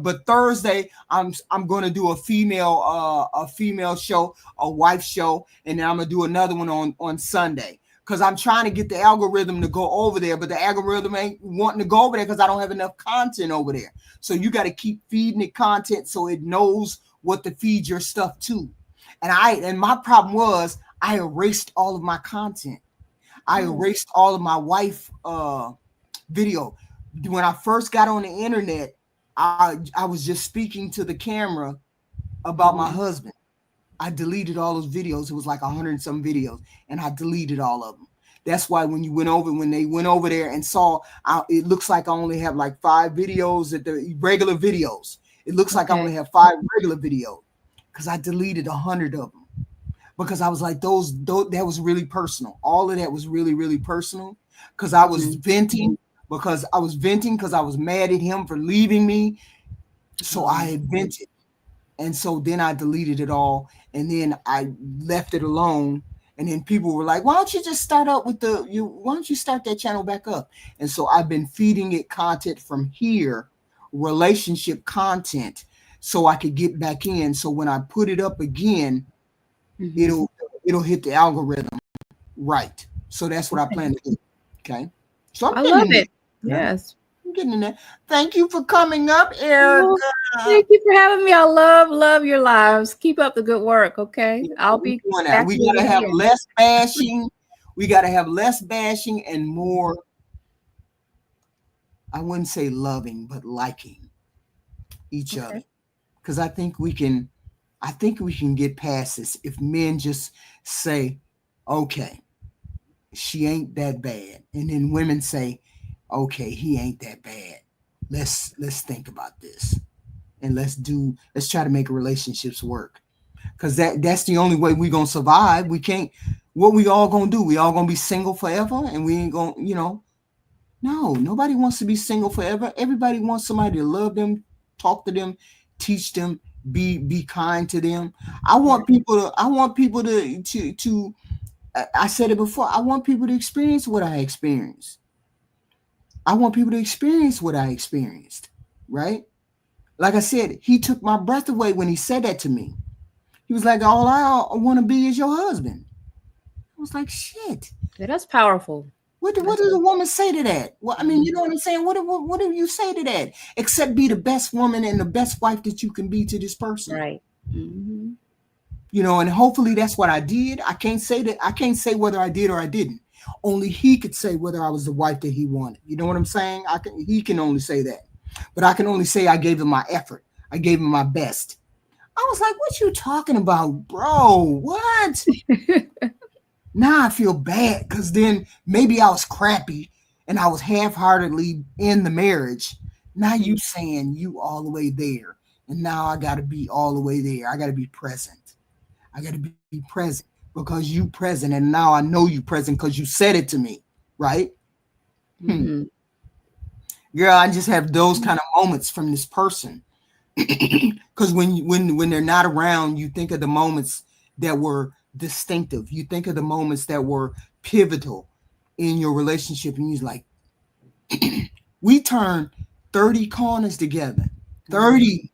but Thursday I'm gonna do a female show, a wife show, and then I'm gonna do another one on Sunday. Because I'm trying to get the algorithm to go over there, but the algorithm ain't wanting to go over there because I don't have enough content over there. So you got to keep feeding it content so it knows what to feed your stuff to. And my problem was I erased all of my content. I erased all of my wife video. When I first got on the internet, I was just speaking to the camera about my husband. I deleted all those videos. It was like 100 and some videos, and I deleted all of them. That's why when they went over there and saw, it looks like I only have like 5 videos at the regular videos. It looks like I only have 5 regular videos because I deleted 100 of them. because I was like, those that was really personal. All of that was really, really personal because I was venting because I was mad at him for leaving me. So I had vented. And so then I deleted it all and then I left it alone. And then people were like, why don't you just start up with why don't you start that channel back up? And so I've been feeding it content from here, relationship content, so I could get back in. So when I put it up again, it'll hit the algorithm right. So that's what I plan to do. Okay. So I love it. Yes. I'm getting in there. Thank you for coming up, Erica. Thank you for having me. I love your lives. Keep up the good work. Okay. I'll be back. We gotta have less bashing. We gotta have less bashing and more, I wouldn't say loving, but liking each other. Because I think we can get past this if men just say, okay, she ain't that bad. And then women say, okay, he ain't that bad. Let's think about this. And let's try to make relationships work. Because that's the only way we're gonna survive. We can't, what we all gonna do? We all gonna be single forever and we ain't gonna, no, nobody wants to be single forever. Everybody wants somebody to love them, talk to them, teach them, be kind to them. I want people to I said it before, I want people to experience what I experienced. I want people to experience what I experienced, right? Like I said, he took my breath away when he said that to me. He was like, all I want to be is your husband. I was like, shit. Yeah, that's powerful. What does a woman say to that? Well, I mean, you know what I'm saying? What do you say to that? Except be the best woman and the best wife that you can be to this person. Right. Mm-hmm. And hopefully that's what I did. I can't say whether I did or I didn't. Only he could say whether I was the wife that he wanted. You know what I'm saying? He can only say that. But I can only say I gave him my effort. I gave him my best. I was like, what you talking about, bro? What? Now I feel bad because then maybe I was crappy and I was half-heartedly in the marriage. Now you saying you all the way there. And now I got to be all the way there. I got to be present. I got to be present because you present. And now I know you present because you said it to me. Right? Mm-hmm. Girl, I just have those kind of moments from this person. Because when they're not around, you think of the moments that were distinctive. You think of the moments that were pivotal in your relationship, and you're like, we turned 30 corners together. 30.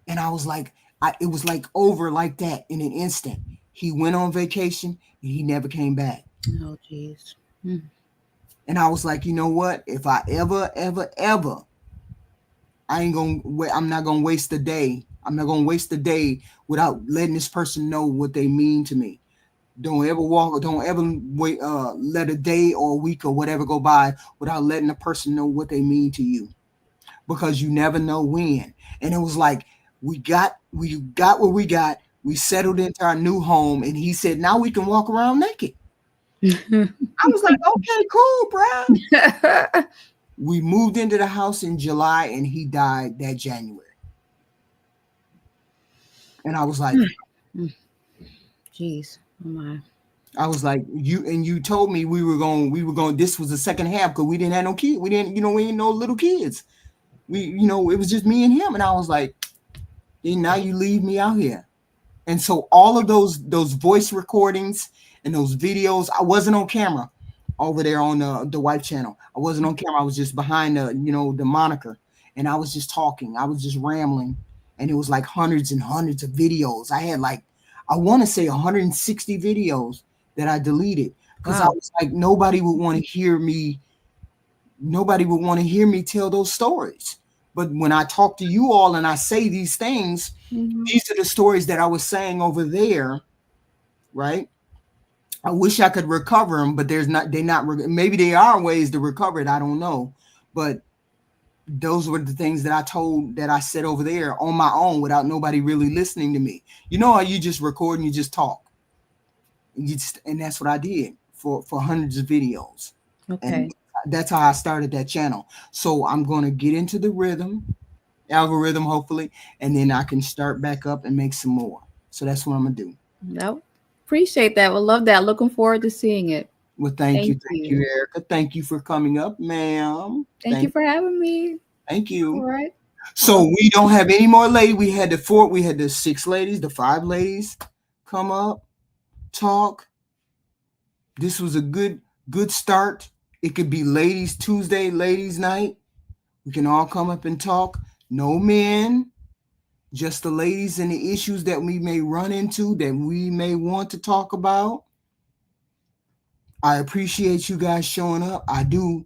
And I was like, it was like over like that in an instant. He went on vacation and he never came back. Oh, geez. Hmm. And I was like, you know what? If I ever, I'm not gonna waste a day. I'm not gonna waste a day without letting this person know what they mean to me. Don't ever wait, let a day or a week or whatever go by without letting the person know what they mean to you, because you never know when. And it was like we got what we got. We settled into our new home, and he said, "Now we can walk around naked." I was like, "Okay, cool, bro." We moved into the house in July, and he died that January. And I was like, "Jeez, oh my!" I was like, you told me we were going. This was the second half because we didn't have no kids. We didn't no little kids. It was just me and him. And I was like, and now you leave me out here. And so all of those voice recordings and those videos, I wasn't on camera over there on the wife channel. I wasn't on camera. I was just behind the moniker, and I was just talking. I was just rambling, and it was like hundreds and hundreds of videos. I had I want to say 160 videos that I deleted because I was like, nobody would want to hear me. Nobody would want to hear me tell those stories. But when I talk to you all and I say these things, these are the stories that I was saying over there, right? I wish I could recover them, but maybe there are ways to recover it. I don't know. But those were the things that I said over there on my own without nobody really listening to me. You know how you just record and you just talk. And that's what I did for hundreds of videos. Okay. And that's how I started that channel. So I'm going to get into the algorithm, hopefully, and then I can start back up and make some more. So that's what I'm going to do. No, appreciate that. We'll love that. Looking forward to seeing it. Well, thank you, Erica. Thank you for coming up, ma'am. Thank you for having me. Thank you. All right. So we don't have any more ladies. We had the 6 ladies, the 5 ladies come up, talk. This was a good start. It could be ladies Tuesday, ladies night. We can all come up and talk. No men, just the ladies and the issues that we may run into, that we may want to talk about. I appreciate you guys showing up. I do.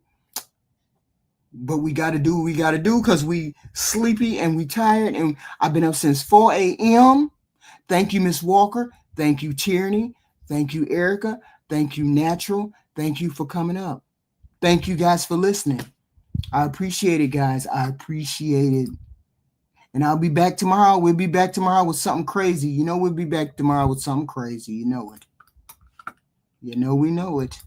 But we got to do what we got to do because we sleepy and we tired. And I've been up since 4 a.m. Thank you, Miss Walker. Thank you, Tierney. Thank you, Erica. Thank you, Natural. Thank you for coming up. Thank you guys for listening. I appreciate it, guys. I appreciate it. And I'll be back tomorrow. We'll be back tomorrow with something crazy. You know we'll be back tomorrow with something crazy. You know it. You know we know it.